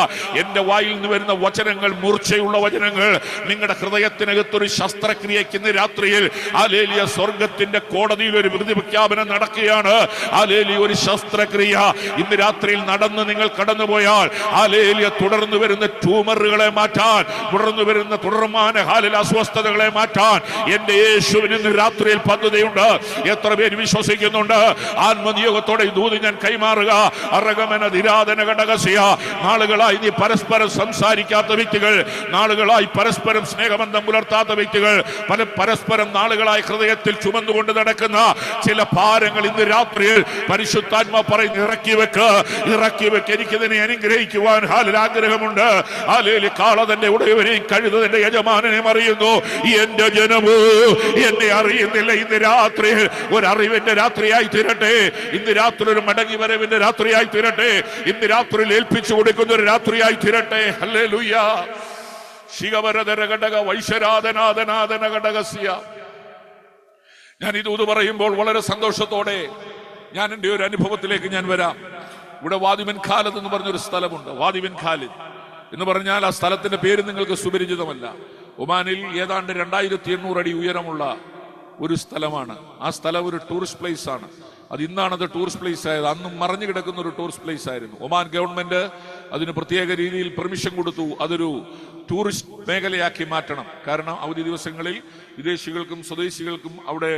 എന്റെ വായിൽ നിന്ന് വരുന്ന വചനങ്ങൾ മൂർച്ചയുള്ള വചനങ്ങൾ. നിങ്ങളുടെ ഹൃദയത്തിനകത്തൊരു ശസ്ത്രക്രിയയ്ക്ക് ഇന്ന് രാത്രിയിൽ ഹല്ലേലൂയ സ്വർഗത്തിന്റെ കോടതിയിൽ ഒരു വിധി പ്രഖ്യാപനം നടക്കുകയാണ്. ഹല്ലേലൂയ, ഒരു ശസ്ത്രക്രിയ ഇന്ന് രാത്രിയിൽ നടന്ന് നിങ്ങൾ കടന്നുപോയാൽ ഹല്ലേലൂയ തുടർന്ന് വരുന്ന ട്യൂമറുകളെ മാറ്റാൻ, തുടർന്ന് വരുന്ന തുടർമാന ഹല്ലേലൂയ അസ്വസ്ഥതകളെ മാറ്റാൻ എന്റെ യേശുവിന് ഇന്ന് രാത്രിയിൽ പദ്ധതിയുണ്ട്. എത്ര പേര് വിശ്വസിക്കുന്നുണ്ട്? ആത്മനിയോഗത്തോടെ ഈ ദൂത് ഞാൻ കൈമാറുക. അറഗമന ദിരാധന ഘടകസിയ. നാളുകളായി നീ പരസ്പരം സംസാരിക്കാത്ത വ്യക്തികൾ, നാളുകളായി പരസ്പരം സ്നേഹബന്ധം പുലർത്താത്ത വ്യക്തികൾ, പരസ്പരം നാളുകളായി ഹൃദയത്തിൽ ചുമന്നുകൊണ്ട് നടക്കുന്ന ചില ഭാരങ്ങൾ ഇന്ന് രാത്രിയിൽ പരിശുദ്ധാത്മാ പറയുന്നു, ഇറക്കി വെക്ക്. എനിക്കിതിനെ അനുഗ്രഹിക്കുവാൻ ആഗ്രഹമുണ്ട്. ഹല്ലേലൂയ. കാളതന്റെ ഉടയവനെയും കഴുതന്റെ യജമാനെയും അറിയുന്നു, എന്റെ ജനമോ എന്നെ അറിയുന്നില്ല. ഇന്ന് രാത്രി ഒരു അറിവിന്റെ രാത്രിയായി തീരട്ടെ. ഇന്ന് രാത്രി ഒരു മടങ്ങി വരവിന്റെ രാത്രിയായി തീരട്ടെ. ഇന്ന് രാത്രിയിൽ ഏൽപ്പിച്ചു കൊടുക്കുന്ന ഒരു രാത്രിയായി തീരട്ടെ. ഹല്ലേലൂയ. ശിഖവരധരഘടക വൈശ്വരാധനാഥനാഥന ഘടകസ്യ. ഞാൻ ഇത് പറയുമ്പോൾ വളരെ സന്തോഷത്തോടെ ഞാൻ എൻ്റെ ഒരു അനുഭവത്തിലേക്ക് ഞാൻ വരാം. ഇവിടെ വാദിബിൻ ഖാലിദ് എന്ന് പറഞ്ഞൊരു സ്ഥലമുണ്ട്. വാദിബിൻ ഖാലിദ് എന്ന് പറഞ്ഞാൽ ആ സ്ഥലത്തിന്റെ പേര് നിങ്ങൾക്ക് സുപരിചിതമല്ല. ഒമാനിൽ ഏതാണ്ട് 2800 അടി ഉയരമുള്ള ഒരു സ്ഥലമാണ്. ആ സ്ഥലം ഒരു ടൂറിസ്റ്റ് പ്ലേസ് ആണ്. അത് ഇന്നാണത് ടൂറിസ്റ്റ് പ്ലേസ് ആയത്. അന്നും മറഞ്ഞു കിടക്കുന്ന ഒരു ടൂറിസ്റ്റ് പ്ലേസ് ആയിരുന്നു. ഒമാൻ ഗവൺമെന്റ് അതിന് പ്രത്യേക രീതിയിൽ പെർമിഷൻ കൊടുത്തു, അതൊരു ടൂറിസ്റ്റ് മേഖലയാക്കി മാറ്റണം. കാരണം അവധി ദിവസങ്ങളിൽ വിദേശികൾക്കും സ്വദേശികൾക്കും അവിടെ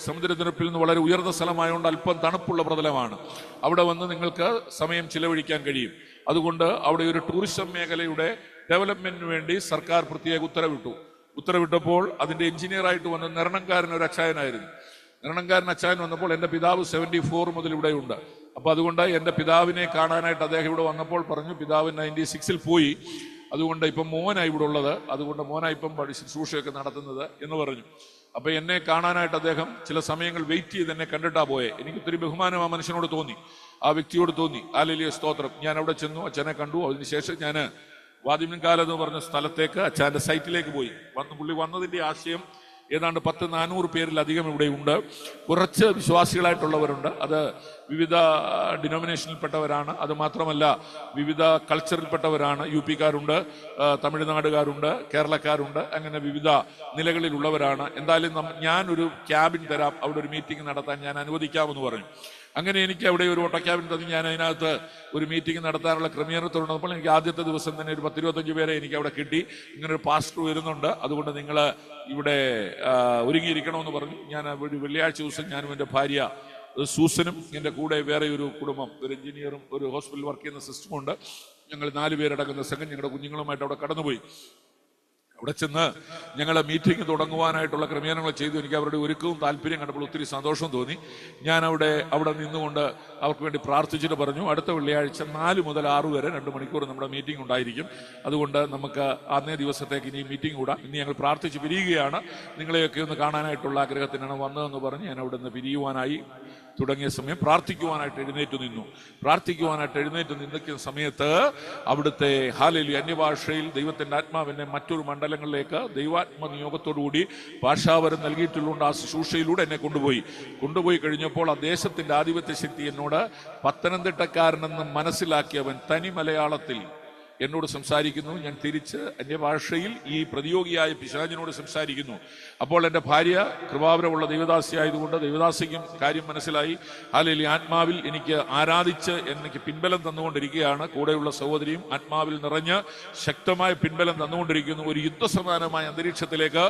സമുദ്രനിരപ്പിൽ നിന്ന് വളരെ ഉയർന്ന സ്ഥലമായതുകൊണ്ട് അല്പം തണുപ്പുള്ള പ്രതലമാണ്. അവിടെ വന്ന് നിങ്ങൾക്ക് സമയം ചിലവഴിക്കാൻ കഴിയും. അതുകൊണ്ട് അവിടെ ഒരു ടൂറിസം മേഖലയുടെ ഡെവലപ്മെന്റിന് വേണ്ടി സർക്കാർ പ്രത്യേക ഉത്തരവിട്ടപ്പോൾ അതിന്റെ എഞ്ചിനീയറായിട്ട് വന്ന നെരണംകാരൻ ഒരു അച്ചായനായിരുന്നു. നെരണംകാരൻ അച്ചായൻ വന്നപ്പോൾ എൻ്റെ പിതാവ് 74 മുതൽ ഇവിടെയുണ്ട്. അപ്പൊ അതുകൊണ്ട് എൻ്റെ പിതാവിനെ കാണാനായിട്ട് അദ്ദേഹം ഇവിടെ വന്നപ്പോൾ പറഞ്ഞു, പിതാവ് 96 പോയി, അതുകൊണ്ട് ഇപ്പം മോനായി ഇവിടെ ഉള്ളത്, അതുകൊണ്ട് മോനായി ഇപ്പം ശുശ്രൂഷയൊക്കെ നടത്തുന്നത് എന്ന് പറഞ്ഞു. അപ്പൊ എന്നെ കാണാനായിട്ട് അദ്ദേഹം ചില സമയങ്ങൾ വെയിറ്റ് ചെയ്ത് എന്നെ കണ്ടിട്ടാ പോയെ. എനിക്ക് ഒത്തിരി ബഹുമാനം ആ മനുഷ്യനോട് തോന്നി, ആ വ്യക്തിയോട് തോന്നി. ഹല്ലേലൂയ, സ്തോത്രം. ഞാൻ അവിടെ ചെന്നു, അച്ഛനെ കണ്ടു. അതിനുശേഷം ഞാൻ വാദിമിൻകാലം എന്ന് പറഞ്ഞ സ്ഥലത്തേക്ക് അച്ഛൻ്റെ സൈറ്റിലേക്ക് പോയി. പുള്ളി വന്നതിന്റെ ആശയം ഏതാണ്ട് 400 പേരിലധികം ഇവിടെ ഉണ്ട്. കുറച്ച് വിശ്വാസികളായിട്ടുള്ളവരുണ്ട്, അത് വിവിധ ഡിനോമിനേഷനിൽപ്പെട്ടവരാണ്. അത് മാത്രമല്ല വിവിധ കൾച്ചറിൽപ്പെട്ടവരാണ്. UP-കാരുണ്ട്, തമിഴ്നാടുകാരുണ്ട്, കേരളക്കാരുണ്ട്, അങ്ങനെ വിവിധ നിലകളിലുള്ളവരാണ്. എന്തായാലും ഞാനൊരു ക്യാബിൻ തരാം, അവിടെ ഒരു മീറ്റിംഗ് നടത്താൻ ഞാൻ അനുവദിക്കാമെന്ന് പറഞ്ഞു. അങ്ങനെ എനിക്ക് അവിടെ ഒരു ഓട്ടോക്യാബിൻ തന്നു. ഞാൻ അതിനകത്ത് ഒരു മീറ്റിംഗ് നടത്താനുള്ള ക്രമീകരണത്തോടൊപ്പം എനിക്ക് ആദ്യത്തെ ദിവസം തന്നെ ഒരു 10-25 പേരെ എനിക്ക് അവിടെ കിട്ടി. ഇങ്ങനെ ഒരു പാസ്റ്റർ വരുന്നുണ്ട്, അതുകൊണ്ട് നിങ്ങൾ ഇവിടെ ഒരുങ്ങിയിരിക്കണമെന്ന് പറഞ്ഞു. ഞാൻ ഒരു വെള്ളിയാഴ്ച ദിവസം ഞാനും എൻ്റെ ഭാര്യ സൂസനും എൻ്റെ കൂടെ വേറെ ഒരു കുടുംബം, ഒരു എഞ്ചിനീയറും ഒരു ഹോസ്പിറ്റലിൽ വർക്ക് ചെയ്യുന്ന സിസ്റ്ററും ഉണ്ട്. ഞങ്ങൾ 4 പേരടങ്ങുന്ന സംഘം ഞങ്ങളുടെ കുഞ്ഞുങ്ങളുമായിട്ട് അവിടെ കടന്നുപോയി. അവിടെ ചെന്ന് ഞങ്ങൾ മീറ്റിംഗ് തുടങ്ങുവാനായിട്ടുള്ള ക്രമീകരണങ്ങൾ ചെയ്തു. എനിക്ക് അവരുടെ ഒരുക്കവും താല്പര്യം കണ്ടപ്പോൾ ഒത്തിരി സന്തോഷം തോന്നി. ഞാൻ അവിടെ നിന്നുകൊണ്ട് അവർക്ക് വേണ്ടി പ്രാർത്ഥിച്ചിട്ട് പറഞ്ഞു, അടുത്ത വെള്ളിയാഴ്ച 4 മുതൽ 6 വരെ 2 മണിക്കൂർ നമ്മുടെ മീറ്റിംഗ് ഉണ്ടായിരിക്കും. അതുകൊണ്ട് നമുക്ക് അന്നേ ദിവസത്തേക്ക് ഇനി മീറ്റിംഗ് കൂടാം. ഇനി ഞങ്ങൾ പ്രാർത്ഥിച്ച് പിരിയുകയാണ്, നിങ്ങളെയൊക്കെ ഒന്ന് കാണാനായിട്ടുള്ള ആഗ്രഹത്തിനാണ് വന്നതെന്ന് പറഞ്ഞ് ഞാൻ അവിടെ നിന്ന് പിരിയുവാനായി തുടങ്ങിയ സമയം പ്രാർത്ഥിക്കുവാനായിട്ട് എഴുന്നേറ്റ് നിന്നിക്കുന്ന സമയത്ത് അവിടുത്തെ ഹല്ലേലൂയ അന്യഭാഷയിൽ ദൈവത്തിന്റെ ആത്മാവിനെ മറ്റൊരു മണ്ഡലങ്ങളിലേക്ക് ദൈവാത്മ നിയോഗത്തോടുകൂടി ഭാഷാവരം നൽകിയിട്ടുള്ളതുകൊണ്ട് ആ ശുശ്രൂഷയിലൂടെ എന്നെ കൊണ്ടുപോയി കഴിഞ്ഞപ്പോൾ ആ ദേശത്തിന്റെ ആധിപത്യ ശക്തി എന്നോട് പത്തനംതിട്ടക്കാരനെന്ന് മനസ്സിലാക്കിയവൻ തനി മലയാളത്തിൽ എന്നോട് സംസാരിക്കുന്നു. ഞാൻ തിരിച്ച് അന്യഭാഷയിൽ ഈ പ്രതിയോഗിയായ പിശാചിനോട് സംസാരിക്കുന്നു. അപ്പോൾ എൻ്റെ ഭാര്യ കൃപാവരമുള്ള ദൈവദാസിയായതുകൊണ്ട് ദൈവദാസിക്കും കാര്യം മനസ്സിലായി. ഹല്ലേലൂയ, ആത്മാവിൽ എനിക്ക് ആരാധിച്ച് എനിക്ക് പിൻബലം തന്നുകൊണ്ടിരിക്കുകയാണ്. കൂടെയുള്ള സഹോദരിയും ആത്മാവിൽ നിറഞ്ഞ് ശക്തമായ പിൻബലം തന്നുകൊണ്ടിരിക്കുന്നു. ഒരു യുദ്ധസമാനമായ അന്തരീക്ഷത്തിലേക്ക്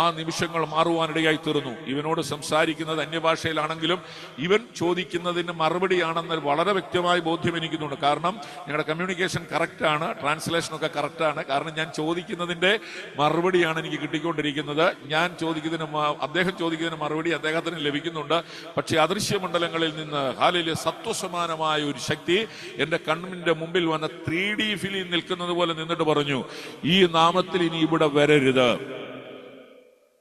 ആ നിമിഷങ്ങൾ മാറുവാനിടയായി തീർന്നു. ഇവനോട് സംസാരിക്കുന്നത് അന്യഭാഷയിലാണെങ്കിലും ഇവൻ ചോദിക്കുന്നതിന് മറുപടിയാണെന്ന് വളരെ വ്യക്തമായ ബോധ്യം എനിക്കുന്നുണ്ട്. കാരണം ഞങ്ങളുടെ കമ്മ്യൂണിക്കേഷൻ കറക്റ്റാണ്, ട്രാൻസ്ലേഷനൊക്കെ കറക്റ്റാണ്. കാരണം ഞാൻ ചോദിക്കുന്നതിന്റെ മറുപടിയാണ് എനിക്ക് കിട്ടിക്കൊണ്ടിരിക്കുന്നത്. അദ്ദേഹം ചോദിക്കുന്നതിന് മറുപടി അദ്ദേഹത്തിന് ലഭിക്കുന്നുണ്ട്. പക്ഷെ അദൃശ്യമണ്ഡലങ്ങളിൽ നിന്ന് ഹല്ലേലൂയ സത്വസമാനമായ ഒരു ശക്തി എന്റെ കണ്ണിന്റെ മുമ്പിൽ വന്ന 3D ഫിലിം നിൽക്കുന്നത് പോലെ നിന്നിട്ട് പറഞ്ഞു, ഈ നാമത്തിൽ ഇനി ഇവിടെ വരരുത്.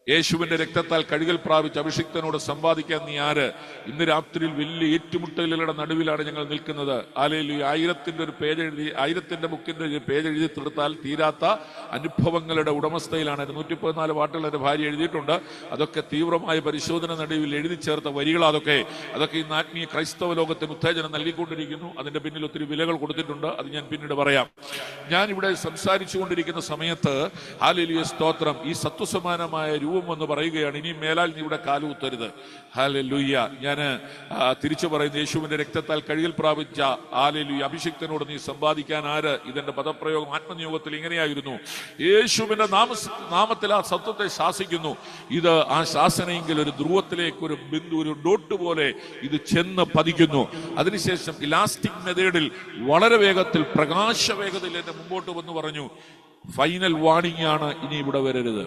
യേശുവിന്റെ രക്തത്താൽ കഴുകൽ പ്രാപിച്ച് അഭിഷിക്തനോട് സമ്പാദിക്കാൻ നീ ആര്? ഇന്ന് രാത്രിയിൽ വലിയ ഏറ്റുമുട്ടലുകളുടെ നടുവിലാണ് ഞങ്ങൾ നിൽക്കുന്നത്. ഹല്ലേലൂയ, 1000ന്റെ ഒരു പേജ് എഴുതി, 1000ന്റെ ബുക്കിന്റെ പേജ് എഴുതി തീർത്താൽ തീരാത്ത അനുഭവങ്ങളുടെ ഉടമസ്ഥയിലാണ്. 114 പാട്ടുകൾ എൻ്റെ ഭാര്യ എഴുതിയിട്ടുണ്ട്. അതൊക്കെ തീവ്രമായ പരിശോധന നടുവിൽ എഴുതി ചേർത്ത വരികൾ. അതൊക്കെ ഇന്ന് ആത്മീയ ക്രൈസ്തവ ലോകത്തിന് ഉത്തേജനം നൽകിക്കൊണ്ടിരിക്കുന്നു. അതിന്റെ പിന്നിൽ ഒത്തിരി വിലകൾ കൊടുത്തിട്ടുണ്ട്, അത് ഞാൻ പിന്നീട് പറയാം. ഞാൻ ഇവിടെ സംസാരിച്ചു കൊണ്ടിരിക്കുന്ന സമയത്ത് ഹല്ലേലൂയ സ്തോത്രം, ഈ സത്വസമാനമായ എന്ന് പറയുകയാണ്, ഇനി മേലാൽ നീ ഇവിടെ കാലുകുത്തരുത്. ഹല്ലേലൂയ, ഞാൻ തിരിച്ചു പറയുന്നു, യേശുവിന്റെ രക്തത്താൽ കഴുകൽ പ്രാപിച്ച ഹല്ലേലൂയ അഭിഷിക്തനോട് നീ സമ്പാദിക്കാൻ ആര്? ഇതെന്റെ പദപ്രയോഗം ആത്മനിയോഗത്തിൽ ഇങ്ങനെയായിരുന്നു. യേശുവിന്റെ നാമത്തിൽ ആ സത്വത്തെ ശാസിക്കുന്നു. ഇത് ആ ശാസനയെങ്കിൽ ഒരു ധ്രുവത്തിലേക്ക് ഒരു ബിന്ദു, ഒരു ഡോട്ട് പോലെ ഇത് ചെന്ന് പതിക്കുന്നു. അതിനുശേഷം ഇലാസ്റ്റിക് മെത്തേഡിൽ വളരെ വേഗത്തിൽ പ്രകാശ വേഗതയിൽ എന്നെ മുമ്പോട്ട് വന്ന് പറഞ്ഞു, ഫൈനൽ വാർണിംഗ് ആണ്, ഇനി ഇവിടെ വരരുത്.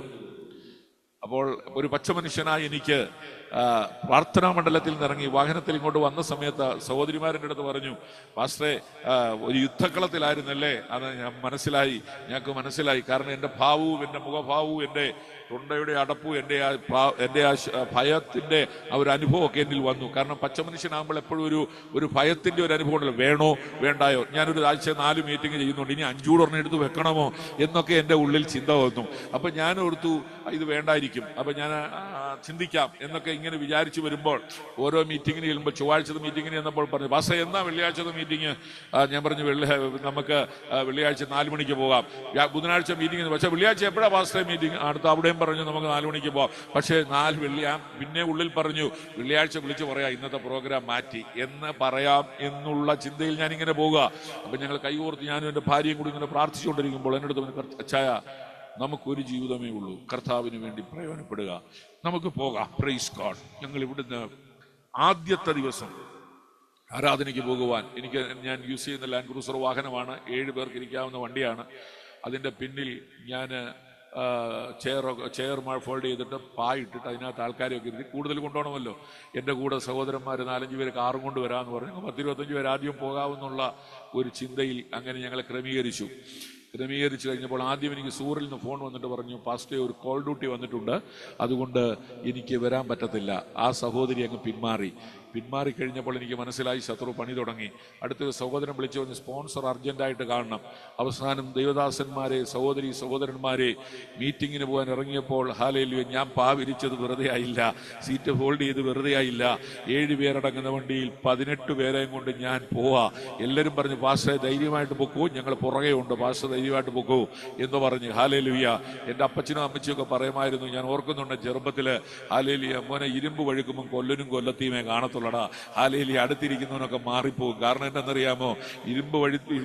അപ്പോൾ ഒരു പച്ച മനുഷ്യനായി എനിക്ക് പ്രാർത്ഥനാ മണ്ഡലത്തിൽ നിന്നിറങ്ങി വാഹനത്തിൽ ഇങ്ങോട്ട് വന്ന സമയത്ത് സഹോദരിമാരുടെ അടുത്ത് പറഞ്ഞു, പാസ്റ്ററെ ഒരു യുദ്ധക്കളത്തിലായിരുന്നല്ലേ? അത് ഞങ്ങൾക്ക് മനസ്സിലായി. കാരണം എൻ്റെ ഭാവവും എൻ്റെ മുഖഭാവവും എൻ്റെ തൊണ്ടയുടെ അടപ്പും എൻ്റെ ആ ഭയത്തിന്റെ ആ ഒരു അനുഭവമൊക്കെ എന്നിൽ വന്നു. കാരണം പച്ച മനുഷ്യനാകുമ്പോൾ എപ്പോഴും ഒരു ഭയത്തിന്റെ ഒരു അനുഭവം ഉണ്ടല്ലോ, വേണോ വേണ്ടായോ. ഞാനൊരു ആഴ്ച 4 മീറ്റിംഗ് ചെയ്യുന്നുണ്ട്, ഇനി 5 കൂടെ എടുത്ത് വെക്കണമോ എന്നൊക്കെ എൻ്റെ ഉള്ളിൽ ചിന്ത വന്നു. അപ്പൊ ഞാൻ ഓർത്തു ഇത് വേണ്ടായിരിക്കും, അപ്പൊ ഞാൻ ചിന്തിക്കാം എന്നൊക്കെ ഇങ്ങനെ വിചാരിച്ചു വരുമ്പോൾ ഓരോ മീറ്റിങ്ങിന് ചെല്ലുമ്പോൾ ചൊവ്വാഴ്ചത്തെ മീറ്റിങ്ങിന് ചെന്നപ്പോൾ പറഞ്ഞു, പാസ്റ്റർ എന്നാ വെള്ളിയാഴ്ചത്തെ മീറ്റിംഗ്? ഞാൻ പറഞ്ഞു നമുക്ക് വെള്ളിയാഴ്ച 4 മണിക്ക് പോകാം. ബുധനാഴ്ച മീറ്റിംഗ്, പക്ഷേ വെള്ളിയാഴ്ച എപ്പോഴാണ് പാസ്റ്റർ മീറ്റിംഗ്? അടുത്ത അവിടെയും പറഞ്ഞു നമുക്ക് 4 മണിക്ക് പോകാം. പക്ഷേ പിന്നെ ഉള്ളിൽ പറഞ്ഞു വെള്ളിയാഴ്ച വിളിച്ച് പറയാം ഇന്നത്തെ പ്രോഗ്രാം മാറ്റി എന്ന് പറയാം എന്നുള്ള ചിന്തയിൽ ഞാനിങ്ങനെ പോവുക. അപ്പം ഞങ്ങൾ കൈകോർത്ത് ഞാനും എൻ്റെ ഭാര്യയും കൂടി ഇങ്ങനെ പ്രാർത്ഥിച്ചുകൊണ്ടിരിക്കുമ്പോൾ എൻ്റെ അടുത്ത് അച്ചായ, നമുക്കൊരു ജീവിതമേ ഉള്ളൂ, കർത്താവിന് വേണ്ടി പ്രയോജനപ്പെടുക, നമുക്ക് പോകാം. Praise God. ഞങ്ങൾ ഇവിടുന്ന് ആദ്യത്തെ ദിവസം ആരാധനയ്ക്ക് പോകുവാൻ ഞാൻ യൂസ് ചെയ്യുന്ന ലാൻഡ് ക്രൂസർ വാഹനമാണ്, 7 പേർക്ക് ഇരിക്കാവുന്ന വണ്ടിയാണ്. അതിൻ്റെ പിന്നിൽ ഞാൻ ചെയർ ഫോൾഡ് ചെയ്തിട്ട് പായിട്ടിട്ട് അതിനകത്ത് ആൾക്കാരെയൊക്കെ ഇരുത്തി കൂടുതൽ കൊണ്ടുപോകണമല്ലോ. എൻ്റെ കൂടെ സഹോദരന്മാർ 4-5 പേര് കാറും കൊണ്ട് വരാമെന്ന് പറഞ്ഞു. 10-25 പേര് ആദ്യം പോകാമെന്നുള്ള ഒരു ചിന്തയിൽ അങ്ങനെ ഞങ്ങളെ ക്രമീകരിച്ചു കഴിഞ്ഞപ്പോൾ ആദ്യം എനിക്ക് സൂറിൽ നിന്ന് ഫോൺ വന്നിട്ട് പറഞ്ഞു, പാസ്റ്റേ ഒരു കോൾ ഡ്യൂട്ടി വന്നിട്ടുണ്ട്, അതുകൊണ്ട് എനിക്ക് വരാൻ പറ്റത്തില്ല. ആ സഹോദരി അങ്ങ് പിന്മാറിക്കഴിഞ്ഞപ്പോൾ എനിക്ക് മനസ്സിലായി ശത്രു പണി തുടങ്ങി. അടുത്തൊരു സഹോദരൻ വിളിച്ചു പറഞ്ഞ് സ്പോൺസർ അർജന്റായിട്ട് കാണണം. അവസാനം ദൈവദാസന്മാരെ, സഹോദരന്മാരെ മീറ്റിങ്ങിന് പോകാൻ ഇറങ്ങിയപ്പോൾ ഹല്ലേലൂയ, ഞാൻ പാവിരിച്ചത് വെറുതെ ആയില്ല, സീറ്റ് ഹോൾഡ് ചെയ്ത് വെറുതെ ആയില്ല. 7 പേരടങ്ങുന്ന വണ്ടിയിൽ 18 പേരെയും കൊണ്ട് ഞാൻ പോവാ. എല്ലാവരും പറഞ്ഞു പാസ്റ്റർ ധൈര്യമായിട്ട് പൊക്കൂ, ഞങ്ങൾ പുറകെ ഉണ്ട്, പാസ്റ്റർ ധൈര്യമായിട്ട് പൊക്കൂ എന്ന് പറഞ്ഞ്. ഹല്ലേലൂയ. എൻ്റെ അപ്പച്ചനും അമ്മച്ചിയും ഒക്കെ പറയുമായിരുന്നു, ഞാൻ ഓർക്കുന്നുണ്ട് ചെറുപ്പത്തില്, ഹല്ലേലൂയ, മോനെ ഇരുമ്പ് വഴുക്കുമ്പോൾ കൊല്ലനും കൊല്ലത്തിയുമേ കാണത്തുള്ളടാ. ഹല്ലേലൂയ. അടുത്തിരിക്കുന്നവനൊക്കെ മാറിപ്പോകും. കാരണം എന്താണെന്നറിയാമോ? ഇരുമ്പ്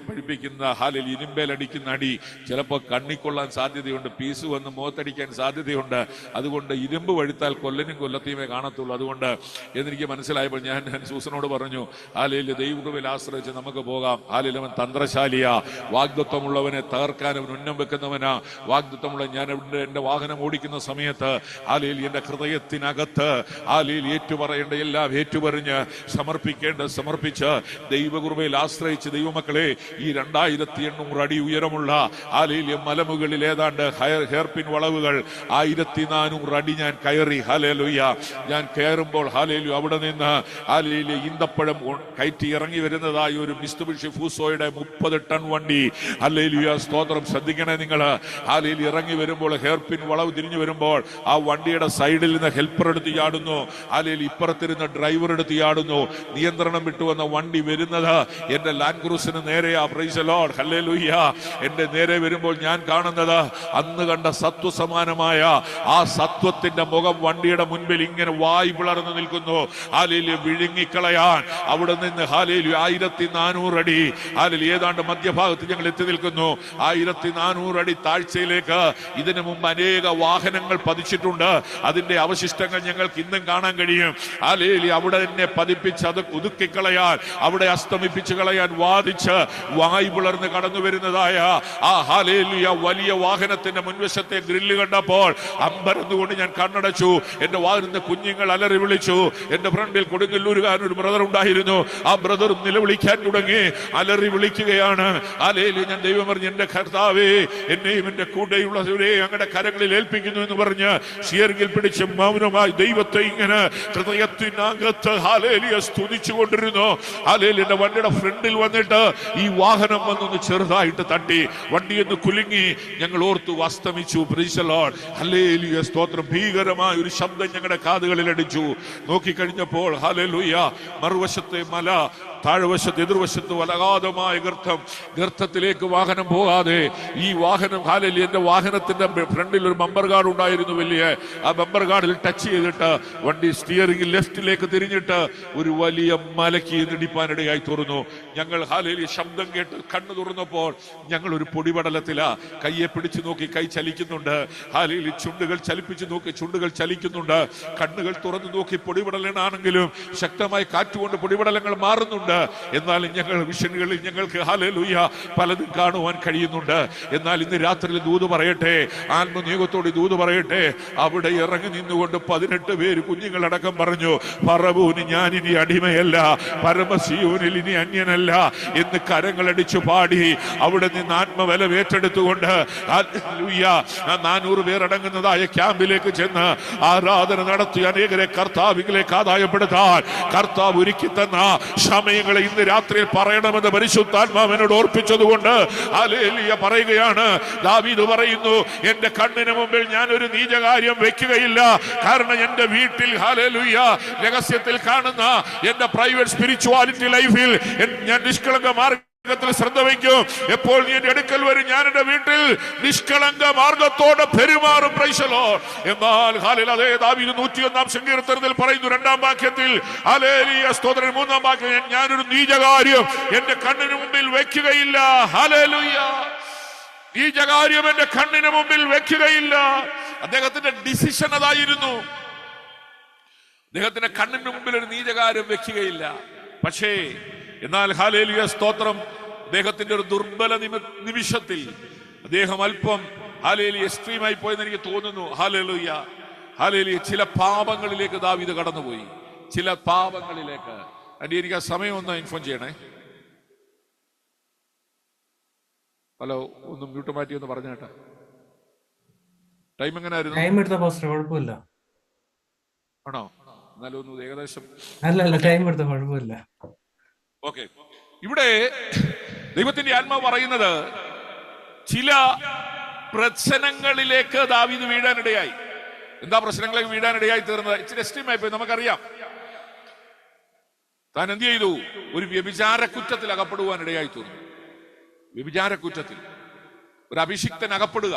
പഠിപ്പിക്കുന്ന ഹല്ലേലൂയ, ഇരുമ്പേലടിക്കുന്ന അടി ചിലപ്പോൾ കണ്ണിക്കൊള്ളാൻ സാധ്യതയുണ്ട്, പീസ് വന്ന് മുഖത്തടിക്കാൻ സാധ്യതയുണ്ട്. അതുകൊണ്ട് ഇരുമ്പ് വഴുത്താൽ കൊല്ലനും കൊല്ലത്തിയുമേ കാണത്തുള്ളൂ. അതുകൊണ്ട് എന്നെനിക്ക് മനസ്സിലായപ്പോൾ ഞാൻ സൂസനോട് പറഞ്ഞു, ഹല്ലേലൂയ, ദൈവകൃപയിൽ ആശ്രയിച്ച് നമുക്ക് പോകാം. ഹല്ലേലൂയ, അവൻ തന്ത്രശാലിയാ, വാഗ്ദത്തമുള്ളവനെ തകർക്കാൻ അവൻ ഉന്നം വെക്കുന്നവനാ. വാഗ്ദത്തമുള്ള ഞാൻ എൻ്റെ വാഹനം ഓടിക്കുന്ന സമയത്ത് ഹല്ലേലൂയ, എൻ്റെ ഹൃദയത്തിനകത്ത് ഹല്ലേലൂയ ഏറ്റുപറയേണ്ട എല്ലാം ഏറ്റുപറഞ്ഞ് സമർപ്പിച്ച് ദൈവകൃപയിൽ ആശ്രയിച്ച് ദൈവമക്കളെ, ഈ 2800 അടി ഉയരമുള്ള ഹല്ലേലൂയ മലമുകളിൽ ഏതാണ്ട് ഹെയർപിൻ വളവുകൾ 1400 അടി ഞാൻ കയറി. ഹല്ലേലൂയ. ഞാൻ കയറുമ്പോൾ ഹല്ലേലൂയ, അവിടെ നിന്ന് ഹല്ലേലൂയ ഈന്തപ്പഴം കയറ്റി ഇറങ്ങി വരുന്നതായ ഒരു മിസ്തുബിഷി ഫൂസോയുടെ 30 ടൺ വണ്ടി. ഹല്ലേലൂയ, സ്തോത്രം. ശ്രദ്ധിക്കണേ നിങ്ങൾ. ഹല്ലേലൂയ, ഇറങ്ങി വരുമ്പോൾ ഹെയർപിൻ വളവ് തിരിഞ്ഞു വരുമ്പോൾ ആ വണ്ടിയുടെ സൈഡിൽ നിന്ന് ഹെൽപ്പർ എടുത്ത് ചാടുന്നു. ഹല്ലേലൂയ, ഇപ്പുറത്തിരുന്ന ഡ്രൈവർ എടുത്ത് ചാടുന്നു. നിയന്ത്രണം വിട്ടുവന്ന വണ്ടി വരുന്നത് എന്റെ ലാൻഡ് ക്രൂസിന് നേരെയാ. Praise the lord. ഹല്ലേലൂയ. എന്റെ നേരെ വരുമ്പോൾ ഞാൻ കാണുന്നത് അന്ന് കണ്ട സത്വസമാനമായ ആ സത്വത്തിന്റെ മുഖം വണ്ടിയുടെ മുൻപിൽ ഇങ്ങനെ വായ് പിളർന്നു നിൽക്കുന്നു. ഹല്ലേലൂയ, വിഴുങ്ങിക്കളയാൻ അവിടെ നിന്ന് ഹല്ലേലൂയ 1400 അടി ഹല്ലേലൂയ ഏതാണ്ട് മധ്യഭാഗത്ത് ഞങ്ങൾ എത്തി നിൽക്കുന്നു. 1400 അടി താഴ്ചയിലേക്ക് ഇതിനു മുമ്പ് അനേക വാഹനങ്ങൾ പതിച്ചിട്ടുണ്ട്. അതിന്റെ അവശിഷ്ടങ്ങൾ ഞങ്ങൾക്ക് ഇന്നും കാണാൻ കഴിയും. ഹല്ലേലൂയ, അവിടെ തന്നെ പതിപ്പിച്ച് അത് ഒതുക്കിക്കളയാൻ, അവിടെ അസ്തമിപ്പിച്ച് കളയാൻ വാദിച്ച് വായ് പിളർന്ന് കടന്നു വരുന്നതായ ആ ഹല്ലേലൂയ വലിയ വാഹനത്തിന്റെ മുൻവശത്തെ ഗ്രില്ല് കണ്ടപ്പോൾ അമ്പരന്നുകൊണ്ട് ഞാൻ കണ്ണടച്ചു. എന്റെ വാഹനത്തിന്റെ കുഞ്ഞുങ്ങൾ അലറി വിളിച്ചു. എന്റെ ഫ്രണ്ടിൽ കൊടുങ്ങല്ലൂരുകാരൻ ഒരു ബ്രദർ ഉണ്ടായിരുന്നു. ആ ബ്രദർ നിലവിളിക്കാൻ തുടങ്ങി, അലറി വിളിക്കുകയാണ്. ഹല്ലേലൂയ. ഞാൻ ദൈവം പറഞ്ഞു, എന്റെ കർത്താവേ, എന്നെയും എന്റെ കൂടെയുള്ളവരെ അങ്ങയുടെ കരങ്ങളിൽ ഏൽപ്പിക്കുന്നു എന്ന് പറഞ്ഞ് സ്റ്റിയറിംഗിൽ പിടിച്ച് മൗനമായി ദൈവത്തെ ഇങ്ങനെ ഹൃദയത്തിനകത്ത് ഹല്ലേലൂയ സ്തുതിച്ചുകൊണ്ടിരുന്നു. ഹല്ലേലൂയ. എന്റെ വണ്ടിയുടെ ഫ്രണ്ടിൽ വന്നിട്ട് ഈ വാഹനം വന്നൊന്ന് ചെറുതായിട്ട് തട്ടി, വണ്ടിയൊന്ന് കുലുങ്ങി. ഞങ്ങൾ ഓർത്തു അസ്തമിച്ചു. Price the lord. ഹല്ലേലൂയ, സ്തോത്രം. ഭീകരമായ ഒരു ശബ്ദം ഞങ്ങളുടെ കാതുകളിൽ അടിച്ചു. നോക്കിക്കഴിഞ്ഞപ്പോൾ ഹല്ലേലൂയ, മറുവശത്തെ മല, താഴ്വശത്ത് എതിർവശത്ത് വലകാതമായ ഗർത്തത്തിലേക്ക് വാഹനം പോകാതെ ഈ വാഹനം ഹല്ലേലൂയ, എന്റെ വാഹനത്തിന്റെ ഫ്രണ്ടിൽ ഒരു ബമ്പർ ഗാർഡ് ഉണ്ടായിരുന്നു വലിയ. ആ ബമ്പർ ഗാർഡിൽ ടച്ച് ചെയ്തിട്ട് വണ്ടി സ്റ്റിയറിംഗിൽ ലെഫ്റ്റിലേക്ക് തിരിഞ്ഞിട്ട് ഒരു വലിയ മലയ്ക്ക് ഇടിപ്പാനിടയായി തുറന്നു. ഞങ്ങൾ ഹല്ലേലൂയ ശബ്ദം കേട്ട് കണ്ണു തുറന്നപ്പോൾ ഞങ്ങൾ ഒരു പൊടിപടലത്തിലാ. കയ്യെ പിടിച്ചു നോക്കി, കൈ ചലിക്കുന്നുണ്ട്. ഹല്ലേലൂയ, ചുണ്ടുകൾ ചലിപ്പിച്ചു നോക്കി, ചുണ്ടുകൾ ചലിക്കുന്നുണ്ട്. കണ്ണുകൾ തുറന്നു നോക്കി, പൊടിപടലനാണെങ്കിലും ശക്തമായി കാറ്റുകൊണ്ട് പൊടിപടലങ്ങൾ മാറുന്നുണ്ട്. എന്നാലും ഞങ്ങൾ വിഷനുകളിൽ ഞങ്ങൾക്ക് ഹല്ലേലൂയ പലതും കാണുവാൻ കഴിയുന്നുണ്ട്. എന്നാൽ ഇന്ന് രാത്രിയിൽ ദൂത് പറയട്ടെ, ആത്മനിയോഗത്തോടെ ദൂത് പറയട്ടെ. അവിടെ ഇറങ്ങി നിന്നുകൊണ്ട് 18 പേര് കുഞ്ഞുങ്ങളടക്കം പറഞ്ഞു, പറവൂന് ഞാൻ ഇനി അടിമയല്ല, പരമസിയോനിൽ ഇനി അന്യനല്ല എന്ന് കരങ്ങളടിച്ചു പാടി അവിടെ നിന്ന് ആത്മബലം ഏറ്റെടുത്തുകൊണ്ട് ഹല്ലേലൂയ 400 പേരടങ്ങുന്നതായ ക്യാമ്പിലേക്ക് ചെന്ന് ആരാധന നടത്തി അനേകരെ കർത്താവിലേക്ക് ആദായപ്പെടുത്താൻ കർത്താവ് ഒരുക്കി തന്ന സമയം സമയങ്ങളെ ഇന്ന് രാത്രിയിൽ പറയണമെന്ന് പരിശുദ്ധാത്മാവിനോട് ഓർപ്പിച്ചതുകൊണ്ട് ഹല്ലേലൂയ പറയുകയാണ്. ദാവീദ് പറയുന്നു, എന്റെ കണ്ണിന് മുമ്പിൽ ഞാൻ ഒരു നീചകാര്യം വെക്കുകയില്ല. കാരണം എന്റെ വീട്ടിൽ ഹല്ലേലൂയ രഹസ്യത്തിൽ കാണുന്ന എന്റെ പ്രൈവറ്റ് സ്പിരിച്വാലിറ്റി ലൈഫിൽ ഞാൻ നിഷ്കളങ്ക മാർഗത്തിൽ ശ്രദ്ധ വയ്ക്കും. എപ്പോൾ നീ എന്റെ അടുക്കൽ വരും, ഞാൻ എന്റെ വീട്ടിൽ നിഷ്കളങ്ക മാർഗത്തോടെ പെരുമാറും. Price the Lord. എന്നാൽ ഹല്ലേലൂയ ദാവീദ് 101 സങ്കീർത്തനത്തിൽ പറയുന്നു 2-ാം വാക്യത്തിൽ ഹല്ലേലൂയ സ്തോത്രം 3-ാം വാക്യം, ഞാനൊരു നീചകാര്യം എന്റെ കണ്ണിന് മുമ്പിൽ വെക്കുകയില്ല. ഹല്ലേലൂയ. നീചകാര്യം എന്റെ കണ്ണിന് മുമ്പിൽ വെക്കുകയില്ല. അദ്ദേഹത്തിന്റെ ഡിസിഷൻ അതായിരുന്നു. അദ്ദേഹത്തിന്റെ കണ്ണിന് മുമ്പിൽ ഒരു നീചകാര്യം വെക്കുകയില്ല. പക്ഷേ എന്നാൽ ഹല്ലേലൂയ സ്തോത്രം അദ്ദേഹത്തിന്റെ ഒരു ദുർബല നിമിഷത്തിൽ അദ്ദേഹം അല്പം ഹല്ലേലൂയ എക്സ്ട്രീമായി പോയെന്ന് എനിക്ക് തോന്നുന്നു. ഹല്ലേലൂയ ഹല്ലേലൂയ ചില പാപങ്ങളിലേക്ക് ദാവീദ് കടന്നുപോയി. ചില പാപങ്ങളിലേക്ക്. എനിക്ക് ആ സമയം ഒന്ന് ഇൻഫോം ചെയ്യണേ. ഹലോ, ഒന്ന് മ്യൂട്ട് മാറ്റി ഒന്ന് പറഞ്ഞു കേട്ടാ. ടൈം എങ്ങനെയായിരുന്നു? ടൈം എടുത്ത പോസ്റ്റർ കുഴപ്പമില്ല. ആണോ? എന്നാലും ഒന്ന് ഏകദേശം. അല്ല, ടൈം എടുത്ത കുഴപ്പമില്ല. ഓക്കെ. ഇവിടെ ദൈവത്തിന്റെ ആത്മാവ് പറയുന്നത് ചില പ്രശ്നങ്ങളിലേക്ക് ദാവീദ് വീഴാനിടയായി. എന്താ പ്രശ്നങ്ങളിലേക്ക് വീഴാനിടയായി തീർന്നത്? ഇച്ചിരി എക്സ്ട്രീമായി പോയി, നമുക്കറിയാം. താൻ എന്ത് ചെയ്തു? ഒരു വ്യഭിചാര കുറ്റത്തിൽ അകപ്പെടുവാൻ ഇടയായി തീർന്നു. വ്യഭിചാര കുറ്റത്തിൽ ഒരു അഭിഷിക്തൻ അകപ്പെടുക.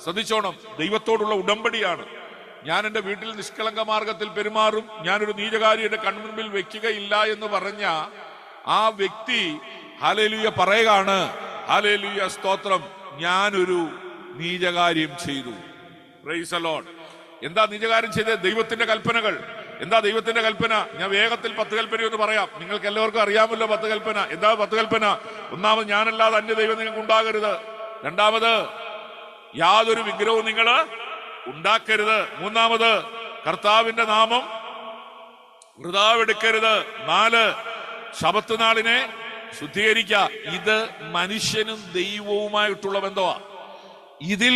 ശ്രദ്ധിച്ചോണം, ദൈവത്തോടുള്ള ഉടമ്പടിയാണ്. ഞാൻ എന്റെ വീട്ടിൽ നിഷ്കളങ്ക മാർഗത്തിൽ പെരുമാറും, ഞാനൊരു നീചകാരി എന്റെ കൺമുൻപിൽ വെക്കുകയില്ല എന്ന് പറഞ്ഞ ആ വ്യക്തി ഹല്ലേലൂയ പറയുകയാണ്, ഹല്ലേലൂയ സ്തോത്രം, ഞാനൊരു നീചകാര്യം ചെയ്തു. Price the Lord. എന്താ നീചകാര്യം ചെയ്തത്? ദൈവത്തിന്റെ കൽപ്പനകൾ. എന്താ ദൈവത്തിന്റെ കൽപ്പന? ഞാൻ വേഗത്തിൽ 10 കൽപ്പന ഒന്ന് പറയാം. നിങ്ങൾക്ക് എല്ലാവർക്കും അറിയാമല്ലോ 10 കൽപ്പന. എന്താ 10 കൽപ്പന? ഒന്നാമത്, ഞാനല്ലാതെ അന്യ ദൈവം നിങ്ങൾക്ക് ഉണ്ടാകരുത്. രണ്ടാമത്, യാതൊരു വിഗ്രഹവും നിങ്ങൾ ഉണ്ടാക്കരുത്. മൂന്നാമത്, കർത്താവിന്റെ നാമം വൃഥാവെടുക്കരുത്. 4, ശബത്ത് നാളിനെ ശുദ്ധീകരിക്കുക. ഇത് മനുഷ്യനും ദൈവവുമായിട്ടുള്ള ബന്ധമാ. ഇതിൽ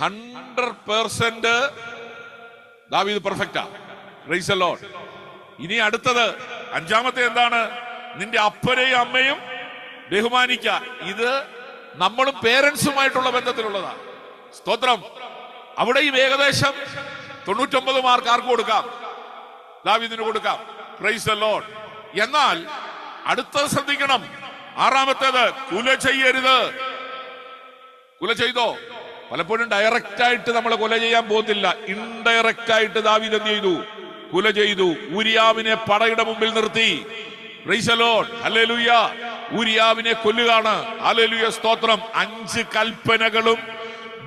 100% ദാവീദ് പെർഫെക്റ്റാ. Price the Lord. ഇനി അടുത്തത് 5-ാമത്തെ എന്താണ്? നിന്റെ അപ്പനെയും അമ്മയും ബഹുമാനിക്ക. ഇത് നമ്മളും പേരൻസുമായിട്ടുള്ള ബന്ധത്തിലുള്ളതാ. സ്തോത്രം. അവിടെയും ഏകദേശം 99 മാർക്ക് ആർക്ക് കൊടുക്കാം? ദാവീദിന് കൊടുക്കാം. Price the Lord. എന്നാൽ അടുത്തത് ശ്രദ്ധിക്കണം. 6-ാമത്തേത്, കുല ചെയ്യരുത്. കുല ചെയ്തോ? പലപ്പോഴും ഡയറക്റ്റ് ആയിട്ട് നമ്മൾ കൊല ചെയ്യാൻ പോകുന്നില്ല. ഇൻഡയറക്റ്റ് ആയിട്ട് ദാവീദ് എന്ത് ചെയ്തു? കുല ചെയ്തു. ഊരിയാവിനെ പടയുടെ മുമ്പിൽ നിർത്തി. Praise the lord. ഹല്ലേലൂയ. ഊരിയാവിനെ കൊല്ലുകയാണ്. ഹല്ലേലൂയ സ്തോത്രം. 5 കൽപ്പനകളും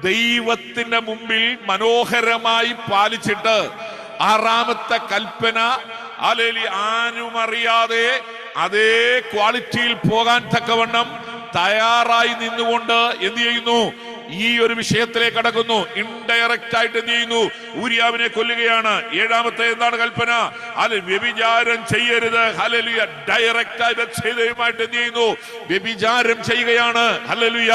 ദൈവത്തിന്റെ മുമ്പിൽ മനോഹരമായി പാലിച്ചിട്ട് 6-ാമത്തെ കൽപ്പന ഹല്ലേലൂയ ആരും അറിയാതെ അതേ ക്വാളിറ്റിയിൽ പോകാൻ തക്കവണ്ണം തയ്യാറായി നിന്നുകൊണ്ട് എന്ത് ചെയ്യുന്നു? ഈ ഒരു വിഷയത്തിലേക്ക് കടക്കുന്നു. ഇൻഡയറക്റ്റ് ആയിട്ട് എന്ത് ചെയ്യുന്നു? ഊരിയാവിനെ കൊല്ലുകയാണ്. 7-ാമത്തെ എന്താണ് കൽപ്പന? അല്ലെ, വ്യഭിചാരം ചെയ്യരുത്. ഹല്ലേലൂയ. ഡയറക്റ്റ് ആയിട്ട് ചെയ്തതുമായിട്ട് എന്ത് ചെയ്യുന്നു? വ്യഭിചാരം ചെയ്യുകയാണ്. ഹല്ലേലൂയ.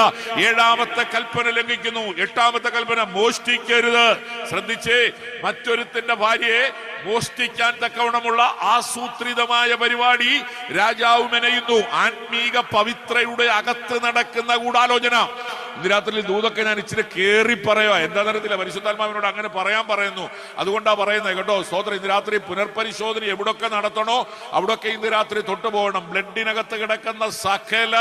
7-ാമത്തെ കൽപ്പന ലംഘിക്കുന്നു. 8-ാമത്തെ കൽപ്പന, മോഷ്ടിക്കരുത്. ശ്രദ്ധിച്ചേ, മറ്റൊരുത്തിന്റെ ഭാര്യയെ മോഷ്ടിക്കാൻ തക്കവണ്ണമുള്ള ആസൂത്രിതമായ പരിപാടി രാജാവ് മെനയുന്നു. ആത്മീക പവിത്രയുടെ അകത്ത് നടക്കുന്ന ഗൂഢാലോചന. ഇന്ന് രാത്രി ദൂതൊക്കെ ഞാൻ ഇച്ചിരി കേറി പറയുക. എന്താ തരത്തില്ല, പരിശുദ്ധാത്മാവിനോട് അങ്ങനെ പറയാൻ പറയുന്നു. അതുകൊണ്ടാ പറയുന്നത് കേട്ടോ. സ്തോത്രം. ഇന്ന് രാത്രി പുനർപരിശോധന എവിടൊക്കെ നടത്തണോ അവിടൊക്കെ ഇന്ന് രാത്രി തൊട്ടുപോകണം. ബ്ലഡിനകത്ത് കിടക്കുന്ന സകല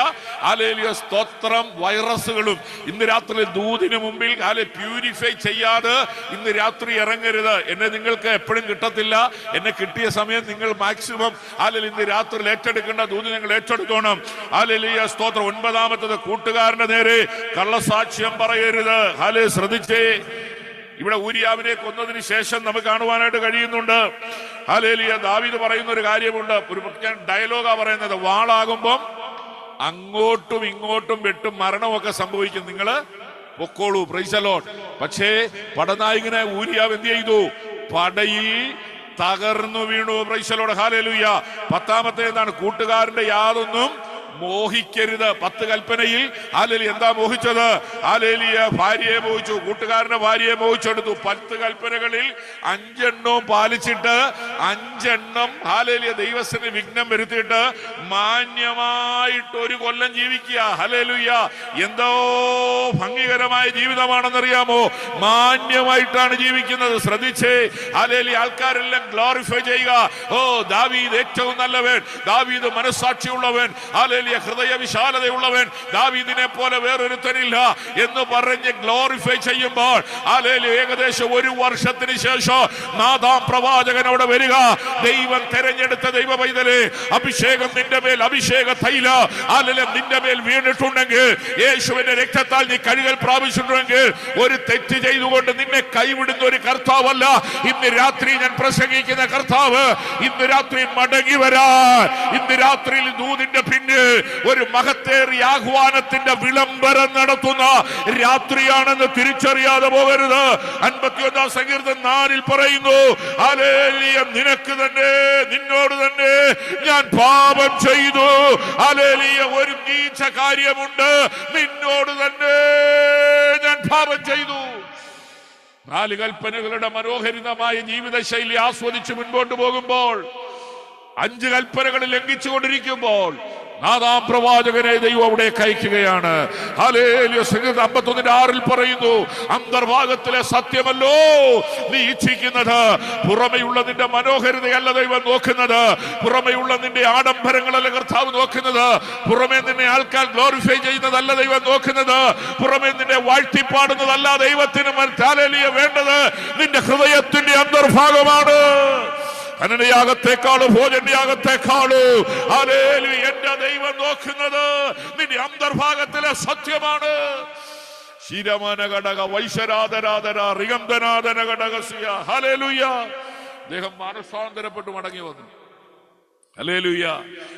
ഹല്ലേലൂയ സ്തോത്രം വൈറസുകളും ഇന്ന് രാത്രി ദൂതിന് മുമ്പിൽ പ്യൂരിഫൈ ചെയ്യാതെ ഇന്ന് രാത്രി ഇറങ്ങരുത്. എന്നെ നിങ്ങൾക്ക് എപ്പോഴും കിട്ടത്തില്ല. എന്നെ കിട്ടിയ സമയം നിങ്ങൾ മാക്സിമം ഇന്ന് രാത്രി ഏറ്റെടുക്കേണ്ട ദൂത് നിങ്ങൾ ഏറ്റെടുക്കണം. ഹല്ലേലൂയ സ്തോത്രം. 9-ാമത്തത്, കൂട്ടുകാരന്റെ നേരെ കള്ളസാക്ഷ്യം പറയരുത്. ശ്രദ്ധിച്ചേ, ഇവിടെ ഊരിയാവിനെ കൊന്നതിന് ശേഷം നമുക്ക് കാണുവാനായിട്ട് കഴിയുന്നുണ്ട്. ഹല്ലേലൂയ. ദാവീദ് പറയുന്ന ഒരു കാര്യമുണ്ട്. ഒരു ഡയലോഗാ പറയുന്നത്, വാളാകുമ്പം അങ്ങോട്ടും ഇങ്ങോട്ടും വെട്ടും മരണമൊക്കെ സംഭവിക്കും, നിങ്ങള് പൊക്കോളൂ. Price the Lord. പക്ഷേ പടനായകനായ ഊരിയാവ് എന്ത് ചെയ്തു? പടയിൽ തകർന്നു വീണു. Price the lord. ഹല്ലേലൂയ. 10-ാമത്തെ എന്താണ്? കൂട്ടുകാരന്റെ യാതൊന്നും മോഹിക്കരുത്. 10 കൽപ്പനയിൽ ഹല്ലേലൂയ എന്താ മോഹിച്ചത്? ഹല്ലേലൂയ ഭാര്യയെ മോഹിച്ചു, കൂട്ടുകാരന്റെ ഭാര്യയെ മോഹിച്ചെടുത്തു. 10 കൽപ്പനകളിൽ 5 എണ്ണവും പാലിച്ചിട്ട് 5 എണ്ണം ഹല്ലേലൂയ ദൈവത്തിന് വിഘ്നം വരുത്തിയിട്ട് മാന്യമായിട്ട് 1 കൊല്ലം ജീവിക്കുക. ഹല്ലേലൂയ എന്തോ ഭംഗികരമായ ജീവിതമാണെന്നറിയാമോ? മാന്യമായിട്ടാണ് ജീവിക്കുന്നത്. ശ്രദ്ധിച്ചേ, ഹല്ലേലൂയ ആൾക്കാരെല്ലാം ഗ്ലോറിഫൈ ചെയ്യുക. ഓ ദാവീദ് ഏറ്റവും നല്ലവൻ, ദാവീദ് മനസ്സാക്ഷിയുള്ളവൻ, ഹല്ലേലൂയ ഹൃദയ വിശാലതയുള്ളവൻ, ദാവീദിനെ പോലെ വേറൊരുത്തനില്ല എന്ന് പറഞ്ഞ് ഗ്ലോറിഫൈ ചെയ്യുമ്പോൾ ഹല്ലേലൂയ ഏകദേശം 1 വർഷത്തിന് ശേഷം നാഥാം പ്രവാചകനോട് വരിക, ദൈവം തെരഞ്ഞെടുത്ത ദൈവ പൈതലേ, അഭിഷേകം നിന്റെ മേൽ, അഭിഷേക തൈല ഹല്ലേലൂയ നിന്റെ മേൽ വീണിട്ടുണ്ടെങ്കിൽ, യേശുവിന്റെ രക്തത്താൽ നീ കഴുകൽ പ്രാപിച്ചിട്ടുണ്ടെങ്കിൽ, ഒരു തെറ്റ് ചെയ്തുകൊണ്ട് നിന്നെ കൈവിടുന്ന ഒരു കർത്താവല്ല ഇന്ന് രാത്രി ഞാൻ പ്രസംഗിക്കുന്ന കർത്താവ്. ഇന്ന് രാത്രി മടങ്ങി വരാൻ, ഇന്ന് രാത്രിയിൽ ദൂതിന്റെ പിന്നിൽ ഒരു മഹത്തേറിയ ആഹ്വാനത്തിന്റെ വിളംബരം നടത്തുന്ന രാത്രിയാണെന്ന് തിരിച്ചറിയാതെ പോകരുത്. 51-ാം സങ്കീർത്തനം 4-ൽ പറയുന്നു, ഹല്ലേലൂയ നിനക്ക് തന്നെ, നിന്നോട് തന്നെ ഞാൻ പാപം ചെയ്തു. ഹല്ലേലൂയ ഒരു നീച്ച കാര്യമുണ്ട്, നിന്നോട് തന്നെ ഞാൻ പാപം ചെയ്തു. 4 കൽപ്പനകളുടെ മനോഹരിതമായ ജീവിതശൈലി ആസ്വദിച്ച് മുൻപോട്ട് പോകുമ്പോൾ, 5 കൽപ്പനകൾ ലംഘിച്ചുകൊണ്ടിരിക്കുമ്പോൾ നാഥാം പ്രവാചകനെ ദൈവം അവിടെ അയക്കുകയാണ്. ഹല്ലേലൂയ 51-6-ൽ പറയുന്നു, അന്തർഭാഗത്തിലെ സത്യമല്ലോ നീ ഇച്ഛിക്കുന്നത്, പുറമെയുള്ള നിന്റെ മനോഹരിതയല്ല ദൈവം നോക്കുന്നത്, പുറമെയുള്ള നിന്റെ ആഡംബരങ്ങളല്ല കർത്താവ് നോക്കുന്നത്, പുറമെ നിന്നെ ആൾക്കാർ ഗ്ലോറിഫൈ ചെയ്യുന്നതല്ല ദൈവം നോക്കുന്നത്, പുറമെ നിന്നെ വാഴ്ത്തിപ്പാടുന്നതല്ല ദൈവത്തിന് ഹല്ലേലൂയ വേണ്ടത്, നിന്റെ ഹൃദയത്തിന്റെ അന്തർഭാഗമാണ്. അനനയാഗത്തെക്കാള് ഭോജനയാഗത്തെക്കാള് ഹല്ലേലൂയ എന്റെ ദൈവം നോക്കുന്നത് നിന്റെ അന്തർഭാഗത്തിലെ സത്യമാണ്. ശിരമന ഘടക വൈശരാധരാധര റിഗന്ധനാഥന ഘടകസ്യ ഹല്ലേലൂയ. അദ്ദേഹം മാനസാന്തരപ്പെട്ട് മടങ്ങി വന്നു. Hallelujah,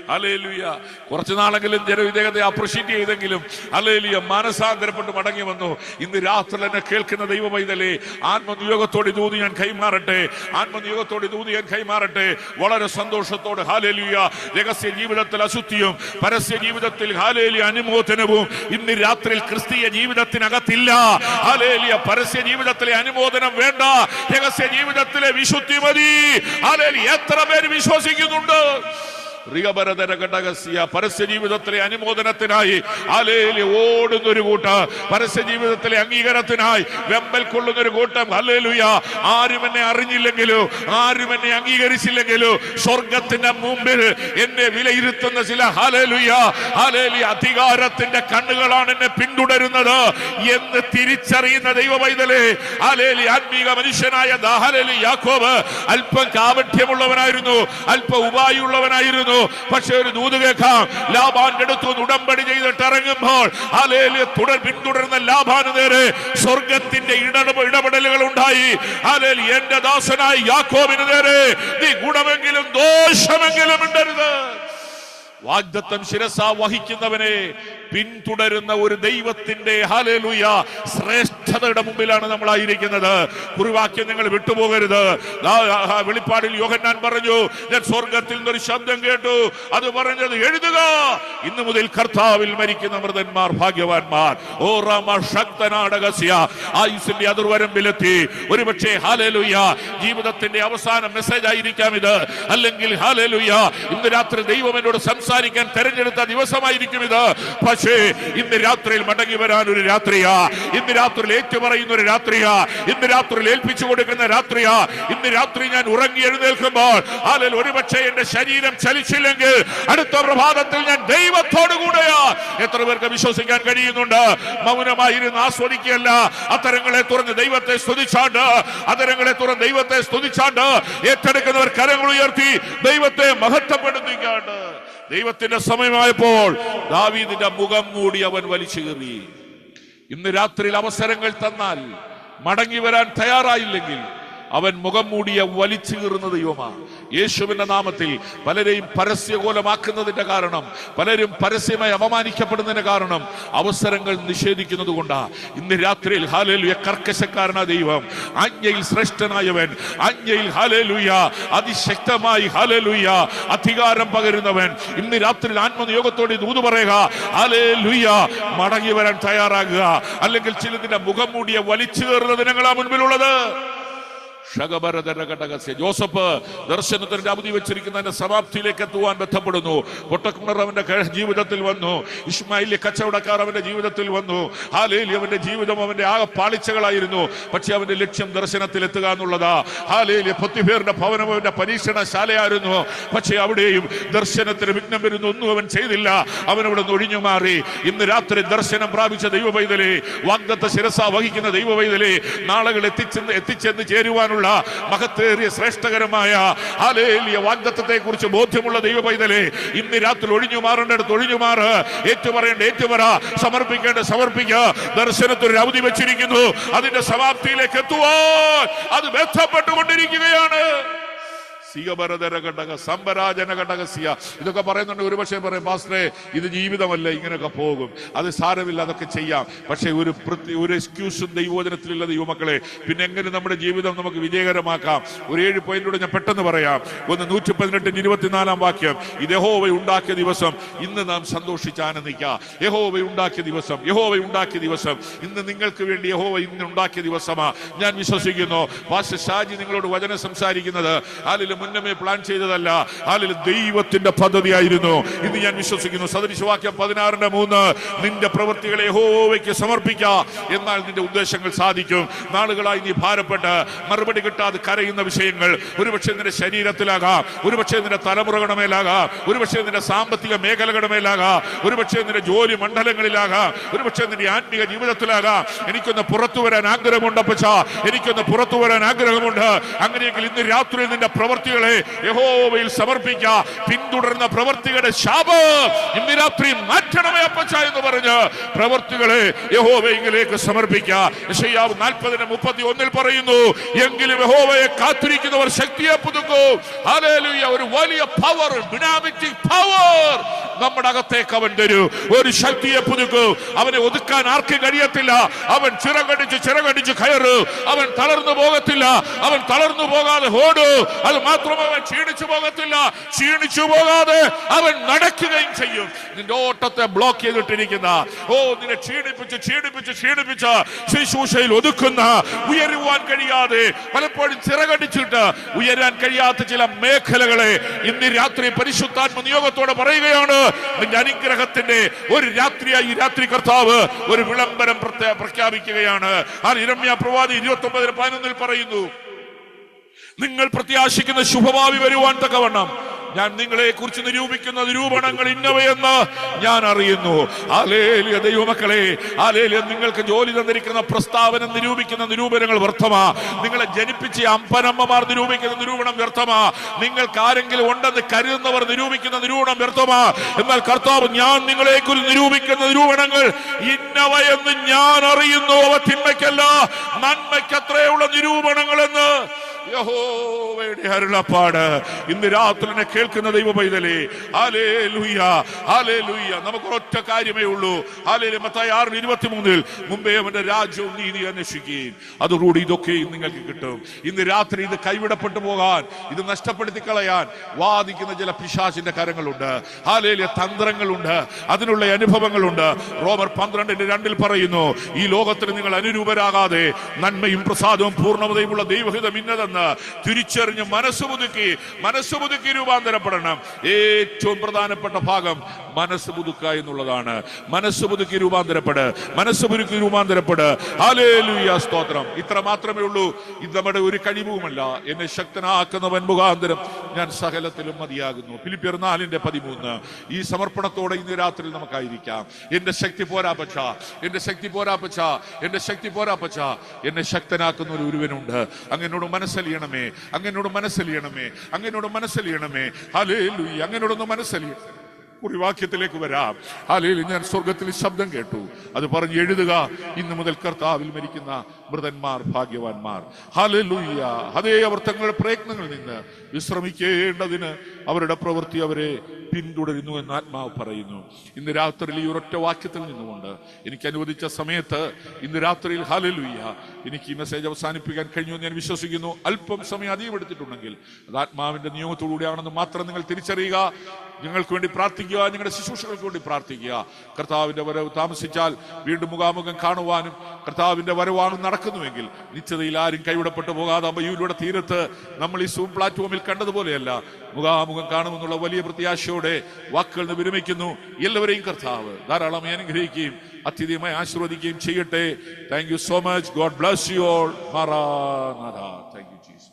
hallelujah. കുറച്ചു നാളെങ്കിലും ജനം ഇദ്ദേഹത്തെ അപ്രിഷ്യേറ്റ് ചെയ്തെങ്കിലും ഹല്ലേലൂയ മാനസാന്തരപ്പെട്ട് മടങ്ങി വന്നു. ഇന്ന് രാത്രി എന്നെ കേൾക്കുന്ന ദൈവ പൈതലേ, ആത്മനിയോഗത്തോടെ ദൂതി ഞാൻ കൈമാറട്ടെ, ആത്മനിയോഗത്തോടെ ദൂതി ഞാൻ കൈമാറട്ടെ. വളരെ സന്തോഷത്തോടെ ഹല്ലേലൂയ. രഹസ്യ ജീവിതത്തിൽ അശുദ്ധിയും പരസ്യ ജീവിതത്തിൽ ഹല്ലേലൂയ അനുമോദനവും ഇന്ന് രാത്രിയിൽ ക്രിസ്തീയ ജീവിതത്തിനകത്തില്ല. ഹല്ലേലൂയ പരസ്യ ജീവിതത്തിലെ അനുമോദനം വേണ്ട, രഹസ്യ ജീവിതത്തിലെ വിശുദ്ധി മതി. ഹല്ലേലൂയ എത്ര പേര് വിശ്വസിക്കുന്നുണ്ട്? പരസ്യ ജീവിതത്തിലെ അനുമോദനത്തിനായി ഹല്ലേലൂയ ഓടുന്നൊരു കൂട്ടം, പരസ്യ ജീവിതത്തിലെ അംഗീകാരത്തിനായി വെമ്പൽ കൊള്ളുന്നൊരു കൂട്ടം. ഹല്ലേലൂയ ആരും എന്നെ അറിഞ്ഞില്ലെങ്കിലോ, ആരും എന്നെ അംഗീകരിച്ചില്ലെങ്കിലോ, സ്വർഗത്തിന്റെ മുമ്പിൽ എന്നെ വിലയിരുത്തുന്ന ചില ഹല്ലേലൂയ ഹല്ലേലൂയ അധികാരത്തിന്റെ കണ്ണുകളാണ് എന്നെ പിന്തുടരുന്നത് എന്ന് തിരിച്ചറിയുന്ന ദൈവ പൈതലേ, ഹല്ലേലൂയ ആത്മീക മനുഷ്യനായ ഹല്ലേലൂയ യാക്കോബ് അല്പം കാപഠ്യമുള്ളവനായിരുന്നു, അല്പം ഉപായുള്ളവനായിരുന്നു. പക്ഷെ ഒരു ദൂത് കേൾക്കാം, ലാബാന്റെ അടുത്ത് ഉടമ്പടി ചെയ്തിട്ട് ഇറങ്ങുമ്പോൾ ഹല്ലേലൂയ പിന്തുടർന്ന ലാബാന് നേരെ സ്വർഗത്തിന്റെ ഇടപെടലുകൾ ഉണ്ടായി. ഹല്ലേലൂയ എന്റെ ദാസനായ യാക്കോബിന് നേരെ നീ ഗുണമെങ്കിലും ദോഷമെങ്കിലും ഉണ്ടരുത്. വാഗ്ദത്തം ശിരസ വഹിക്കുന്നവനെ പിന്തുടരുന്ന ഒരു ദൈവത്തിന്റെ ഹല്ലേലൂയ ശ്രേഷ്ഠതയുടെ മുമ്പിലാണ് നമ്മളായിരിക്കുന്നത്. കുറിവാക്യം നിങ്ങൾ വിട്ടുപോകരുത്. വെളിപ്പാടിൽ യോഹന്നാൻ പറഞ്ഞു, ഞാൻ സ്വർഗത്തിൽ നിന്നൊരു ശബ്ദം കേട്ടു, അത് പറഞ്ഞത് എഴുതുക, ഇന്നു മുതൽ കർത്താവിൽ മരിക്കുന്ന മൃതന്മാർ ഭാഗ്യവാന്മാർ. ഓ റമ ശക്തനാടകസ്യ ആയുസിന്റെ അതിർവരമ്പിലെത്തി. ഒരുപക്ഷെ ഹല്ലേലൂയ ജീവിതത്തിന്റെ അവസാന മെസ്സേജ് ആയിരിക്കാം ഇത്, അല്ലെങ്കിൽ ഹല്ലേലൂയ ഇന്ന് രാത്രി ദൈവം എന്നോട് സംസാരിക്കാൻ തെരഞ്ഞെടുത്ത ദിവസമായിരിക്കും ഇത്. പക്ഷേ ഇന്ന് രാത്രിയിൽ മടങ്ങി വരാൻ ഒരു രാത്രിയാ, ഇന്ന് രാത്രിയിൽ ഏറ്റുപറയുന്ന ഒരു രാത്രിയാ, ഇന്ന് രാത്രിയിൽ ഏൽപ്പിച്ചു കൊടുക്കുന്ന രാത്രിയാ. ഇന്ന് രാത്രി ഞാൻ ഉറങ്ങി എഴുന്നേൽക്കുമ്പോൾ അല്ലെങ്കിൽ ഒരുപക്ഷെ എന്റെ ശരീരം ചലിച്ചില്ലെങ്കിൽ അടുത്ത പ്രഭാതത്തിൽ ഞാൻ ദൈവത്തോടു കൂടെയാ. എത്ര പേർക്ക് വിശ്വസിക്കാൻ കഴിയുന്നുണ്ട്? മൗനമായിരുന്ന് ആസ്വദിക്കുകയല്ല, അത്തരങ്ങളെ തുറന്ന് ദൈവത്തെ സ്തുതിച്ചാണ്ട്, അതരങ്ങളെ തുറന്ന് ദൈവത്തെ സ്തുതിച്ചാണ്ട് ഏറ്റെടുക്കുന്നവർ കരങ്ങൾ ഉയർത്തി ദൈവത്തെ മഹത്വപ്പെടുത്തിക്കാണ്ട്. ദൈവത്തിന്റെ സമയമായപ്പോൾ ദാവീദിന്റെ മുഖം മൂടി അവൻ വലിച്ചു കീറി. ഇന്ന് രാത്രിയിൽ അവസരങ്ങൾ തന്നാൽ മടങ്ങി വരാൻ തയ്യാറായില്ലെങ്കിൽ അവൻ മുഖം മൂടിയ വലിച്ചു കീറുന്ന ദൈവമാണ്. യേശുവിന്റെ നാമത്തിൽ പലരെയും പരസ്യകോലമാക്കുന്നതിന്റെ കാരണം, പലരും പരസ്യമായി അപമാനിക്കപ്പെടുന്നതിന്റെ കാരണം അവസരങ്ങൾ നിഷേധിക്കുന്നത് കൊണ്ടാ. ഇന്ന് രാത്രിയിൽ ഹല്ലേലൂയ കർക്കശക്കാരനായ ദൈവം, ആജ്ഞയിൽ ശ്രേഷ്ഠനായവൻ, ആജ്ഞയിൽ ഹല്ലേലൂയ അതിശക്തമായി ഹല്ലേലൂയ അധികാരം പകരുന്നവൻ, ഇന്ന് രാത്രിയിൽ ആത്മനിയോഗത്തോടെ ദൂത് പറയുക, ഹല്ലേലൂയ മടങ്ങി വരാൻ തയ്യാറാകുക. അല്ലെങ്കിൽ ചിലതിന്റെ മുഖം മൂടിയ വലിച്ചു കയറുന്ന ദിനങ്ങളാ മുൻപിലുള്ളത്. ജോസഫ് ദർശനത്തിന്റെ അവധി വെച്ചിരിക്കുന്നതിന്റെ സമാപ്തിയിലേക്ക് എത്തുവാൻ ബന്ധപ്പെടുന്നു. പൊട്ടക്കിണർ അവന്റെ ജീവിതത്തിൽ വന്നു. ഇസ്മായിലിലെ കച്ചവടക്കാർ അവന്റെ ജീവിതത്തിൽ വന്നു. ഹാലേലി അവന്റെ ജീവിതം അവന്റെ ആകെ പാളിച്ചകളായിരുന്നു. പക്ഷെ അവന്റെ ലക്ഷ്യം ദർശനത്തിൽ എത്തുക എന്നുള്ളതാ. ഹാലേലി പൊത്തിഫേറിന്റെ ഭവനം അവന്റെ പരീക്ഷണശാലയായിരുന്നു. പക്ഷെ അവിടെയും ദർശനത്തിന് വിഘ്നം വരുന്ന ഒന്നും അവൻ ചെയ്തില്ല. അവൻ അവിടെ നിന്ന് ഒഴിഞ്ഞു മാറി. ഇന്ന് രാത്രി ദർശനം പ്രാപിച്ച ദൈവ പൈതലേ, വാഗ്ദത്ത ശിരസ വഹിക്കുന്ന ദൈവ പൈതലേ, നാളുകൾ എത്തിച്ചെന്ന് ചേരുവാനുള്ള മഹത്തേറിയ ശ്രേഷ്ഠകരമായ ഹല്ലേലൂയ വാഗ്ദത്തത്തെ കുറിച്ച് ബോധ്യമുള്ള ദൈവ പൈതലേ, ഇന്ന് രാത്രി ഒഴിഞ്ഞു മാറേണ്ടടുത്ത് ഒഴിഞ്ഞു മാറ്, ഏറ്റുപറയേണ്ട ഏറ്റുപറ, സമർപ്പിക്കേണ്ട സമർപ്പിക്കുക. ദർശനത്തിന് അവധി വെച്ചിരിക്കുന്നു. അതിന്റെ സമാപ്തിയിലേക്ക് എത്തുവാൻ അത് ബന്ധപ്പെട്ടുകൊണ്ടിരിക്കുകയാണ്. ഇതൊക്കെ പറയുന്നുണ്ട്. ഒരുപക്ഷെ പറയും, പാസ്റ്ററെ ഇത് ജീവിതമല്ല, ഇങ്ങനെയൊക്കെ പോകും, അത് സാരമില്ല, അതൊക്കെ ചെയ്യാം. പക്ഷെ ഒരു എക്സ്ക്യൂസും ദൈവവചനത്തിലുള്ള ദൈവമക്കളെ, പിന്നെ എങ്ങനെ നമ്മുടെ ജീവിതം നമുക്ക് വിജയകരമാക്കാം? ഒരു 7 പോയിന്റിലൂടെ ഞാൻ പെട്ടെന്ന് പറയാം. 118-24 വാക്യം. ഇത് യഹോവ ഉണ്ടാക്കിയ ദിവസം, ഇന്ന് നാം സന്തോഷിച്ച് ആനന്ദിക്കാം. യഹോവ ഉണ്ടാക്കിയ ദിവസം, യഹോവ ഉണ്ടാക്കിയ ദിവസം, ഇന്ന് നിങ്ങൾക്ക് വേണ്ടി യഹോവ ഇന്ന് ഉണ്ടാക്കിയ ദിവസമാ. ഞാൻ വിശ്വസിക്കുന്നു പാസ്റ്റർ ഷാജി നിങ്ങളോട് വചനം സംസാരിക്കുന്നത് ആലിലും മുന്നമേ പ്ലാൻ ചെയ്തതല്ല, ആലിൽ ദൈവത്തിന്റെ പദ്ധതിയായിരുന്നു. ഇന്ന് ഞാൻ വിശ്വസിക്കുന്നു. സദൃശവാക്യം 16:3, നിന്റെ പ്രവൃത്തികളെ യഹോവയ്ക്ക് സമർപ്പിക്ക, എന്നാൽ നിന്റെ ഉദ്ദേശങ്ങൾ സാധിക്കും. നാളുകളായി നീ ഭാരപ്പെട്ട് മറുപടി കിട്ടാതെ കരയുന്ന വിഷയങ്ങൾ ഒരുപക്ഷെ നിന്റെ ശരീരത്തിലാകാം, ഒരുപക്ഷെ നിന്റെ തലമുറകളുടെ മേലാകാം, ഒരുപക്ഷെ നിന്റെ സാമ്പത്തിക മേഖലകളുടെ മേലാകാം, ഒരുപക്ഷെ നിന്റെ ജോലി മണ്ഡലങ്ങളിലാകാം, ഒരുപക്ഷെ നിന്റെ ആത്മീയ ജീവിതത്തിലാകാം. എനിക്കൊന്ന് പുറത്തു വരാൻ ആഗ്രഹമുണ്ട് അപ്പച്ച, എനിക്കൊന്ന് പുറത്തു വരാൻ ആഗ്രഹമുണ്ട്. അങ്ങനെയെങ്കിൽ ഇന്ന് രാത്രി നിന്റെ പ്രവൃത്തികളെ യഹോവയിൽ സമർപ്പിക്ക. പിന്തുടർന്ന പ്രവൃത്തികളുടെ ശാപം ഇന്ന് രാത്രി മാറ്റണമേ അപ്പച്ച എന്ന് പറഞ്ഞ് പ്രവൃത്തികളെ യഹോവയിലേക്ക് സമർപ്പിക്ക. യെശയ്യാവ് 40:31 പറയുന്നു, എങ്കിലും യഹോവയെ കാത്തിരിക്കുന്നവർ ശക്തിയെ പുതുക്കും. ഹല്ലേലൂയ. ഒരു വലിയ പവർ, ഡൈനാമിക് പവർ നമ്മുടെ അകത്തേക്ക് അവൻ തരും. ഒരു ശക്തിയെ പുതുക്കും. അവനെ ഒതുക്കാൻ ആർക്കും കഴിയത്തില്ല. അവൻ ചിറകടിച്ച് കയറ്. അവൻ തളർന്നു പോകത്തില്ല. അവൻ തളർന്നു പോകാതെ ഓടൂ. അത് മാത്രമേ അവൻ ക്ഷീണിച്ചു പോകത്തില്ല. ക്ഷീണിച്ചു പോകാതെ അവൻ നടക്കുകയും ചെയ്യും. നിന്റെ ഓട്ടത്തെ ബ്ലോക്ക് ചെയ്തിട്ടിരിക്കുന്ന, നിന്നെ ക്ഷീണിപ്പിച്ച് ശുശ്രൂഷയിൽ ഒതുക്കുന്ന, ഉയരുവാൻ കഴിയാതെ പലപ്പോഴും ചിറകടിച്ചിട്ട് ഉയരാൻ കഴിയാത്ത ചില മേഖലകളെ ഇന്ന് രാത്രി പരിശുദ്ധാത്മ നിയോഗത്തോടെ പറയുകയാണ്, നിന്റെ അനുഗ്രഹത്തിന്റെ ഒരു രാത്രിയായി ഈ രാത്രി കർത്താവ് ഒരു വിളംബരം പ്രഖ്യാപിക്കുകയാണ്. ആ യിരെമ്യാ പ്രവാചകൻ 29:11 പറയുന്നു, നിങ്ങൾ പ്രത്യാശിക്കുന്ന ശുഭഭാവി വരുവാൻ തക്കവണ്ണം ഞാൻ നിങ്ങളെ കുറിച്ച് നിരൂപിക്കുന്ന നിരൂപണങ്ങൾ ഇന്നവയെന്ന് ഞാൻ അറിയുന്നു. ഹല്ലേലൂയ. ദൈവമക്കളെ, ഹല്ലേലൂയ. നിങ്ങൾക്ക് ജോലി തന്നിരിക്കുന്ന പ്രസ്താവന നിരൂപിക്കുന്ന നിരൂപണങ്ങൾ വ്യർത്ഥമാ. നിങ്ങളെ ജനിപ്പിച്ച അമ്പനമ്മമാർ നിരൂപിക്കുന്ന നിരൂപണം വ്യർത്ഥമാ. നിങ്ങൾക്ക് ആരെങ്കിലും ഉണ്ടെന്ന് കരുതുന്നവർ നിരൂപിക്കുന്ന നിരൂപണം വ്യർത്ഥമാ. എന്നാൽ കർത്താവ്, ഞാൻ നിങ്ങളെ കുറിച്ച് നിരൂപിക്കുന്ന നിരൂപണങ്ങൾ ഇന്നവയെന്ന് ഞാൻ അറിയുന്നു. അവ തിന്മയ്ക്കല്ല നന്മയ്ക്കത്രയുള്ള നിരൂപണങ്ങളെന്ന് യഹോവയുടെ അരുളപ്പാട്. ഇന്ന് രാത്രി കേൾക്കുന്ന ദൈവ പൈതലേ, ഹല്ലേലൂയ, ഹല്ലേലൂയ. നമുക്ക് ഒറ്റ കാര്യമേ ഉള്ളൂ. ഹല്ലേലൂയ. മത്തായി 6:23 മുമ്പേ അവന്റെ രാജ്യവും നീതി അന്വേഷിക്കുകയും അതോടുകൂടി ഇതൊക്കെയും നിങ്ങൾക്ക് കിട്ടും. ഇന്ന് രാത്രി ഇത് കൈവിടപ്പെട്ടു പോകാൻ, ഇത് നഷ്ടപ്പെടുത്തി കളയാൻ വാദിക്കുന്ന ചില പിശാചിന്റെ കരങ്ങളുണ്ട്. ഹല്ലേലൂയ. തന്ത്രങ്ങളുണ്ട്, അതിനുള്ള അനുഭവങ്ങളുണ്ട്. റോമർ 12:2 പറയുന്നു, ഈ ലോകത്തിന് നിങ്ങൾ അനുരൂപരാകാതെ നന്മയും പ്രസാദവും പൂർണ്ണതയുമുള്ള ദൈവഹിതം ഇന്നതെന്ന് തിരിച്ചറിഞ്ഞ് മനസ്സ് പുതുക്കി രൂപാന്തരപ്പെടണം. ഏറ്റവും പ്രധാനപ്പെട്ട ഭാഗം മനസ്സ് പുതുക്കുക എന്നുള്ളതാണ്. മനസ്സ് പുതുക്കി രൂപാന്തരപ്പെട്. ഹല്ലേലൂയ, സ്തോത്രം. ഇത്ര മാത്രമേ ഉള്ളൂ. ഇത് നമ്മുടെ ഒരു കഴിവുമല്ല. എന്നെ ശക്തനാക്കുന്നവൻ മുഖാന്തരം ഞാൻ സകലത്തിലും മതിയാകുന്നു. ഫിലിപ്പിയർ 4:13. ഈ സമർപ്പണത്തോടെ ഇന്ന് രാത്രി നമുക്കായിരിക്കാം. എന്റെ ശക്തി പോരാപ്പച്ച, എന്നെ ശക്തനാക്കുന്ന ഒരുവനുണ്ട്. അങ്ങനോട് മനസ്സലിയണമേ. ഹല്ലേലൂയ. അങ്ങനോടൊന്ന് മനസ്സലിയണം. കുറിവാക്യത്തിലേക്ക് വരാം. ഹല്ലേലൂയ. ഞാൻ സ്വർഗത്തിൽ ശബ്ദം കേട്ടു, അത് പറഞ്ഞ് എഴുതുക, ഇന്നു മുതൽ കർത്താവിൽ മരിക്കുന്ന മൃതന്മാർ ഭാഗ്യവാന്മാർ. ഹല്ലേലൂയ. അതേ, അവർ തങ്ങളുടെ പ്രയത്നങ്ങളിൽ നിന്ന് വിശ്രമിക്കേണ്ടതിന് അവരുടെ പ്രവൃത്തി അവരെ പിന്തുടരുന്നു എന്ന് ആത്മാവ് പറയുന്നു. ഇന്ന് രാത്രിയിൽ ഈ ഒരൊറ്റ വാക്യത്തിൽ നിന്നുകൊണ്ട് എനിക്ക് അനുവദിച്ച സമയത്ത് ഇന്ന് രാത്രിയിൽ ഹല്ലേലൂയ എനിക്ക് ഈ മെസ്സേജ് അവസാനിപ്പിക്കാൻ കഴിഞ്ഞു എന്ന് ഞാൻ വിശ്വസിക്കുന്നു. അല്പം സമയം അധികം എടുത്തിട്ടുണ്ടെങ്കിൽ അത് ആത്മാവിന്റെ നിയമത്തോടുകൂടിയാണെന്ന് മാത്രം നിങ്ങൾ തിരിച്ചറിയുക. ഞങ്ങൾക്ക് വേണ്ടി പ്രാർത്ഥിക്കുക, ഞങ്ങളുടെ ശുശ്രൂഷകൾക്ക് വേണ്ടി പ്രാർത്ഥിക്കുക. കർത്താവിന്റെ വരവ് താമസിച്ചാൽ വീണ്ടും മുഖാമുഖം കാണുവാനും കർത്താവിന്റെ വരവാണ് നടക്കുന്നുവെങ്കിൽ നിശ്ചതയിൽ ആരും കൈവിടപ്പെട്ടു പോകാതെ അബയൂരിയുടെ തീരത്ത് നമ്മൾ ഈ സൂം പ്ലാറ്റ്ഫോമിൽ കണ്ടതുപോലെയല്ല, മുഖാമുഖം കാണുമെന്നുള്ള വലിയ പ്രത്യാശയോടെ വാക്കുകൾ വിരമിക്കുന്നു. എല്ലാവരെയും കർത്താവ് ധാരാളം അനുഗ്രഹിക്കുകയും അത്യധികമായി ആശീർവദിക്കുകയും ചെയ്യട്ടെ. Thank you so much. God bless you all. മാറാനാഥ. Thank you Jesus.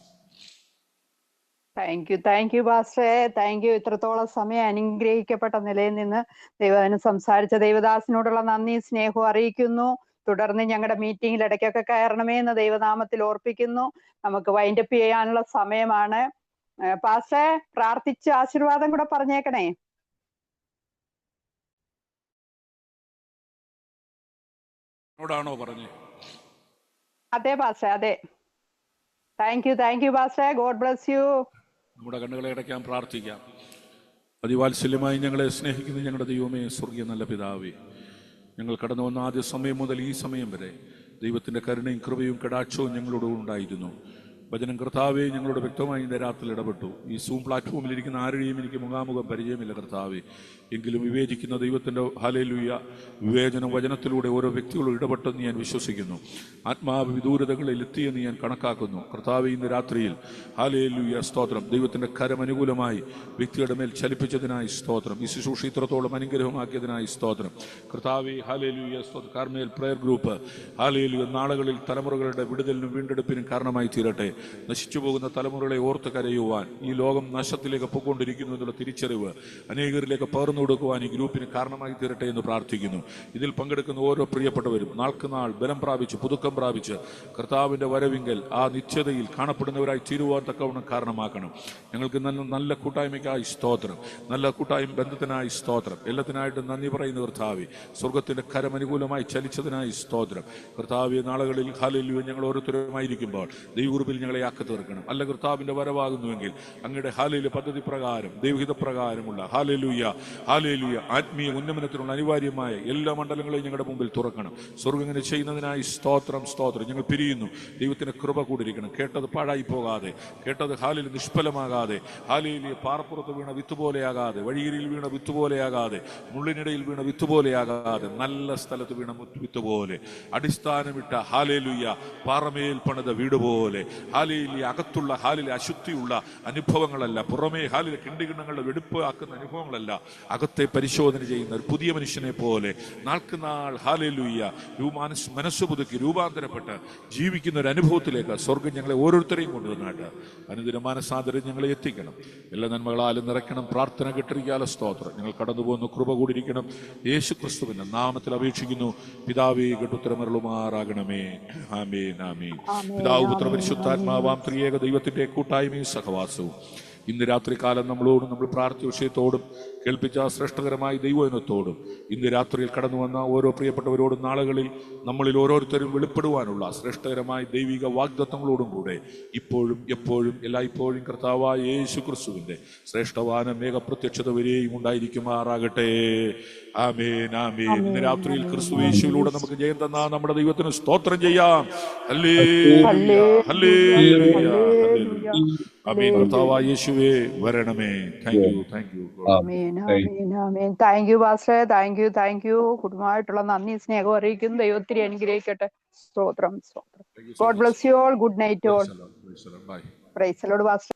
Thank U പാസ്റ്ററെ, താങ്ക് യു. ഇത്രത്തോളം സമയം അനുഗ്രഹിക്കപ്പെട്ട നിലയിൽ നിന്ന് ദൈവം സംസാരിച്ച ദൈവദാസിനോടുള്ള നന്ദി സ്നേഹവും അറിയിക്കുന്നു. തുടർന്ന് ഞങ്ങളുടെ മീറ്റിംഗിൽ ഇടയ്ക്കൊക്കെ കയറണമേ എന്ന് ദൈവനാമത്തിൽ ഓർപ്പിക്കുന്നു. നമുക്ക് വൈൻഡപ്പ് ചെയ്യാനുള്ള സമയമാണ്. പാസ്റ്ററെ, പ്രാർത്ഥിച്ച് ആശീർവാദം കൂടെ പറഞ്ഞേക്കണേ. അതെ പാസ്റ്ററെ, അതെ. താങ്ക് യു പാസ്റ്ററെ. God bless U. നമ്മുടെ കണ്ണുകളെ അടയ്ക്കാൻ പ്രാർത്ഥിക്കാം. അതിവാത്സല്യമായി ഞങ്ങളെ സ്നേഹിക്കുന്ന ഞങ്ങളുടെ ദൈവമേ, സ്വർഗീയ നല്ല പിതാവേ, ഞങ്ങൾ കടന്നു വന്ന ആദ്യ സമയം മുതൽ ഈ സമയം വരെ ദൈവത്തിൻ്റെ കരുണയും കൃപയും കടാക്ഷവും ഞങ്ങളോട് ഉണ്ടായിരുന്നു. വചനം കർത്താവെ ഞങ്ങളോട് വ്യക്തമായി ഇന്ന് രാത്രിയിൽ ഇടപെട്ടു. ഈ സൂം പ്ലാറ്റ്ഫോമിൽ ഇരിക്കുന്ന ആരുടെയും എനിക്ക് മുഖാമുഖം പരിചയമില്ല കർത്താവെ, എങ്കിലും വിവേചിക്കുന്ന ദൈവത്തിൻ്റെ ഹല്ലേലൂയ വിവേചനം വചനത്തിലൂടെ ഓരോ വ്യക്തികളും ഇടപെട്ടെന്ന് ഞാൻ വിശ്വസിക്കുന്നു. ആത്മാവ് വിദൂരതകളിൽ എത്തിയെന്ന് ഞാൻ കണക്കാക്കുന്നു. കർത്താവെ, ഇന്ന് രാത്രിയിൽ ഹല്ലേലൂയ സ്തോത്രം. ദൈവത്തിൻ്റെ കരം അനുകൂലമായി വ്യക്തിയുടെ മേൽ ചലിപ്പിച്ചതിനായി സ്തോത്രം. ഈ ശുശ്രൂഷ ഇത്രത്തോളം അനുഗ്രഹമാക്കിയതിനായി സ്തോത്രം. കർത്താവെ, ഹല്ലേലൂയ സ്തോത്രം. കാർമേൽ പ്രയർ ഗ്രൂപ്പ് ഹല്ലേലൂയ നാളുകളിൽ തലമുറകളുടെ വിടുതലിനും വീണ്ടെടുപ്പിനും കാരണമായി തീരട്ടെ. നശിച്ചു പോകുന്ന തലമുറകളെ ഓർത്ത് കരയുവാൻ, ഈ ലോകം നാശത്തിലേക്ക് പോയിക്കൊണ്ടിരിക്കുന്നു എന്നുള്ള തിരിച്ചറിവ് അനേകരിലേക്ക് പകർന്നു കൊടുക്കുവാൻ ഈ ഗ്രൂപ്പിന് കാരണമായി തീരട്ടെ എന്ന് പ്രാർത്ഥിക്കുന്നു. ഇതിൽ പങ്കെടുക്കുന്ന ഓരോ പ്രിയപ്പെട്ടവരും നാൾക്ക് നാൾ ബലം പ്രാപിച്ച് പുതുക്കം പ്രാപിച്ച് കർത്താവിൻ്റെ വരവിങ്കൽ ആ നിശ്ചയതയിൽ കാണപ്പെടുന്നവരായി തീരുവാൻ തക്കവണ്ണം കാരണമാക്കണം. ഞങ്ങൾക്ക് നല്ല കൂട്ടായ്മയ്ക്കായി സ്തോത്രം, നല്ല കൂട്ടായ്മ ബന്ധത്തിനായി സ്തോത്രം. എല്ലാത്തിനായിട്ട് നന്ദി പറയുന്ന കർത്താവേ, സ്വർഗത്തിൻ്റെ കരം അനുകൂലമായി ചലിച്ചതിനായി സ്തോത്രം. കർത്താവേ, നാളുകളിൽ ഹല്ലേലൂയ ഞങ്ങൾ ഓരോരുത്തരുമായിരിക്കുമ്പോൾ ദൈവകൃപയിൽ ഞങ്ങളെ ആക്കി തീർക്കണം. അല്ല കർത്താവിൻ്റെ വരവാകുന്നുവെങ്കിൽ അങ്ങയുടെ ഹല്ലേലൂയ പദ്ധതി പ്രകാരം ദൈവഹിത പ്രകാരമുള്ള ഹല്ലേലൂയ ആത്മീയ ഉന്നമനത്തിനുള്ള അനിവാര്യമായ എല്ലാ മണ്ഡലങ്ങളെയും ഞങ്ങളുടെ മുമ്പിൽ തുറക്കണം. സ്വർഗ്ഗം ഇങ്ങനെ ചെയ്യുന്നതിനായി സ്തോത്രം. ഞങ്ങൾ പിരിയുന്നു. ദൈവത്തിന് കൃപ കൂടിയിരിക്കണം. കേട്ടത് പാഴായി പോകാതെ, കേട്ടത് ഹാലിൽ നിഷ്ഫലമാകാതെ, ഹാലിലെ പാറപ്പുറത്ത് വീണ വിത്തുപോലെയാകാതെ, വഴിയിൽ വീണ വിത്തുപോലെയാകാതെ, മുള്ളിനിടയിൽ വീണ വിത്തുപോലെയാകാതെ, നല്ല സ്ഥലത്ത് വീണ വിത്തുപോലെ, അടിസ്ഥാനമിട്ട ഹാലേലുയ്യ പാറമേൽ പണിത വീട് പോലെ, ഹാലിലെ അകത്തുള്ള ഹാലിലെ അശുദ്ധിയുള്ള അനുഭവങ്ങളല്ല, പുറമേ ഹാലിലെ കിണ്ടികിണ്ണങ്ങളുടെ വെടുപ്പ് ആക്കുന്ന അനുഭവങ്ങളല്ല, അകത്തെ പരിശോധന ചെയ്യുന്ന ഒരു പുതിയ മനുഷ്യനെ പോലെ നാൾക്ക് നാൾ ഹല്ലേലൂയ മനസ്സ് പുതുക്കി രൂപാന്തരപ്പെട്ട് ജീവിക്കുന്ന ഒരു അനുഭവത്തിലേക്ക് സ്വർഗം ഞങ്ങളെ ഓരോരുത്തരെയും കൊണ്ടുവന്നാട്ട് അനുദിന മാനസാന്തരം ഞങ്ങളെ എത്തിക്കണം. എല്ലാ നന്മകളാലും നിറയ്ക്കണം. പ്രാർത്ഥന കേട്ടിരിക്കാല സ്തോത്രം. ഞങ്ങൾ കടന്നു പോകുന്ന കൃപ കൂടിയിരിക്കണം. യേശു ക്രിസ്തുവിന്റെ നാമത്തിൽ അപേക്ഷിക്കുന്നു. പിതാവേ, കേട്ടുത്തരമരുളുമാറാകണമേ. ആമേൻ, ആമേൻ. പിതാവ്, പുത്ര, പരിശുദ്ധാത്മാവാം ത്രിയേക ദൈവത്തിന്റെ കൂട്ടായ്മയും സഹവാസവും ഇന്ന് രാത്രികാലം നമ്മളോടും നമ്മൾ പ്രാർത്ഥിച്ച വിഷയത്തോടും കേൾപ്പിച്ച ശ്രേഷ്ഠകരമായ ദൈവവചനത്തോടും ഇന്ന് രാത്രിയിൽ കടന്നു വന്ന ഓരോ പ്രിയപ്പെട്ടവരോടും നാളുകളിൽ നമ്മളിൽ ഓരോരുത്തരും വെളിപ്പെടുവാനുള്ള ശ്രേഷ്ഠകരമായ ദൈവിക വാഗ്ദത്തങ്ങളോടും കൂടെ ഇപ്പോഴും എപ്പോഴും എല്ലായ്പ്പോഴും കർത്താവായ യേശു ക്രിസ്തുവിന്റെ ശ്രേഷ്ഠവാന മേഘപ്രത്യക്ഷത വരെയും ഉണ്ടായിരിക്കുമാറാകട്ടെ. ആമേൻ, ആമേൻ. ഇന്ന് രാത്രിയിൽ ക്രിസ്തു യേശുവിലൂടെ നമുക്ക് ജയം തന്ന നമ്മുടെ ദൈവത്തിന് സ്തോത്രം ചെയ്യാം. ഹല്ലേലൂയ, ഹല്ലേലൂയ, ഹല്ലേലൂയ. ആമേൻ. കർത്താവായ യേശുവേ വരണമേ. Thank you. Thank you pastor. Thank you. കുടുംബമായിട്ടുള്ള നന്ദി സ്നേഹം അറിയിക്കുന്നു. ദൈവത്തിനെ അനുഗ്രഹിക്കട്ടെ. സ്തോത്രം. God bless you all. Good night all. Praise the lord pastor.